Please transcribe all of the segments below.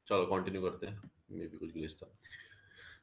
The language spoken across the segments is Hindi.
चलो कंटिन्यू करते हैं, मे बी कुछ ग्लिच था।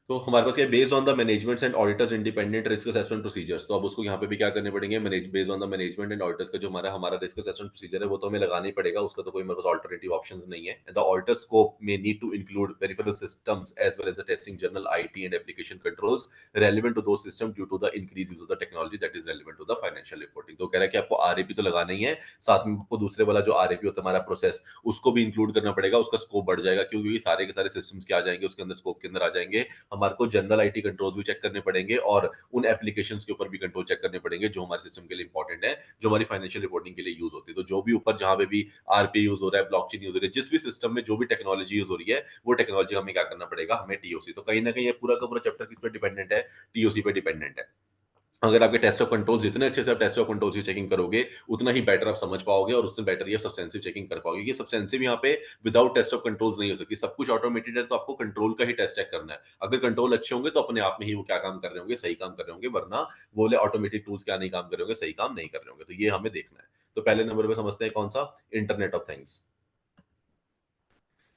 तो हमारे पास क्या है, based on the managements and auditors independent risk assessment procedures. तो अब उसको यहाँ पे भी क्या करने पड़ेंगे, manage based on the management and auditors का जो हमारा हमारा रिस्क असेसमेंट प्रोसीजर है वो तो हमें लगाना ही पड़ेगा, उसका तो कोई हमारे पास ऑल्टरनेटिव ऑप्शंस नहीं है। The auditor scope may need to include peripheral systems as well as the testing general IT and application controls relevant to those system due to the increase use of the technology that is relevant to the financial reporting. तो कह रहा है कि आपको आरएपी तो लगाना ही है, साथ में आपको दूसरे वाला जो आरएपी होता है हमारा प्रोसेस, उसको भी इंक्लूड करना पड़ेगा, उसका स्कोप बढ़ जाएगा, क्योंकि सारे के सारे सिस्टम्स क्या आ जाएंगे उसके अंदर, स्कोप के अंदर आ जाएंगे। हमारे को जनरल आईटी कंट्रोल्स भी चेक करने पड़ेंगे और उन एप्लीकेशंस के ऊपर भी कंट्रोल चेक करने पड़ेंगे जो हमारे सिस्टम के लिए इंपॉर्टेंट है, जो हमारी फाइनेंशियल रिपोर्टिंग के लिए यूज होती है। तो जो भी ऊपर जहां पे भी आरपी यूज हो रहा है, ब्लॉकचेन यूज हो रही है, जिस भी सिस्टम में जो भी टेक्नोलॉजी यूज हो रही है, वो टेक्नोलॉजी हमें क्या करना पड़ेगा, हमें टीओसी। तो कहीं ना कहीं ये पूरा का पूरा चैप्टर किस पे डिपेंडेंट है, टीओसी पे डिपेंडेंट है। अगर आपके टेस्ट ऑफ कंट्रोल जितने अच्छे से आप टेस्ट ऑफ कंट्रोल्स की चेकिंग करोगे, उतना ही बेटर आप समझ पाओगे और उससे बेटर ये सब्सटेंसिव चेकिंग कर पाओगे। ये सब्सटेंसिव यहाँ पे विदाउट टेस्ट ऑफ कंट्रोल्स नहीं हो सकती, सब कुछ ऑटोमेटेड है, तो आपको कंट्रोल का ही टेस्ट चेक करना है। अगर कंट्रोल अच्छे होंगे तो अपने आप में ही वो क्या काम कर रहे होंगे, सही काम कर रहे होंगे, वरना वो वाले ऑटोमेटेड टूल्स क्या नहीं काम कर रहे होंगे, सही काम नहीं कर रहे होंगे। तो ये हमें देखना है। तो पहले नंबर पे समझते हैं कौन सा, इंटरनेट ऑफ थिंग्स।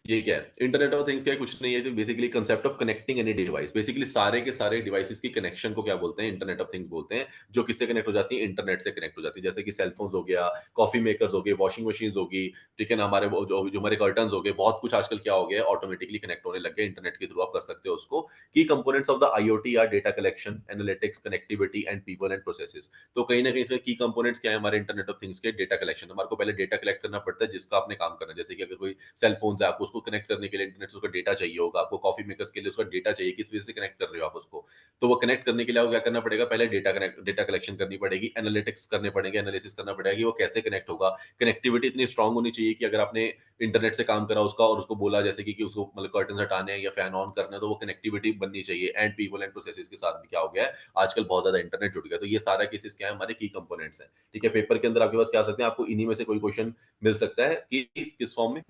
ये क्या है, इंटरनेट ऑफ थिंग्स क्या है, कुछ नहीं है, तो basically concept of connecting any device. Basically सारे के सारे डिवाइसेस की कनेक्शन को क्या बोलते हैं, इंटरनेट ऑफ थिंग्स बोलते हैं। जो किससे कनेक्ट हो जाती है, इंटरनेट से कनेक्ट हो जाती है। जैसे कि सेलफोन्स हो गया, कॉफी मेकर्स हो गए, वॉशिंग मशीन्स होगी, ठीक है ना, हमारे वो जो हमारे कर्टन्स हो गए, बहुत कुछ आजकल क्या हो गया है, ऑटोमेटिकली कनेक्ट होने लग गए, इंटरनेट के थ्रू आप कर सकते हो उसको। Key components of the IoT are data collection, analytics, connectivity and people and processes. तो कहीं ना कहीं इसके की कंपोनेंट्स क्या है, हमारे इंटरनेट ऑफ थिंग्स के डेटा कलेक्शन। हमारे को पहले डेटा कलेक्ट करना पड़ता है जिसका आपने काम करना है। जैसे कि अगर कोई सेल फोन है, आपको उसको कनेक्ट करने के लिए इंटरनेट से उसका डेटा चाहिए होगा, आपको कॉफी मेकर्स के लिए उसका डेटा चाहिए, किस वजह से कनेक्ट कर रहे हो आप उसको। तो वो कनेक्ट करने के लिए आपको क्या करना पड़ेगा, पहले डेटा कलेक्शन करनी पड़ेगी, एनालिटिक्स करने पड़ेंगे, एनालिसिस करना पड़ेगा कि वो कैसे कनेक्ट होगा। कनेक्टिविटी इतनी स्ट्रांग होनी चाहिए कि अगर आपने इंटरनेट से काम करा उसका और उसको बोला जैसे कि उसको मतलब कर्टन हटाने हैं या फैन ऑन करना है, तो वो कनेक्टिविटी बननी चाहिए। एंड पीपल एंड प्रोसेसेस के साथ भी क्या हो गया है, आजकल बहुत ज्यादा इंटरनेट जुड़ गया। तो ये सारा केसेस क्या है, हमारे की कंपोनेंट्स हैं। ठीक है, पेपर के अंदर आपके पास क्या आ सकते हैं, आपको इन्हीं में से कोई क्वेश्चन मिल सकता है कि किस फॉर्म में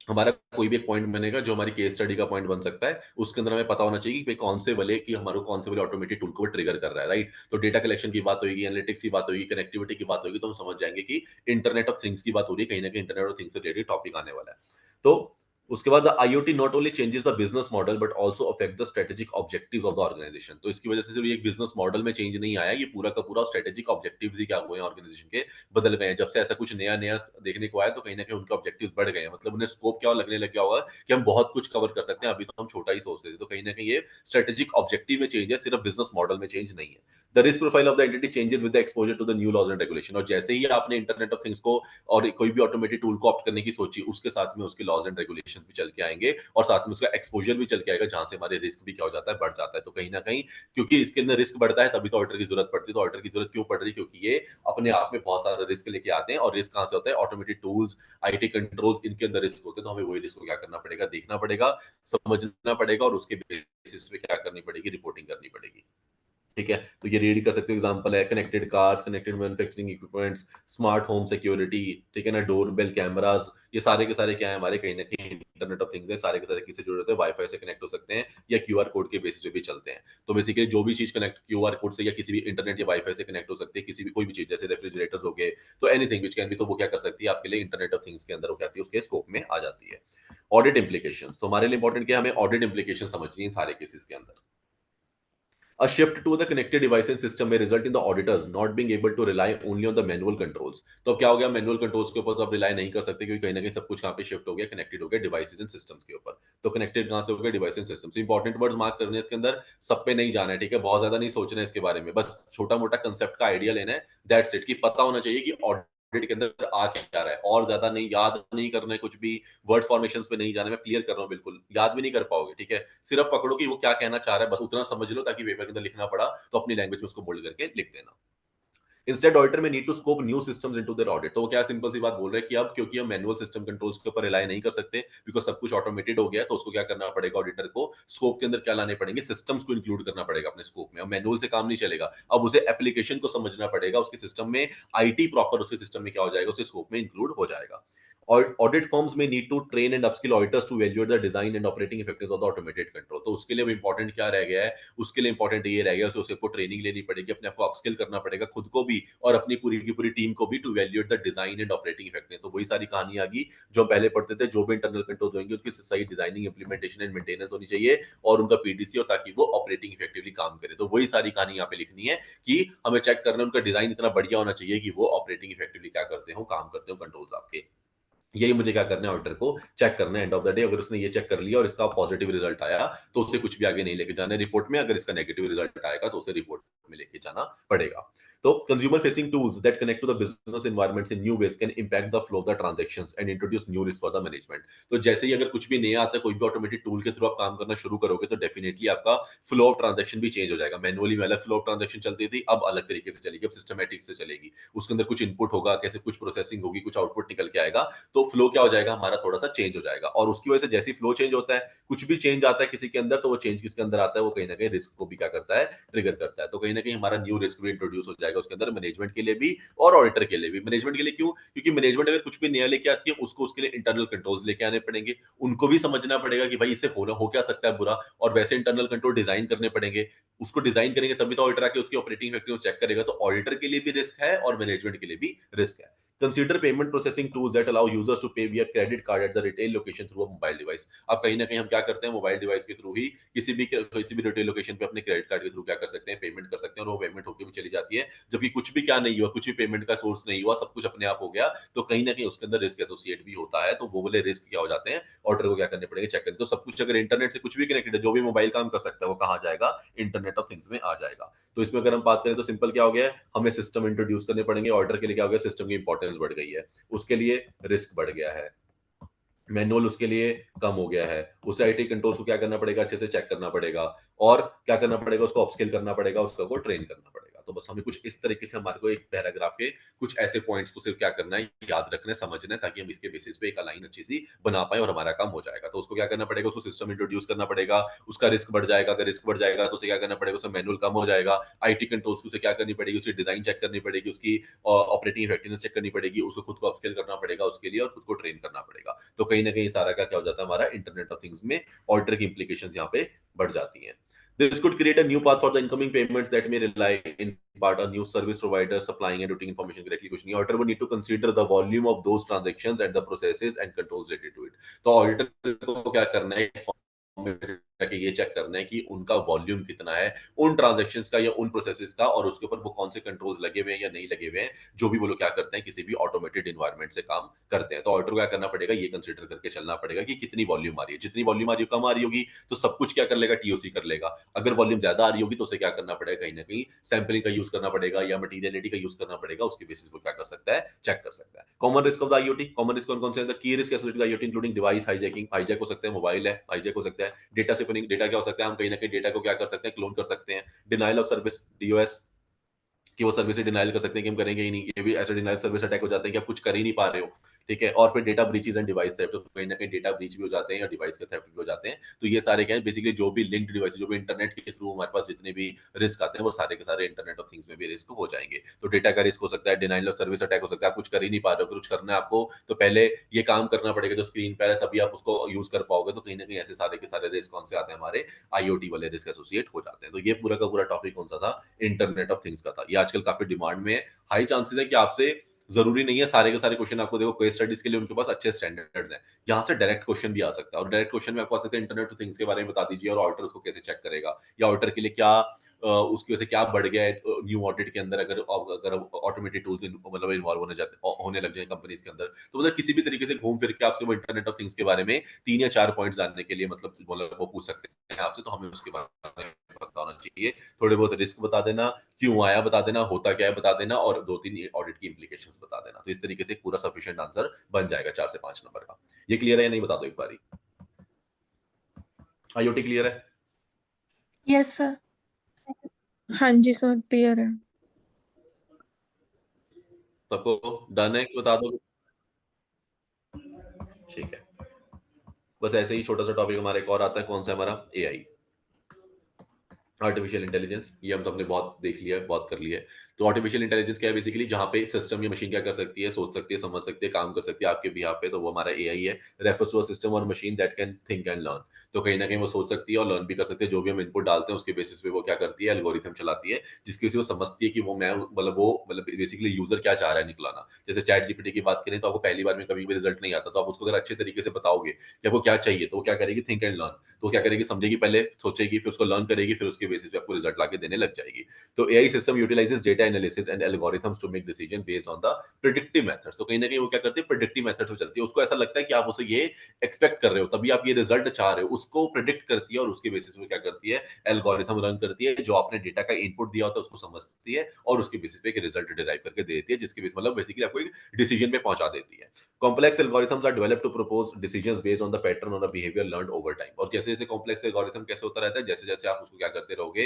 हमारा कोई भी एक पॉइंट बनेगा जो हमारी केस स्टडी का पॉइंट बन सकता है। उसके अंदर हमें पता होना चाहिए कि भाई कौन से वाले की हमारे को कौन से वाले ऑटोमेटिक टूल को ट्रिगर कर रहा है, राइट। तो डेटा कलेक्शन की बात होगी, एनालिटिक्स की बात होगी, कनेक्टिविटी की बात होगी, तो हम समझ जाएंगे कि इंटरनेट ऑफ थिंग्स की बात हो रही है, कहीं ना कहीं इंटरनेट ऑफ थिंग्स से रिलेटेड टॉपिक आने वाला है। तो उसके बाद IoT not only changes the business model but also affect the strategic objectives of the organisation. तो इसकी वजह से सिर्फ ये बिजनेस मॉडल में चेंज नहीं आया, ये पूरा का पूरा स्ट्रेटेजिक ऑब्जेक्टिव्स ही क्या हुए हैं ऑर्गेनाइजेशन के, बदल गए हैं। जब से ऐसा कुछ नया नया देखने को आया तो कहीं ना कहीं उनके ऑब्जेक्टिव्स बढ़ गए हैं, मतलब उन्हें स्कोप क्या लगने लग गया होगा कि हम बहुत कुछ कवर कर सकते हैं, अभी तो हम छोटा ही सोचते थे। तो कहीं ना कहीं ये स्ट्रेटेजिक ऑब्जेक्टिव में चेंज है, सिर्फ बिजनेस मॉडल में चेंज नहीं है। The risk profile of the entity changes with the exposure to the new laws and regulation. और जैसे ही आपने इंटरनेट ऑफ थिंग्स को और कोई भी ऑटोमेटेड टूल को ऑप्ट करने की सोची, उसके साथ में उसके लॉज एंड रेगुलेशन भी चल के आएंगे और साथ में उसका एक्सपोजर भी चल के आएगा, जहां से हमारे रिस्क भी क्या हो जाता है, बढ़ जाता है। तो कहीं ना कहीं क्योंकि इसके अंदर रिस्क बढ़ता है तभी तो ऑडिटर की जरूरत पड़ती है। तो ऑडिटर की जरूरत क्यों पड़ रही है, क्योंकि ये अपने आप में बहुत सारा रिस्क लेके आते हैं। और रिस्क कहां से होता है, ऑटोमेटेड टूल्स, आईटी कंट्रोल्स, इनके अंदर रिस्क होते हैं। तो हमें वही रिस्क को क्या करना पड़ेगा, देखना पड़ेगा, समझना पड़ेगा और उसके बेसिस पे क्या करनी पड़ेगी, रिपोर्टिंग करनी पड़ेगी। ठीक है, तो ये रीड कर सकते हो, एग्जांपल है connected cars, connected manufacturing equipments, smart home security, ठीक है ना, डोरबेल कैमरास। ये सारे के सारे क्या है, हमारे कहीं ना कहीं इंटरनेट ऑफ थिंग्स है। सारे के सारे किससे जुड़े होते हैं, वाईफाई से कनेक्ट हो सकते हैं या क्यूआर कोड के बेसिस पे भी चलते हैं। तो बेसिकली जो भी चीज कनेक्ट क्यूआर कोड से या किसी भी इंटरनेट या वाईफाई से कनेक्ट हो सकती है, किसी भी कोई भी चीज जैसे रेफ्रिजरेटर्स हो गए, तो एनीथिंग विच कैन बी, तो वो क्या कर सकती है आपके लिए इंटरनेट ऑफ थिंग्स के अंदर, वो क्या आती है, उसके स्कोप में आ जाती है। ऑडिट इंप्लीकेशंस, तो हमारे लिए इंपॉर्टेंट क्या है, हमें ऑडिट इंप्लीकेशन समझनी है इन सारे केसेस के अंदर। A shift to the connected devices system may result in the auditors not being able to rely only on the manual controls। तो अब क्या हो गया, मैनुअल कंट्रोल्स के ऊपर तो आप रिलाई नहीं कर सकते, क्योंकि कहीं ना कहीं सब कुछ यहाँ पे शिफ्ट हो गया, कनेक्टेड हो गया डिवाइसेज एंड सिस्टम्स के ऊपर। तो कनेक्टेड कहाँ से हो गया, device and systems. Important words mark करने हैं इसके अंदर, सब पे नहीं जाना है, ठीक है, बहुत ज्यादा नहीं सोचना है इसके बारे में, बस छोटा मोटा कंसेप्ट का आइडिया लेना है, दैट्स इट। की पता होना चाहिए कि ऑडिट के अंदर आ क्या रहा है, और ज्यादा नहीं, याद नहीं करना है कुछ भी, वर्ड फॉर्मेशंस पे नहीं जाना है। मैं क्लियर कर रहा हूँ, बिल्कुल याद भी नहीं कर पाओगे, ठीक है। सिर्फ पकड़ो कि वो क्या कहना चाह रहा है, बस उतना समझ लो, ताकि पेपर के अंदर लिखना पड़ा तो अपनी लैंग्वेज में उसको बोल्ड करके लिख देना। Instead auditor may need to scope new systems into their audit. तो वो क्या सिंपल सी बात बोल रहे हैं कि अब क्योंकि हम मैनुअल सिस्टम कंट्रोल्स के ऊपर रिलाई नहीं कर सकते, बिकॉज सब कुछ ऑटोमेटेड हो गया है, तो उसको क्या करना पड़ेगा, ऑडिटर को स्कोप के अंदर क्या लाने पड़ेंगे, सिस्टम्स को इंक्लूड करना पड़ेगा अपने स्कोप में। अब मैनुअल से काम नहीं चलेगा, अब उसे एप्लीकेशन को समझना पड़ेगा, उसके सिस्टम में आईटी प्रॉपर उसके सिस्टम में क्या हो जाएगा, उसके स्कोप में इंक्लूड हो जाएगा। और audit firms may need to train and upskill auditors to evaluate the design and operating effectiveness of the automated control. तो उसके लिए इंपॉर्टेंट क्या रह गया है, उसके लिए इंपॉर्टेंट ये रह गया है उसे आपको ट्रेनिंग लेनी पड़ेगी, अपने आपको अपस्किल करना पड़ेगा खुद को भी और अपनी पूरी की पूरी टीम को भी, to evaluate the design and operating effectiveness. तो वही सारी कहानी आ गई जो हम पहले पढ़ते थे, जो भी इंटरनल कंट्रोल होंगे उनकी सही डिजाइनिंग, इंप्लीमेंटेशन एंड मेंटेनेंस होनी चाहिए और उनका पीडीसी हो, ताकि वो ऑपरेटिंग इफेक्टिवली काम करे। तो वही सारी कहानी यहाँ पे लिखनी है कि हमें चेक करना है उनका डिजाइन इतना बढ़िया होना चाहिए कि वो ऑपरेटिंग इफेक्टिवली क्या करते हो, काम करते हो कंट्रोल्स आपके। यही मुझे क्या करना है, ऑडिटर को चेक करना है एंड ऑफ द डे। अगर उसने ये चेक कर लिया और इसका पॉजिटिव रिजल्ट आया तो उसे कुछ भी आगे नहीं लेके जाना है रिपोर्ट में, अगर इसका नेगेटिव रिजल्ट आएगा तो उसे रिपोर्ट में लेके जाना पड़ेगा। तो consumer facing tools that connect to the business environments in new ways can impact the flow of the transactions and introduce new risk for the management. तो जैसे ही अगर कुछ भी नया आता है, कोई भी ऑटोमेटेड टूल के थ्रू आप काम करना शुरू करोगे तो डेफिनेटली आपका फ्लो ऑफ ट्रांजैक्शन भी चेंज हो जाएगा। मैनुअली में अलग फ्लो ऑफ ट्रांजैक्शन चलती थी, अब अलग तरीके से चलेगी, अब सिस्टमैटिक से चलेगी। उसके अंदर कुछ इनपुट होगा, कैसे कुछ प्रोसेसिंग होगी, कुछ आउटपुट निकल के आएगा, तो फ्लो क्या हो जाएगा हमारा, थोड़ा सा चेंज हो जाएगा। और उसकी वजह से जैसे ही फ्लो चेंज होता है, कुछ भी चेंज आता है किसी के अंदर, तो वो चेंज किसके अंदर आता है, वो कहीं ना कहीं रिस्क को भी क्या करता है, ट्रिगर करता है। तो कहीं ना कहीं हमारा न्यू रिस्क भी इंट्रोड्यूस हो जाएगा उसके अंदर, मैनेजमेंट के लिए भी और ऑडिटर के लिए भी। मैनेजमेंट के लिए क्यों, क्योंकि मैनेजमेंट अगर कुछ भी नया लेके आती है, उसको उसके लिए इंटरनल कंट्रोल्स लेके आने पड़ेंगे, उनको भी समझना पड़ेगा कि भाई इससे हो क्या सकता है बुरा, और वैसे इंटरनल कंट्रोल डिजाइन करने पड़ेंगे। उसको डिजाइन करेंगे तभी तो ऑडिटर आके उसकी ऑपरेटिंग इफेक्टिवनेस चेक करेगा। तो ऑडिटर के लिए भी रिस्क है और मैनेजमेंट के लिए भी रिस्क है। Consider payment processing tools that allow users to pay via credit card at the retail location through a mobile device। अब कहीं ना कहीं हम क्या करते हैं, मोबाइल डिवाइस के थ्रू ही किसी भी रिटेल लोकेशन पे अपने क्रेडिट कार्ड के थ्रू क्या कर सकते हैं, पेमेंट कर सकते हैं, और वो पेमेंट होकर भी चली जाती है, जबकि कुछ भी क्या नहीं हुआ, कुछ भी पेमेंट का सोर्स नहीं हुआ, सब कुछ अपने आप हो गया। तो कहीं ना कहीं उसके अंदर रिस्क एसोसिएट भी होता है। तो वो बोले रिस्क क्या हो जाते हैं, ऑर्डर को क्या करने पड़ेगा, चेक करें। तो सब कुछ अगर इंटरनेट से कुछ भी कनेक्टेड है, जो भी मोबाइल काम कर सकता है, वो कहाँ जाएगा, इंटरनेट ऑफ थिंग्स में आ जाएगा। तो इसमें अगर हम बात करें तो सिंपल क्या हो गया है, हमें सिस्टम इंट्रोड्यूस करने पड़ेंगे। ऑर्डर के लिए क्या हो गया, सिस्टम की इंपॉर्टेंस बढ़ गई है, उसके लिए रिस्क बढ़ गया है, मैनुअल उसके लिए कम हो गया है, उसे आईटी कंट्रोल्स को क्या करना पड़ेगा, अच्छे से चेक करना पड़ेगा, और क्या करना पड़ेगा, उसको अपस्किल करना पड़ेगा, उसको को ट्रेन करना पड़ेगा। तो बस हमें कुछ इस तरीके से हमारे को एक पैराग्राफ के कुछ ऐसे पॉइंट्स को सिर्फ क्या करना है, याद रखना है, समझना है, ताकि हम इसके बेसिस पे एक लाइन अच्छी सी बना पाए और हमारा काम हो जाएगा। तो उसको क्या करना पड़ेगा, उसको सिस्टम इंट्रोड्यूस करना पड़ेगा, उसका रिस्क बढ़ जाएगा, अगर रिस्क बढ़ जाएगा तो उसे क्या करना पड़ेगा, उसका मैनुअल कम हो जाएगा, आईटी कंट्रोल्स की उसे क्या करनी पड़ेगी, उसकी डिजाइन चेक करनी पड़ेगी, उसकी ऑपरेटिंग इफेक्टिवनेस चेक करनी पड़ेगी, उसको खुद को अपस्किल करना पड़ेगा उसके लिए, और खुद को ट्रेन करना पड़ेगा। तो कहीं ना कहीं सारा का क्या हो जाता है, हमारा इंटरनेट ऑफ थिंग्स में ऑल्टर की इंप्लीकेशंस यहाँ पे बढ़ जाती हैं। This could create a new path for the incoming payments that may rely in part on new service providers supplying and routing information correctly। कुछ नहीं, auditor will need to consider the volume of those transactions and the processes and controls related to it। तो auditor को क्या करना है, form में जाके ये चेक करना है कि उनका वॉल्यूम कितना है उन ट्रांजेक्शन्स का या उन प्रोसेसेस का, और उसके ऊपर वो कौन से कंट्रोल्स लगे हुए हैं या नहीं लगे हुए हैं, जो भी वो लोग क्या करते हैं किसी भी ऑटोमेटेड इन्वायरमेंट से काम करते हैं। तो ऑडिटर को क्या करना पड़ेगा, ये कंसीडर करके चलना पड़ेगा कि कितनी वॉल्यूम आ रही है, जितनी वॉल्यूम आ रही है, कम आ रही होगी तो सब कुछ क्या कर लेगा, टीओसी कर लेगा। अगर वॉल्यूम ज्यादा आ रही होगी तो उसे क्या करना पड़ेगा, कहीं ना कहीं सैंपलिंग का यूज करना पड़ेगा या मटीरियलिटी का यूज करना पड़ेगा, उसके बेसिस पर क्या कर सकता है, चेक कर सकता है। Common risk of the IoT, common risk कौन कौन से हैं, की risk associated with IoT including device hijacking, hijack हो सकते हैं, मोबाइल है हाईजैक हो सकता है, डेटा सिफरिंग, डेटा क्या हो सकता है, हम कहीं ना कहीं डेटा को क्या कर सकते हैं, क्लोन कर सकते हैं, डिनाइल ऑफ सर्विस डीओएस, कि वो सर्विस डिनाइल कर सकते हैं कि हम करेंगे ही नहीं, ये भी ऐसे डिनाइल सर्विस अटैक हो जाते हैं कि आप कुछ कर ही नहीं पा रहे हो, ठीक है। और फिर data breaches and device theft, तो कहीं ना कहीं डेटा ब्रीच भी हो जाते हैं या डिवाइस के थेफ्ट भी हो जाते हैं। तो ये सारे क्या है, बेसिकली जो भी लिंक्ड डिवाइस, जो भी इंटरनेट के थ्रू हमारे पास जितने भी रिस्क आते हैं, वो सारे के सारे इंटरनेट ऑफ थिंग्स में भी रिस्क हो जाएंगे। तो डेटा का रिस्क हो सकता है, डिनाइल ऑफ सर्विस अटैक हो सकता है, आप कुछ कर ही नहीं पा रहे हो, कुछ करना है आपको तो पहले ये काम करना पड़ेगा जो स्क्रीन पर है, तभी आप उसको यूज कर पाओगे। तो कहीं ना कहीं ऐसे सारे के सारे रिस्क कौन से आते हैं, हमारे आईओटी वाले रिस्क एसोसिएट हो जाते हैं। तो ये पूरा का पूरा टॉपिक कौन सा था, इंटरनेट ऑफ थिंग्स का था। ये आजकल काफी डिमांड में है, हाई चांसेस है कि आपसे जरूरी नहीं है सारे के सारे क्वेश्चन आपको, देखो केस स्टडीज के लिए उनके पास अच्छे स्टैंडर्ड्स हैं, यहाँ से डायरेक्ट क्वेश्चन भी आ सकता है, और डायरेक्ट क्वेश्चन में आपको आ सकते हैं इंटरनेट ऑफ थिंग्स के बारे में बता दीजिए और ऑडिटर उसको कैसे चेक करेगा, या ऑडिटर के लिए क्या उसकी वजह से क्या बढ़ गया है न्यू ऑडिट के अंदर, अगर अगर ऑटोमेटेड टूल्स मतलब इन्वॉल्व होने लग जाए कंपनीज के अंदर, तो मतलब किसी भी तरीके से घूम फिर के आपसे वो इंटरनेट ऑफ थिंग्स के बारे में 3 या 4 पॉइंट जानने के लिए मतलब वो पूछ सकते हैं आपसे। तो हमें उसके बारे में पता होना चाहिए, थोड़े बहुत रिस्क बता देना, क्यों आया बता देना, होता क्या है बता देना, और 2-3 ऑडिट की इंप्लीकेशंस बता देना। तो इस तरीके से पूरा सफिशिएंट आंसर बन जाएगा 4 से 5 नंबर का। ये क्लियर है या नहीं, बता दो एक बारी। आईओटी क्लियर है यस सर। हाँ जी सर, क्लियर है। सबको, डन है कि बता दो। ठीक है, बस ऐसे ही छोटा सा टॉपिक हमारा एक और आता है, कौन सा हमारा, एआई। आर्टिफिशियल इंटेलिजेंस, ये हम तो हमने बहुत देख लिया है, बहुत कर लिया है। तो आर्टिफिशियल इंटेलिजेंस क्या है बेसिकली, जहाँ पे सिस्टम या मशीन क्या कर सकती है, सोच सकती है, समझ सकती है, काम कर सकती है आपके बिहाफ पे, तो वो हमारा एआई है। रेफर्स टू अ सिस्टम और machine that can think and learn. तो कहीं न कहीं वो सोच सकती है और लर्न भी कर सकती है, जो भी हम इनपुट डालते हैं उसके बेसिस पे वो क्या करती है, एल्गोरिथम चलाती है, जिसकी वजह से वो समझती है कि वो बेसिकली यूज़र क्या चाह रहा है निकलाना। जैसे चैट जीपीटी की बात करें तो आपको पहली बार में कभी भी रिजल्ट नहीं आता, तो आप उसको अगर अच्छे तरीके से बताओगे कि आपको क्या चाहिए, तो वो क्या करेगी, थिंक एंड लर्न। तो क्या करेगी, समझेगी पहले, सोचेगी, फिर उसको लर्न करेगी, फिर उसके बेसिस पे आपको रिजल्ट लाके देने लग जाएगी। तो AI system utilises data analysis and algorithms to make decision based on the predictive methods. तो कहीं ना कहीं वो क्या करती है, प्रिडिक्टिव मेथड पे चलती है। उसको ऐसा लगता है कि आप उसे ये एक्सपेक्ट कर रहे हो, तभी आप ये रिजल्ट चाह रहे हो, उसको प्रिडिक्ट करती है और उसके बेसिस पे क्या करती है, एल्गोरिथम रन करती है, जो आपने डेटा का इनपुट दिया होता है उसको समझती है और उसके बेसिस पे एक रिजल्ट डिराइव करके दे देती है, जिसके बेस बेसिकली आपको एक डिसीजन पे पहुंचा देती है। Complex algorithms are developed to propose decisions based on the pattern और बिहेवियर लर्नड ओवर टाइम। और जैसे जैसे कॉम्प्लेक्स एल्गोरिथम कैसे होता रहता है, जैसे जैसे आप उसको क्या करते रहोगे,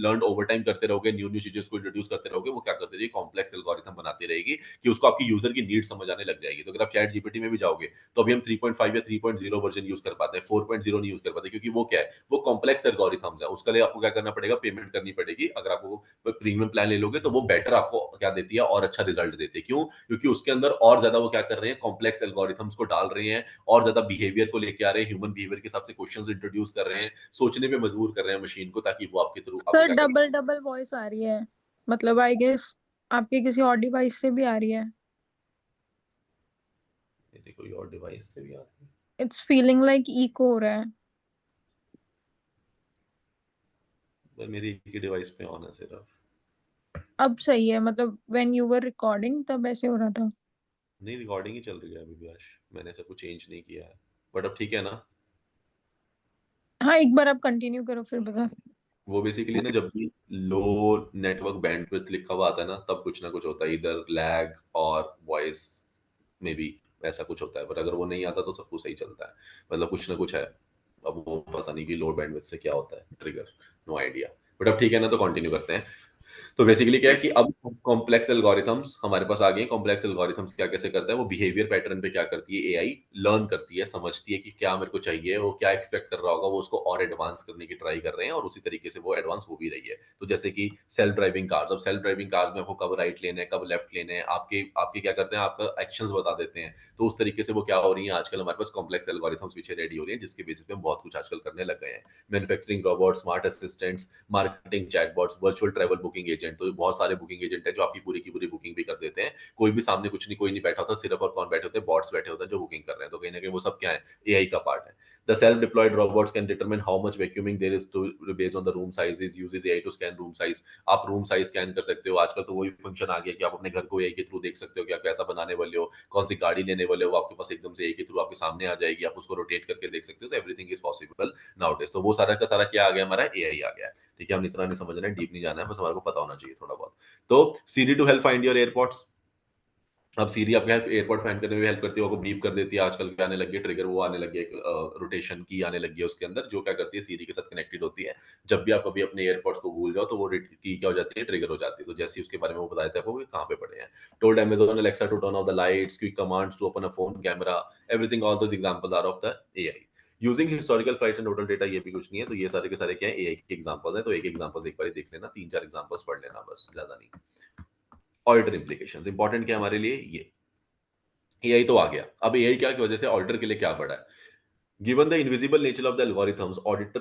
लर्न ओवर टाइम करते रहोगे, न्यू न्यू चीजें उसको इंट्रोड्यूस करते रहोगे, वो क्या करती रहेगी, कॉम्प्लेक्स एल्गोरिथम बनाती रहेगी कि उसको आपकी यूजर की नीड समझ आने लग जाएगी। तो अगर आप चैट जीपीटी में भी जाओगे तो अभी हम 3.5 या 3.0 वर्जन यूज कर पाते हैं, 4.0 नहीं यूज कर पाते, क्योंकि वो क्या है, वो कॉम्प्लेक्स एल्गोरिथम्स है। उसके लिए आपको क्या करना पड़ेगा, पेमेंट करनी पड़ेगी। अगर आपको प्रीमियम प्लान ले लोगे तो वो बेटर आपको क्या देती है, और अच्छा रिजल्ट देती है। क्यों? क्योंकि उसके अंदर और ज्यादा वो क्या कर रहे हैं, कॉम्प्लेक्स एल्गोरिथम्स को डाल रहे हैं, और ज्यादा बिहेवियर को लेके आ रहे हैं, ह्यूमन बिहेवियर के हिसाब से क्वेश्चंस इंट्रोड्यूस कर रहे हैं, सोचने पे मजबूर कर रहे हैं मशीन को, ताकि वो आपके थ्रू आपको सर क्या करे। डबल डबल वॉइस आ रही है, मतलब आई गेस आपके किसी और डिवाइस से भी आ रही है। मेरे कोई और डिवाइस से भी आ रही है? इट्स फीलिंग लाइक इको हो रहा है। पर मेरी एक ही डिवाइस पे ऑन है सिर्फ। अब सही है, मतलब व्हेन यू वर रिकॉर्डिंग तब ऐसे हो रहा था। नहीं, रिकॉर्डिंग ही चल रही है अभी भी आश, मैंने ऐसा कुछ चेंज नहीं किया है। बट अब ठीक है ना। हाँ, एक बार आप कंटिन्यू करो फिर बता। वो बेसिकली ना, जब भी लो नेटवर्क बैंडविड्थ लिखा हुआ आता है ना, तब कुछ ना कुछ होता है, इधर लैग और वॉइस में भी ऐसा कुछ होता है। बट अगर वो नहीं आता तो सब कुछ सही चलता है, कुछ ना कुछ है। अब वो पता नहीं कि लो बैंडविड्थ से क्या होता है ट्रिगर, नो आइडिया। बट अब ठीक है ना, तो कंटिन्यू करते हैं। तो बेसिकली क्या है कि अब कॉम्प्लेक्स एल्गोरिथम्स हमारे पास आ गए हैं। कॉम्प्लेक्स एल्गोरिथम्स क्या कैसे करता है, वो बिहेवियर पैटर्न पे क्या करती है, एआई लर्न करती है, समझती है कि क्या मेरे को चाहिए, वो क्या एक्सपेक्ट कर रहा होगा, वो उसको और एडवांस करने की ट्राई कर रहे हैं, और उसी तरीके से वो एडवांस हो भी रही है। तो जैसे कि सेल्फ ड्राइविंग कार्स, अब सेल्फ ड्राइविंग कार्स में आपको कब राइट लेना है, कब लेफ्ट लेना है, आपके आपके क्या करते हैं, आपका एक्शंस बता देते हैं। तो उस तरीके से वो क्या हो रही है, आजकल हमारे पास कॉम्प्लेक्स एल्गोरिथम्स पीछे रेडी हो रही है, जिसके बेसिस पे हम बहुत कुछ आजकल करने लग गए हैं। Manufacturing robot, smart assistants, marketing chatbots, virtual travel booking agent. तो बहुत सारे बुकिंग एजेंट है जो आपकी पूरी की पूरी बुकिंग भी कर देते हैं। कोई भी सामने कुछ नहीं, कोई नहीं बैठा होता, सिर्फ और कौन बैठे होते हैं, बॉट्स बैठे होते हैं जो बुकिंग कर रहे हैं। तो कहीं ना कहीं वो सब क्या है, एआई का पार्ट है। The self deployed robots can determine how much vacuuming there is to based on the room sizes, uses AI to scan room size. आप रूम साइज स्कैन कर सकते हो। आजकल तो वही फंक्शन आ गया कि आप अपने घर को एआई के थ्रू देख सकते हो कि आप कैसा बनाने वाले हो, कौन सी गाड़ी लेने वाले हो, वो आपके पास एकदम से एआई के थ्रू आपके सामने आ जाएगी, आप उसको रोटेट करके देख सकते हो। तो एवरीथिंग इज पॉसिबल नाउडेज। तो वो सारा का सारा क्या आ गया, हमारा एआई आ गया है। ठीक है, हम इतना नहीं समझ रहे हैं, डीप नहीं जाना है, बस हमारे को पता होना चाहिए थोड़ा बहुत। तो Siri to help find your airports. अब सीरी आपके हेल्प एयरपोर्ट फाइंड करने में हेल्प करती है, आपको बीप कर देती है। आजकल क्या आने लगी है, ट्रिगर वो आने लगी है, रोटेशन की आने लगी है उसके अंदर, जो क्या करती है, सीरी के साथ कनेक्टेड होती है। जब भी आप कभी अपने एयरपोर्ट्स को भूल जाओ तो वो की क्या हो जाती है, ट्रिगर हो जाती है। तो जैसे ही उसके बारे में वो बताया था आपको कि कहाँ पे पड़े हैं। Told Amazon Alexa to turn off the lights, quick commands to open a phone camera, everything, all those examples are of the AI. Using historical flights and hotel data, ये भी कुछ नहीं है। तो ये सारे के सारे क्या है, एआई के एग्जांपल्स हैं। तो एक एग्जांपल एक बार देख लेना, तीन चार एग्जांपल्स पढ़ लेना, बस ज्यादा नहीं। ऑल्टर इम्प्लीकेशंस इंपॉर्टेंट क्या है हमारे लिए, ये एआई तो आ गया। अब एआई क्या की वजह से ऑल्टर के लिए क्या बढ़ा है। Given the invisible nature of the algorithms,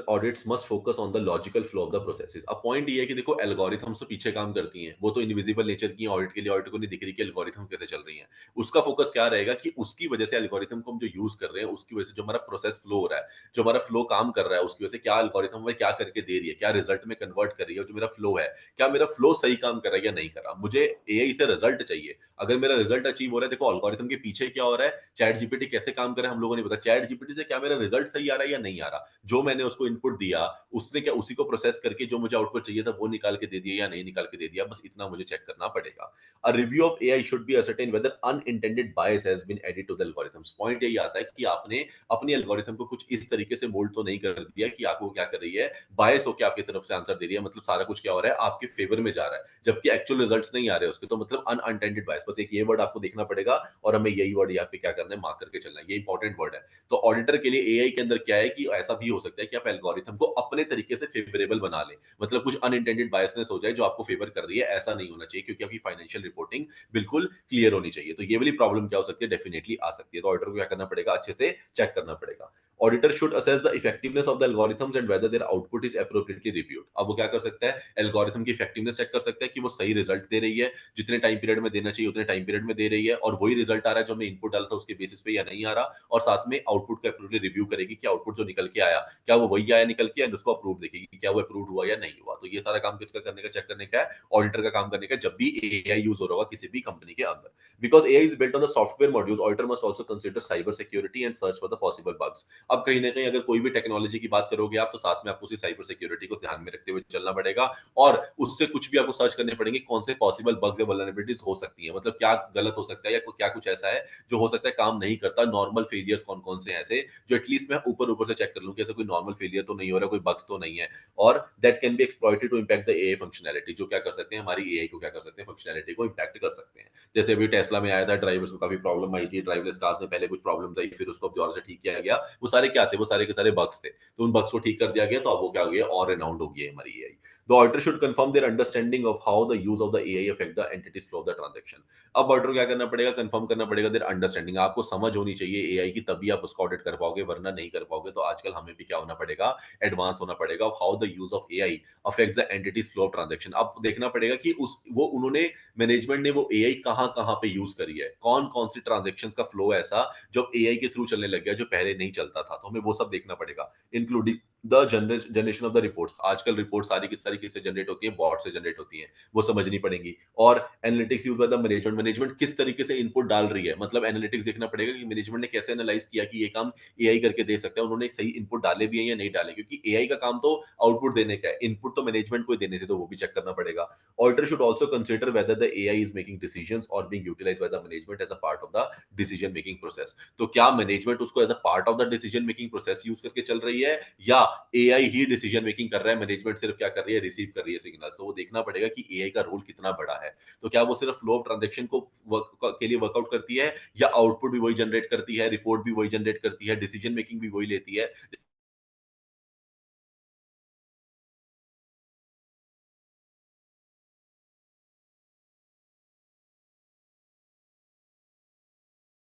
audits must focus on the logical flow of the processes. अब पॉइंट ये है कि देखो, एल्गोरिथम्स तो पीछे काम करती हैं, वो तो इनविजिबल नेचर की हैं। ऑडिट के लिए ऑडिट को नहीं दिख रही कि एल्गोरिथम कैसे चल रही हैं। उसका फोकस क्या रहेगा कि उसकी वजह से, एल्गोरिथम को हम जो यूज कर रहे हैं उसकी वजह से जो हमारा प्रोसेस फ्लो हो रहा है, जो हमारा फ्लो काम कर रहा है, उसकी वजह से क्या एल्गोरिथम हमें क्या करके दे रही है, क्या रिजल्ट में कन्वर्ट कर रही है, जो मेरा फ्लो है, क्या मेरा फ्लो सही काम कर रहा है या नहीं कर रहा। मुझे एआई से रिजल्ट चाहिए। अगर मेरा रिजल्ट अचीव हो रहा है, देखो एल्गोरिथम के पीछे क्या हो रहा है, चैट जीपीटी कैसे काम कर रहा है हम लोगों ने पता। चैट जीपीटी से क्या मेरा रिजल्ट सही आ रहा है या नहीं आ रहा, जो मैंने उसको इनपुट दिया, उसने क्या उसी को प्रोसेस करके जो मुझे आउटपुट चाहिए था वो निकाल के दे दिया या नहीं निकाल के दे दिया, बस इतना मुझे चेक करना पड़ेगा। A review of AI should be ascertain whether unintended bias has been added to the algorithms. Point यही आता है कि आपने अपनी एल्गोरिथम को कुछ इस तरीके से मोल्ड तो नहीं कर दिया कि आपको क्या कर रही है, बायस होकर आपकी तरफ से आंसर दे रही है, मतलब सारा कुछ क्या हो रहा है, आपके फेवर में जा रहा है, जबकि एक्चुअल रिजल्ट्स नहीं आ रहे उसके। तो मतलब अनअटेंडेड बायस, बस एक ये वर्ड आपको देखना पड़ेगा और हमें यही वर्ड यहाँ पे क्या करना है, मार्क करके चलना है। ये इंपॉर्टेंट वर्ड है। तो ऑडिटर के लिए लिए एआई के अंदर क्या है कि ऐसा भी हो सकता है कि आप एल्गोरिथम को अपने तरीके से फेवरेबल बना लें, मतलब कुछ अनइंटेंडेड बायसनेस हो जाए जो आपको फेवर कर रही है, ऐसा नहीं होना चाहिए, क्योंकि आपकी फाइनेंशियल रिपोर्टिंग बिल्कुल क्लियर होनी चाहिए। तो ये वाली प्रॉब्लम क्या हो सकती है, डेफिनेटली आ सकती है। तो ऑडिटर को क्या करना पड़ेगा, अच्छे से चेक करना पड़ेगा। Auditor should assess the effectiveness of the algorithms and whether their output is appropriately reviewed. अब वो क्या कर सकता है, एल्गोरिथम की इफेक्टिवनेस चेक कर सकता है कि वो सही रिजल्ट दे रही है, जितने टाइम पीरियड में देना चाहिए उतने टाइम पीरियड में दे रही है, और वही रिजल्ट आ रहा है जो हमने इनपुट डाला था उसके बेसिस पे या नहीं आ रहा, और साथ में आउटपुट का एप्रोप्रिएटली रिव्यू करेगी कि आउटपुट जो निकल के आया क्या वो वही आया निकल के, एंड उसको अप्रूव देखेगी कि क्या वो अप्रूव हुआ या नहीं हुआ। तो ये सारा काम किसका करने का, चेक करने का है, ऑडिटर का काम करने का, जब भी एआई यूज हो रहा होगा किसी भी कंपनी के अंदर। Because AI is built on the software module, auditor must also consider cyber security and search for the possible bugs. अब कहीं ना कहीं अगर कोई भी टेक्नोलॉजी की बात करोगे आप, तो साथ में आपको उसी साइबर सिक्योरिटी को ध्यान में रखते हुए चलना पड़ेगा, और उससे कुछ भी आपको सर्च करने पड़ेंगे कौन से पॉसिबल बग्स या वल्नरेबिलिटीज हो सकती है, मतलब क्या गलत हो सकता है या क्या कुछ ऐसा है जो हो सकता है काम नहीं करता। नॉर्मल फेलियर्स कौन कौन से हैं ऐसे जो एटलीस्ट मैं ऊपर ऊपर से चेक कर लूं कि ऐसा कोई नॉर्मल फेलियर तो नहीं हो रहा, कोई बग्स तो नहीं है, और that can be exploited to impact the AI functionality, जो क्या कर सकते हैं, हमारी एआई को क्या कर सकते हैं, फंक्शनैलिटी को इम्पैक्ट कर सकते हैं। जैसे अभी टेस्ला में आया था, ड्राइवर्स को काफी प्रॉब्लम आई थी, ड्राइवरलेस कार्स में पहले कुछ प्रॉब्लम आई, फिर उसको दोबारा से ठीक किया गया। वो सारे क्या थे, वो सारे के सारे बग्स थे, तो उन बग्स को ठीक कर दिया गया, तो अब वो क्या हो गया, और रेनाउंड हो गई है हमारी AI. The auditor should confirm their understanding of how the use of the AI affect the entities flow of the transaction. अब ऑडिटर क्या करना पड़ेगा, कंफर्म करना पड़ेगा देयर अंडरस्टैंडिंग, आपको समझ होनी चाहिए एआई की, तभी आप उसको ऑडिट कर पाओगे, वरना नहीं कर पाओगे। तो आजकल हमें भी क्या होना पड़ेगा, एडवांस होना पड़ेगा, how the use of AI affect the entities flow of transaction. अब देखना पड़ेगा कि उस वो उन्होंने मैनेजमेंट ने वो एआई कहां कहां पे यूज करी है, कौन कौन सी ट्रांजैक्शंस का फ्लो ऐसा जो एआई के थ्रू चलने लग गया जो पहले नहीं चलता था, तो हमें वो सब देखना पड़ेगा, including the generation of the reports. आजकल रिपोर्ट सारी किस तरीके से जनरेट होती है, बॉट से जनरेट होती है, वो समझनी पड़ेंगी। और analytics use by the management, management किस तरीके से इनपुट डाल रही है, मतलब एनालिटिक्स देखना पड़ेगा कि मैनेजमेंट ने कैसे एनालाइज किया कि ये काम एआई करके दे सकता है, उन्होंने सही इनपुट डाले भी हैं या नहीं डाले, क्योंकि एआई का काम तो आउटपुट देने का है, इनपुट तो मैनेजमेंट को ही देने थे, तो वो भी चेक करना पड़ेगा। Auditor should also consider whether the AI is making decisions और being utilised by the management as a part of the decision making process. तो क्या मैनेजमेंट उसको as a part of the decision making process use करके चल रही है, या एआई ही डिसीजन मेकिंग कर रहा है, मैनेजमेंट सिर्फ क्या कर रही है, रिसीव कर रही है सिग्नल। तो वो देखना पड़ेगा कि एआई का रोल कितना बड़ा है। तो क्या वो सिर्फ फ्लो ऑफ ट्रांजैक्शन को के लिए वर्कआउट करती है, या आउटपुट भी वही जनरेट करती है, रिपोर्ट भी वही जनरेट करती है, डिसीजन मेकिंग भी वही लेती है।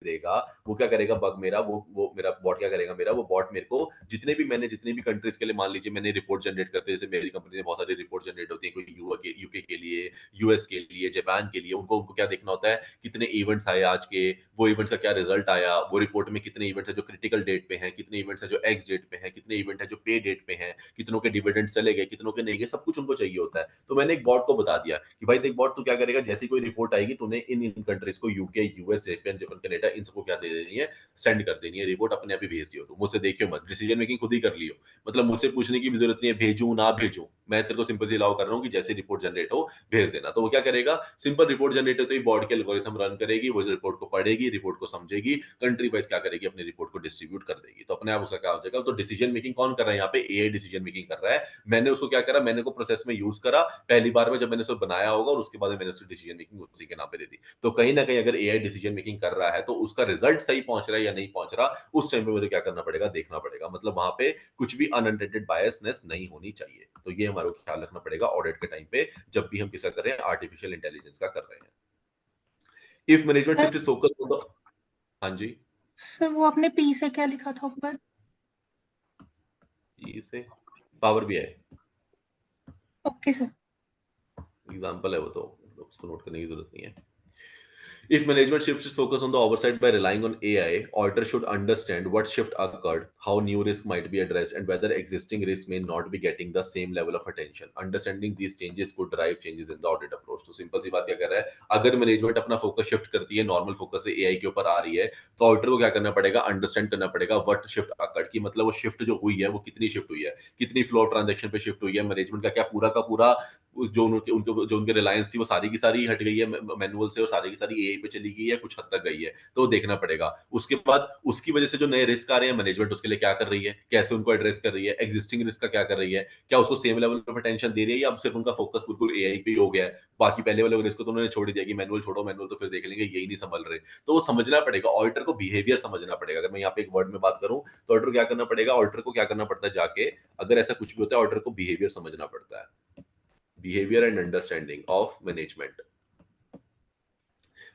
देगा, वो क्या करेगा, बग मेरा वो मेरा बॉट क्या करेगा, मेरा वो बॉट मेरे को जितने भी कंट्रीज के लिए, मान लीजिए मैंने रिपोर्ट जनरेट करते, जैसे मेरी कंपनी में बहुत सारी रिपोर्ट जनरेट होती है, कोई यूके के लिए, यूएस के लिए, जापान के लिए, उनको उनको क्या देखना होता है, कितने इवेंट्स आए आज के, वो इवेंट्स का क्या रिजल्ट आया, वो रिपोर्ट में कितने इवेंट्स है जो क्रिटिकल डेट पे हैं, कितने इवेंट्स है जो एक्स डेट पे हैं, कितने इवेंट है जो पे डेट पे हैं, कितनों के डिविडेंड चले गए, कितनों के नहीं गए, सब कुछ उनको चाहिए होता है। तो मैंने एक बॉट को बता दिया कि भाई देख बॉट, तू क्या करेगा, जैसी कोई रिपोर्ट आएगी तूने इन इन कंट्रीज को, यूके, यूएस, जापान, कनाडा, इन सबको क्या दे देनी है, सेंड कर देनी है, रिपोर्ट अपने आप ही भेज दियो, तो मुझसे देखियो मत, डिसीजन मेकिंग खुद ही कर लियो, मतलब मुझसे पूछने की भी जरूरत नहीं है, भेजू ना भेजू, मैं तेरे को सिंपल सी अलाउ कर रहा हूँ कि जैसे रिपोर्ट जनरेट हो भेज देना। तो वो क्या करेगा, सिंपल रिपोर्ट जनरेट होते ही बॉर्ड के एल्गोरिथम रन करेगी, वो रिपोर्ट को पढ़ेगी, रिपोर्ट को समझेगी, कंट्री वाइज क्या करेगी, अपनी रिपोर्ट को डिस्ट्रीब्यूट कर देगी, तो अपने आप उसका क्या हो जाएगा। तो डिसीजन मेकिंग कौन कर रहा है यहाँ पे, एआई डिसीजन मेकिंग कर रहा है। मैंने उसको क्या करा, मैंने को प्रोसेस में यूज करा पहली बार में जब मैंने उसको बनाया होगा, और उसके बाद मैंने उसकी डिसीजन मेकिंग उसी के नाम पे दे दी। तो कहीं ना कहीं अगर एआई डिसीजन मेकिंग कर रहा है तो उसका रिजल्ट सही पहुंच रहा है या नहीं पहुंच रहा, उस टाइम पे मुझे क्या करना पड़ेगा, देखना पड़ेगा, मतलब वहां पे कुछ भी अनअटेंडेड बायसनेस नहीं होनी चाहिए। तो ये हमारे को ख्याल रखना पड़ेगा ऑडिट के टाइम पे, जब भी हम किसका कर रहे हैं, आर्टिफिशियल इंटेलिजेंस का कर रहे हैं। If management sir shift focus on the, हाँ जी, सर वो आपने पी से क्या लिखा था ऊपर? ये से पावर भी है, ओके सर। एग्जांपल है वो, तो उसको नोट करने की जरूरत नहीं है। If management shifts its focus on the oversight by relying on AI, auditor should understand what shift occurred, how new risk might be addressed, and whether existing risks may not be getting the same level of attention. Understanding these changes could drive changes in the audit approach. तो सिंपल सी बात क्या कर रहा है, अगर मैनेजमेंट अपना फोकस शिफ्ट करती है, नॉर्मल फोकस से एआई के ऊपर आ रही है, तो ऑडिटर को क्या करना पड़ेगा, अंडरस्टैंड करना पड़ेगा व्हाट शिफ्ट अकर्ड, की मतलब वो शिफ्ट जो हुई है वो कितनी शिफ्ट हुई है, कितनी फ्लो ट्रांजेक्शन पे शिफ्ट हुई है, मैनेजमेंट का क्या पूरा जो उनके रिलायंस थी वो सारी की सारी हट गई है मैनुअल से और सारी की सारी एआई पे चली गई है, कुछ हद तक गई है, तो देखना पड़ेगा। उसके बाद उसकी वजह से जो नए रिस्क आ रहे हैं, मैनेजमेंट उसके लिए क्या कर रही है, कैसे उनको एड्रेस कर रही है, एग्जिस्टिंग रिस्क का क्या कर रही है, क्या उसको सेम लेवल ऑफ अटेंशन दे रही है या अब सिर्फ उनका फोकस बिल्कुल एआई पे ही हो गया है, बाकी पहले वाले रिस्क को तो उन्होंने छोड़ ही दिया कि मैनुअल छोड़ो, मैनुअल तो फिर देख लेंगे, यही नहीं संभल रहे। तो वो समझना पड़ेगा, ऑडिटर को बिहेवियर समझना पड़ेगा। अगर मैं यहाँ पे एक वर्ड में बात करूं तो ऑडिटर क्या करना पड़ेगा, ऑडिटर को क्या करना पड़ता है जाके, अगर ऐसा कुछ भी होता है ऑडिटर को बिहेवियर समझना पड़ता है। Behaviour and understanding of management,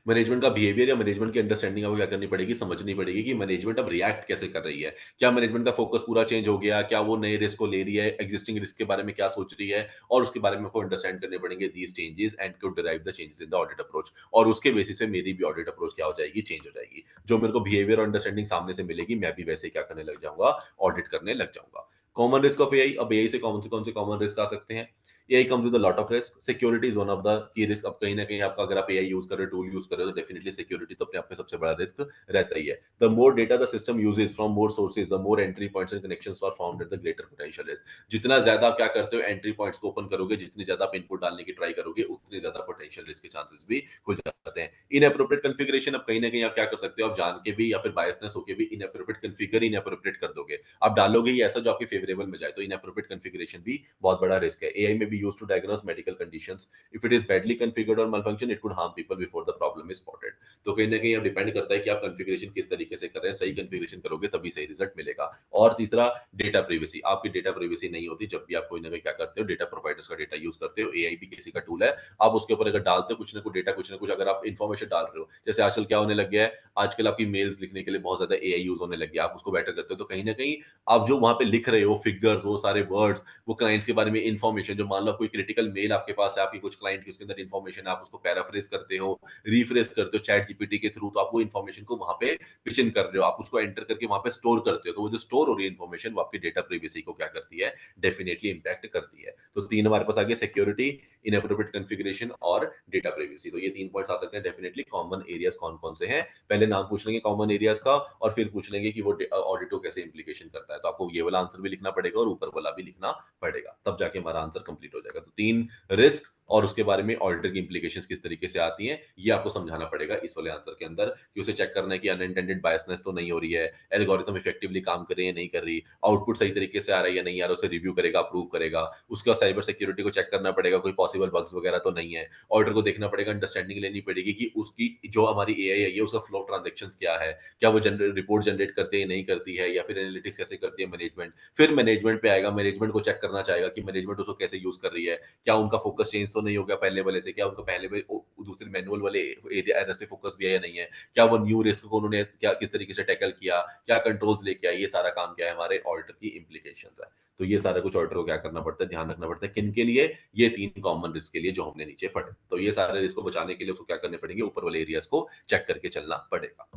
management का बिहेवियर या मैनेजमेंट की अंडरस्टैंडिंग आपको क्या करनी पड़ेगी, समझनी पड़ेगी कि मैनेजमेंट अब रिएक्ट कैसे कर रही है, क्या मैनेजमेंट का फोकस पूरा चेंज हो गया, क्या वो नए रिस्क को ले रही है, एग्जिस्टिंग रिस्क के बारे में क्या सोच रही है, और उसके बारे में आपको अंडरस्टैंड करने पड़ेंगे these changes and to derive the changes in the audit approach, और उसके बेसिस पे मेरी भी ऑडिट अप्रोच क्या हो जाएगी, चेंज हो जाएगी। जो मेरे को बिहेवियर और अंडरस्टैंडिंग सामने से मिलेगी, मैं भी वैसे ही क्या करने लग जाऊंगा, ऑडिट करने लग जाऊंगा। कॉमन रिस्क ऑफ एआई, अब एआई से कौन से कॉमन रिस्क आ सकते हैं, AI comes with a lot of risk, security is one of the key risk. अब कहीं ना कहीं आपका अगर आप एआई यूज कर रहे हो, टूल यूज कर रहे हो, तो डेफिनेटली सिक्योरिटी तो अपने आप में सबसे बड़ा रिस्क रहता ही है। The more data the system uses from more sources, the more entry points and connections are found at the greater potential risk. जितना ज्यादा आप क्या करते हो, एंट्री पॉइंट्स को ओपन करोगे, जितनी ज्यादा आप इनपुट डालने की ट्राई करोगे, उतनी ज्यादा पोटेंशियल रिस्क के चांसेस भी खुल जाते हैं। इनएप्रोप्रिएट कॉन्फ़िगरेशन, अब कहीं ना कहीं आप क्या कर सकते हो, आप जान के भी या फिर बायसनेस होके भी इनएप्रोप्रिएट कॉन्फ़िगर इनएप्रोप्रिएट कर दोगे, आप डालोगे ही ऐसा जो आपके फेवरेबल में जाए, तो इनएप्रोप्रिएट कॉन्फ़िगरेशन भी बहुत बड़ा रिस्क है। एआई में भी used to diagnose medical conditions, if it is badly configured और malfunction it could harm people before the problem is spotted। तो कहीं ना कहीं अब डिपेंड करता है कि आप कॉन्फ़िगरेशन किस तरीके से कर रहे हैं, सही कॉन्फ़िगरेशन करोगे तभी सही रिजल्ट मिलेगा। और तीसरा, डेटा प्रिवेसी, आपकी डेटा प्रिवेसी नहीं होती जब भी आप कोई ना कोई क्या करते हो, डेटा प्रोवाइडर्स का डेटा यूज करते हो, एआई भी किसी का टूल है, आप उसके ऊपर अगर डालते हो कुछ ना कुछ डेटा, कुछ ना कुछ अगर आप इन्फॉर्मेशन डाल रहे हो, जैसे आजकल क्या होने लग गया है, आजकल आपकी मेल्स लिखने के लिए बहुत ज्यादा एआई यूज होने लग गया, आप उसको बेटर करते हो, तो कहीं ना कहीं आप जो वहां पे लिख रहे हो, फिगर्स, वो सारे वर्ड्स, वो क्लाइंट्स के बारे में इन्फॉर्मेशन, जो मान लो कोई क्रिटिकल मेल आपके पास है, आपकी कुछ क्लाइंट की, उसके अंदर इन्फॉर्मेशन है, आप उसको पैराफ्रेज करते हो, रीफ्रेज करते हो चैट जीपीटी के थ्रू, तो आप वो इन्फॉर्मेशन को वहां पे पिच इन कर रहे हो, आप उसको एंटर करके वहां पे स्टोर करते हो, तो वो जो स्टोर हो रही है इन्फॉर्मेशन, वो आपकी डेटा प्रिवेसी को क्या करती है, डेफिनेटली इंपैक्ट करती है। तो तीन हमारे पास आ गया, सिक्योरिटी, इनएप्रोप्रिएट कॉन्फ़िगरेशन और डेटा प्रिवेसी। तो ये तीन पॉइंट्स आ सकते हैं डेफिनेटली। कॉमन एरियाज कौन कौन से हैं, पहले नाम पूछ लेंगे कॉमन एरियाज का, और फिर पूछ लेंगे कि वो ऑडिट को कैसे इंप्लीकेशन करता है। तो आपको ये वाला आंसर भी लिखना पड़ेगा और ऊपर वाला भी लिखना पड़ेगा, तब जाके हमारा आंसर कंप्लीट हो जाएगा। तो तीन रिस्क और उसके बारे में ऑडिटर की इंप्लीकेशंस किस तरीके से आती हैं, ये आपको समझाना पड़ेगा इस वाले आंसर के अंदर, कि उसे चेक करना है कि अनइंटेंडेड बायसनेस तो नहीं हो रही है, एल्गोरिथम इफेक्टिवली काम कर रही है नहीं कर रही, आउटपुट सही तरीके से आ रहा है या नहीं आ रहा, उसे रिव्यू करेगा, अप्रूव करेगा। उसका साइबर सिक्योरिटी को चेक करना पड़ेगा, कोई पॉसिबल बग्स वगैरह तो नहीं है। ऑडिटर को देखना पड़ेगा, अंडरस्टैंडिंग लेनी पड़ेगी कि उसकी जो हमारी एआई है, ये उसका फ्लो ऑफ ट्रांजेक्शंस क्या है, क्या वो रिपोर्ट जनरेट करती है नहीं करती है, या फिर एनालिटिक्स कैसे करती है मैनेजमेंट। फिर मैनेजमेंट पे आएगा, मैनेजमेंट को चेक करना चाहेगा कि मैनेजमेंट उसको कैसे यूज कर रही है, क्या उनका फोकस चेंज तो नहीं हो गया पहले वाले से, क्या उनका पहले में दूसरे मैनुअल वाले एरिया एरर्स पे फोकस भी है या नहीं है, क्या वो न्यू रिस्क को उन्होंने क्या किस तरीके से टैकल किया, क्या कंट्रोल्स लेके आए, ये सारा काम क्या है हमारे ऑडिटर की इंप्लीकेशंस है। तो ये सारा कुछ ऑडिटर को क्या करना पड़ता है, ध्यान रखना पड़ता है, किन के लिए, ये तीन कॉमन रिस्क के लिए जो हमने नीचे पढ़े। तो ये सारे रिस्क को बचाने के लिए उसको क्या करने पड़ेंगे, ऊपर वाले एरियाज को चेक करके चलना पड़ेगा।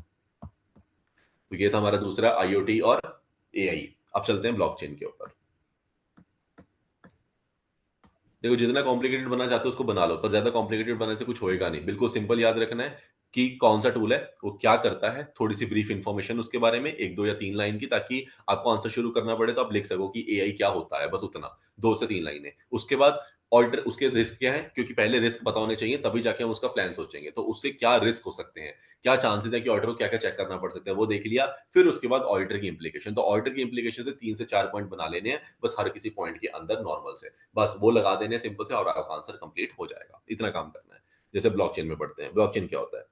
तो ये था हमारा दूसरा, आईओटी और एआई। अब चलते हैं ब्लॉकचेन के ऊपर। देखो, जितना कॉम्प्लिकेटेड बनना चाहते हो उसको बना लो, पर ज्यादा कॉम्प्लिकेटेड बनाने से कुछ होएगा नहीं। बिल्कुल सिंपल याद रखना है कि कौन सा टूल है, वो क्या करता है, थोड़ी सी ब्रीफ इंफॉर्मेशन उसके बारे में, एक दो या तीन लाइन की, ताकि आपको आंसर शुरू करना पड़े तो आप लिख सको कि एआई क्या होता है, बस उतना, दो से तीन लाइनें। उसके बाद ऑल्टर उसके रिस्क क्या है, क्योंकि पहले रिस्क पता होने चाहिए, तभी जाके हम उसका प्लान सोचेंगे। तो उससे क्या रिस्क हो सकते हैं, क्या चांसेस है कि ऑडिटर को क्या क्या चेक करना पड़ सकता है, वो देख लिया। फिर उसके बाद ऑडिटर की इंप्लीकेशन, तो ऑडिटर की इंप्लीकेशन से 3 से 4 पॉइंट बना लेने हैं बस, हर किसी पॉइंट के अंदर नॉर्मल से, बस वो लगा देने सिंपल से, और आपका आंसर कंप्लीट हो जाएगा। इतना काम करना है। जैसे ब्लॉकचेन में पढ़ते हैं, ब्लॉकचेन क्या होता है।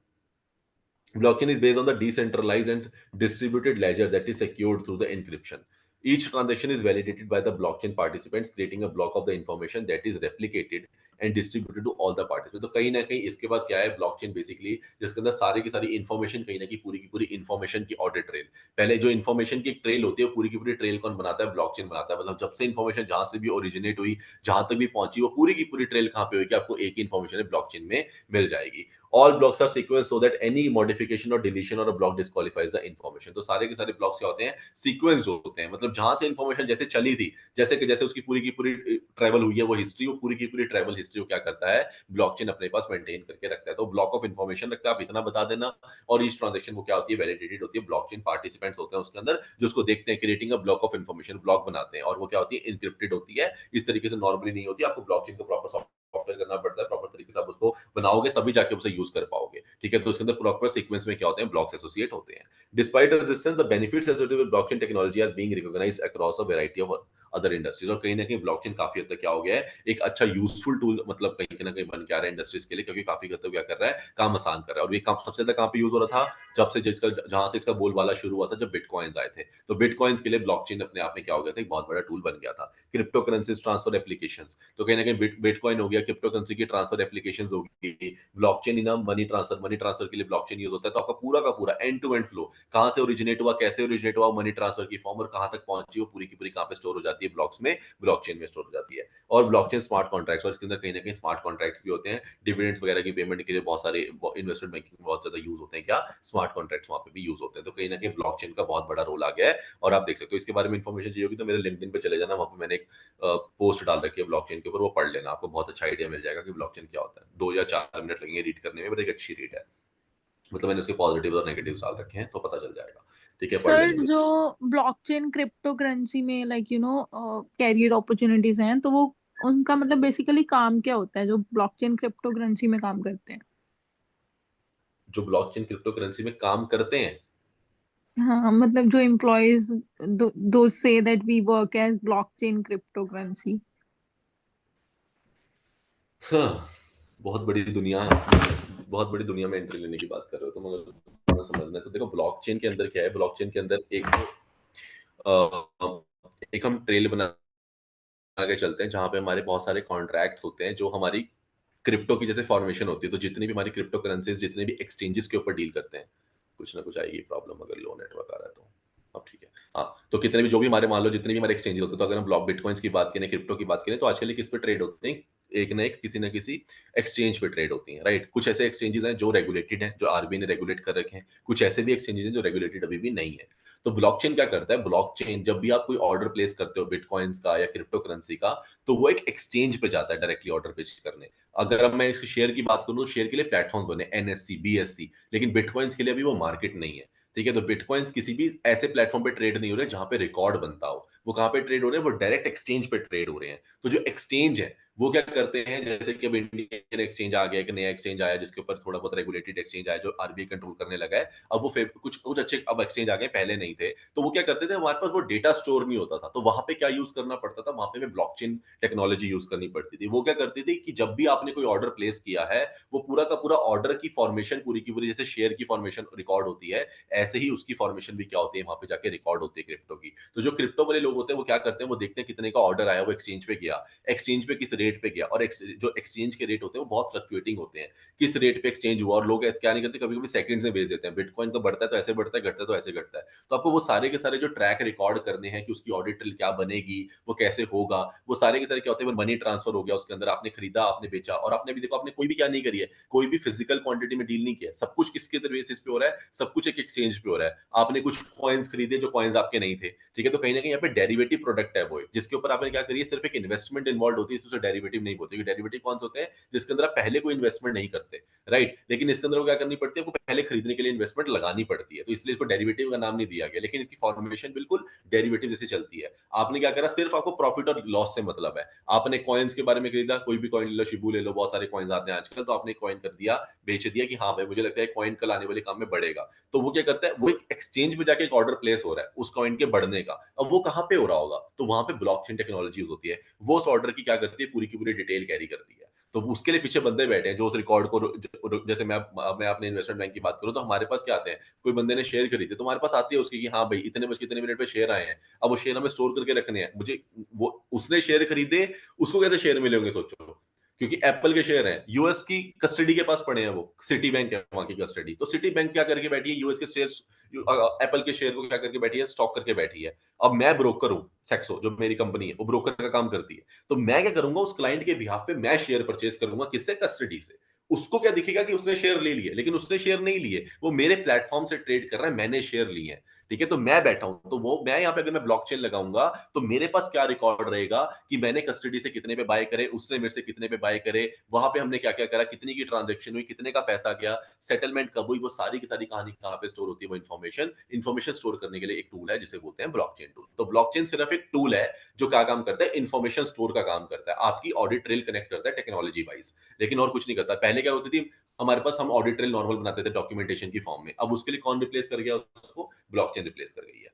Blockchain is based on the decentralized and distributed ledger that is secured through the encryption. Each transaction is validated by the blockchain participants, creating a block of the information that is replicated and distributed to all the participants. तो कहीं ना कहीं इसके पास क्या है, ब्लॉकचेन बेसिकली, जिसके अंदर सारी की सारी इन्फॉर्मेशन, कहीं ना कहीं पूरी की पूरी इन्फॉर्मेशन की ऑडिट ट्रेल, पहले जो इन्फॉर्मेशन की एक ट्रेल होती है, पूरी की पूरी ट्रेल कौन बनाता है, ब्लॉकचेन बनाता है। मतलब जब से इन्फॉर्मेशन जहां से भी ओरिजिनेट हुई, जहां तक भी पहुंची, वो पूरी की पूरी ट्रेल कहाँ पे होगी, आपको एक ही इन्फॉर्मेशन ब्लॉकचेन में मिल जाएगी। All blocks are sequence so that any modification और डिलीशन और ब्लॉक डिस्क्वालीफाइज द इन्फॉर्मेशन। तो सारे के सारे ब्लॉक्स क्या होते हैं, सीक्वेंस होते हैं, मतलब जहां से इन्फॉर्मेशन जैसे चली थी, जैसे कि जैसे उसकी पूरी की पूरी ट्रैवल हुई है वो हिस्ट्री, वो पूरी की पूरी ट्रैवल हिस्ट्री को क्या करता है, ब्लॉकचेन अपने पास मेंटेन करके रखता है। तो ब्लॉक ऑफ इन्फॉर्मेशन रखता है, आप इतना बता देना, और ईच ट्रांजेक्शन वो क्या होती है, वैलिडेटेड होती है। ब्लॉकचेन पार्टिसिपेंट्स होते हैं उसके अंदर जो उसको देखते हैं, creating a block of information, block बनाते हैं, और वो क्या होती है, इनक्रिप्टेड होती है। इस तरीके से नॉर्मली नहीं होती, आपको ब्लॉकचेन को प्रॉपर सॉफ्टवेयर करना पड़ता है, प्रॉपर तरीके से आप उसको बनाओगे तभी जाके उसे यूज कर पाओगे, ठीक है। तो उसके अंदर प्रॉपर सीक्वेंस में क्या होते हैं, ब्लॉक्स एसोसिएट होते हैं। Despite resistance, the benefits associated with blockchain technology are being recognised across a variety of other industries. और कहीं ना कहीं ब्लॉकचेन काफी हद तक क्या हो गया है, एक अच्छा यूजफुल टूल, मतलब कहीं ना कहीं बन के आ रहा है इंडस्ट्रीज के लिए, क्योंकि काफी हद तक क्या कर रहा है, काम आसान कर रहा है। और ये काम सबसे ज्यादा कहाँ पे यूज हो रहा था, जब से जिसका जहां से इसका बोलबाला शुरू हुआ था, जब बिटकॉइंस आए थे। तो बिटकॉइंस के लिए ब्लॉकचेन अपने आप में क्या हो गया था, एक बहुत बड़ा टूल बन गया था। क्रिप्टो करेंसीज ट्रांसफर एप्लीकेशंस, तो कहीं ना कहीं बिटकॉइन हो गया, क्रिप्टो करेंसी की ट्रांसफर एप्लीकेशंस होगी, ब्लॉकचेन इन मनी ट्रांसफर के लिए ब्लॉकचेन यूज होता है। तो आपका पूरा का पूरा एंड टू एंड फ्लो, कहां से ओरिजिनेट हुआ, कैसे ओरिजिनेट हुआ, मनी ट्रांसफर की फॉर्म, और कहां तक पहुंची, वो पूरी की पूरी कहां पे स्टोर हो जाती है, ब्लॉक्स में, ब्लॉकचेन में स्टोर हो जाती है। और ब्लॉकचेन स्मार्ट कॉन्ट्रैक्ट्स, और इसके अंदर कहीं ना कहीं स्मार्ट कॉन्ट्रैक्ट्स भी होते हैं, डिविडेंड्स वगैरह की पेमेंट के लिए बहुत सारे इन्वेस्टमेंट बैंकिंग में बहुत ज्यादा यूज होते हैं, क्या स्मार्ट कॉन्ट्रैक्ट्स वहां पे भी यूज होते हैं। तो कहीं ना कहीं ब्लॉकचेन का बहुत बड़ा रोल आ गया है। और आप देख सकते हो, इसके बारे में इन्फॉर्मेशन चाहिए होगी तो मेरे लिंक्डइन पे चले जाना, वहां पे मैंने एक पोस्ट डाल रखी है ब्लॉकचेन के ऊपर, वो पढ़ लेना, आपको बहुत अच्छा आइडिया मिल जाएगा कि ब्लॉकचेन क्या होता है। 2 या 4 मिनट लगेंगे रीड करने में, बट एक अच्छी रीड है, मतलब मैंने उसके पॉजिटिव और नेगेटिव डाल रखे हैं, तो पता चल जाएगा, ठीक है, पढ़ सर लेना। जो ब्लॉकचेन क्रिप्टो करेंसी में लाइक कैरियर अपॉर्चुनिटीज हैं, तो वो उनका मतलब बेसिकली काम क्या होता है जो ब्लॉकचेन क्रिप्टो करेंसी में काम करते हैं? जो ब्लॉकचेन क्रिप्टो करेंसी में काम करते हैं, हाँ, मतलब जो एम्प्लॉयज दो से that we work as blockchain cryptocurrency. हाँ, बहुत बड़ी दुनिया है, बहुत बड़ी दुनिया में एंट्री लेने की बात कर रहे हो, तो मगर तुम्हें समझना है। तो देखो ब्लॉकचेन के अंदर क्या है, ब्लॉकचेन के अंदर एक हम ट्रेल बना के चलते हैं, जहां पे हमारे बहुत सारे कॉन्ट्रैक्ट्स होते हैं जो हमारी क्रिप्टो की जैसे फॉर्मेशन होती है। तो जितनी भी हमारी क्रिप्टो करेंसीज, जितने भी एक्सचेंजेस के ऊपर डील करते हैं, कुछ ना कुछ आएगी प्रॉब्लम अगर लो नेटवर्क आ रहा है तो। अब ठीक है। हाँ, तो कितने भी जो भी हमारे, मान लो जितने भी हमारे एक्सचेंजेस होते हैं, तो अगर हम ब्लॉक बिटकॉइंस की बात करें, क्रिप्टो की बात करें, तो आजकल ये किस पे ट्रेड होते हैं, एक ना एक किसी ना किसी एक्सचेंज पे ट्रेड होती हैं, राइट। कुछ ऐसे एक्सचेंजेस हैं जो रेगुलेटेड हैं, जो आरबीआई ने रेगुलेट कर रखे हैं, कुछ ऐसे भी एक्सचेंजेस हैं जो रेगुलेटेड अभी भी नहीं है। तो ब्लॉकचेन क्या करता है, ब्लॉकचेन जब भी आप कोई ऑर्डर प्लेस करते हो बिटकॉइंस का या क्रिप्टो करेंसी का, तो वो एक एक्सचेंज पे जाता है डायरेक्टली ऑर्डर प्लेस करने। अगर अब मैं इसके शेयर की बात करूं, तो शेयर के लिए प्लेटफॉर्म बने, एनएससी, बीएससी, लेकिन बिटकॉइंस के लिए अभी वो मार्केट नहीं है, ठीक है। तो बिटकॉइंस किसी भी ऐसे प्लेटफॉर्म पे ट्रेड नहीं हो रहे जहां पे रिकॉर्ड बनता हो। वो कहां पे ट्रेड हो रहे हैं, वो डायरेक्ट एक्सचेंज पे ट्रेड हो रहे हैं। तो जो एक्सचेंज है वो क्या करते हैं, जैसे कि अब इंडियन एक्सचेंज आ गया, एक नया एक्सचेंज आया जिसके ऊपर थोड़ा बहुत रेगुलेटेड एक्सचेंज आया, जो आरबीआई कंट्रोल करने लगा है। अब वो कुछ कुछ अच्छे अब एक्सचेंज आ गए, पहले नहीं थे। तो वो क्या करते थे, हमारे पास वो डेटा स्टोर नहीं होता था, तो वहां पे क्या यूज करना पड़ता था, वहां पे हमें ब्लॉकचेन टेक्नोलॉजी यूज करनी पड़ती थी। वो क्या करती थी कि जब भी आपने कोई ऑर्डर प्लेस किया है, वो पूरा का पूरा ऑर्डर की फॉर्मेशन पूरी की पूरी, जैसे शेयर की फॉर्मेशन रिकॉर्ड होती है, ऐसे ही उसकी फॉर्मेशन भी क्या होती है, वहां पे जाके रिकॉर्ड होती है क्रिप्टो की। तो जो क्रिप्टो वाले लोग होते हैं वो क्या करते हैं, वो देखते हैं कितने का ऑर्डर आया, वो एक्सचेंज पे गया, एक्सचेंज पे किस रेट पे गया, और जो एक्सचेंज के रेट होते हैं वो बहुत फ्लक्चुएटिंग होते हैं, किस रेट पे एक्सचेंज हुआ। और लोग ऐसे क्या नहीं करते, कभी कभी सेकंड्स में बेच देते हैं, बिटकॉइन का बढ़ता है तो ऐसे बढ़ता है, घटता है तो ऐसे घटता है। तो आपको वो सारे के सारे जो ट्रैक रिकॉर्ड करने हैं कि उसकी ऑडिट क्या बनेगी, वो कैसे होगा, वो सारे के सारे क्या होते हैं, मनी ट्रांसफर हो गया उसके अंदर, आपने खरीदा, आपने बेचा, और आपने भी देखो, आपने कोई भी क्या नहीं करी है, कोई भी फिजिकल क्वांटिटी में डील नहीं किया, सब कुछ किसके बेसिस पे हो रहा है, सब कुछ एक एक्सचेंज पे हो रहा है। आपने कुछ कॉइन्स खरीदे जो कॉइन्स आपके नहीं थे, ठीक है। तो कहीं ना कहीं यहाँ पे डेरिवेटिव प्रोडक्ट है वो, जिसके ऊपर आपने क्या करी है, सिर्फ एक इन्वेस्टमेंट इन्वॉल्व होती है, इससे डेरिवेटिव नहीं बोलते। डेरिवेटिव कौन से होते हैं, जिसके अंदर आप पहले कोई इन्वेस्टमेंट नहीं करते, राइट। लेकिन इसके अंदर क्या करनी पड़ती है, आपको पहले खरीदने के लिए इन्वेस्टमेंट लगानी पड़ती है, तो इसलिए इसको डेरिवेटिव का नाम नहीं दिया गया, लेकिन इसकी फॉर्मेशन बिल्कुल डेरिवेटिव जैसे चलती है। आपने क्या करा, सिर्फ आपको प्रॉफिट और लॉस से मतलब है। आपने कॉइन्स के बारे में खरीदा, कोई भी कॉइन ले लो, शिबू ले लो, बहुत सारे कॉइन्स आते हैं आजकल, तो आपने कॉइन कर दिया, बेच दिया कि हाँ भाई मुझे लगता है कॉइन कल आने वाले काम में बढ़ेगा। तो वो क्या करता है, वो एक एक्सचेंज में जाके एक ऑर्डर प्लेस हो रहा है उस कॉइन के बढ़ने का। अब वो कहाँ पे हो रहा होगा, तो वहां पे ब्लॉकचेन टेक्नोलॉजी यूज होती है, वो उस ऑर्डर की क्या करती है, पूरी की पूरी डिटेल कैरी करती है। तो उसके लिए पीछे बंदे बैठे हैं जो उस रिकॉर्ड को जैसे मैं अपने इन्वेस्टमेंट बैंक की बात करूं, तो हमारे पास क्या आते हैं, कोई बंदे ने शेयर खरीदे तो हमारे पास आती है उसकी कि हाँ भाई इतने बज के इतने मिनट पे शेयर आए हैं। अब वो शेयर हमें स्टोर करके रखने हैं, मुझे वो उसने शेयर खरीदे, उसको कैसे शेयर मिलेंगे सोचो। क्योंकि एप्पल के शेयर हैं, यूएस की कस्टडी के पास पड़े हैं, वो सिटी बैंक है वहां की कस्टडी, तो सिटी बैंक क्या करके बैठी है, यूएस के शेयर, एप्पल के शेयर को क्या करके बैठी है, स्टॉक करके बैठी है। अब मैं ब्रोकर हूं, सेक्सो जो मेरी कंपनी है वो ब्रोकर का काम करती है, तो मैं क्या करूंगा, उस क्लाइंट के बिहाफ पे मैं शेयर परचेज करूंगा, किससे, कस्टडी से। उसको क्या दिखेगा कि उसने शेयर ले लिए, लेकिन उसने शेयर नहीं लिए, वो मेरे प्लेटफॉर्म से ट्रेड कर रहा है, मैंने शेयर लिए हैं। ठीक है, तो मैं बैठा हूं, तो वो मैं यहाँ पे अगर मैं ब्लॉकचेन लगाऊंगा तो मेरे पास क्या रिकॉर्ड रहेगा कि मैंने कस्टडी से कितने पे बाय करे, उसने मेरे से कितने पे बाय करे, वहां पे हमने क्या क्या करा, कितनी की ट्रांजेक्शन हुई, कितने का पैसा गया, सेटलमेंट कब हुई, वो सारी की सारी कहानी कहाँ पे स्टोर होती है, वो इन्फॉर्मेशन स्टोर करने के लिए एक टूल है जिसे बोलते हैं ब्लॉकचेन टूल। तो ब्लॉकचेन सिर्फ एक टूल है जो क्या काम करता है, इन्फॉर्मेशन स्टोर का काम करता है, आपकी ऑडिट ट्रेल कनेक्ट करता है टेक्नोलॉजी वाइज, लेकिन और कुछ नहीं करता। पहले क्या होती थी, हमारे पास हम ऑडिट ट्रेल नॉर्मल बनाते थे डॉक्यूमेंटेशन की फॉर्म में, अब उसके लिए कौन रिप्लेस कर गया उसको, ब्लॉकचेन रिप्लेस कर गई है।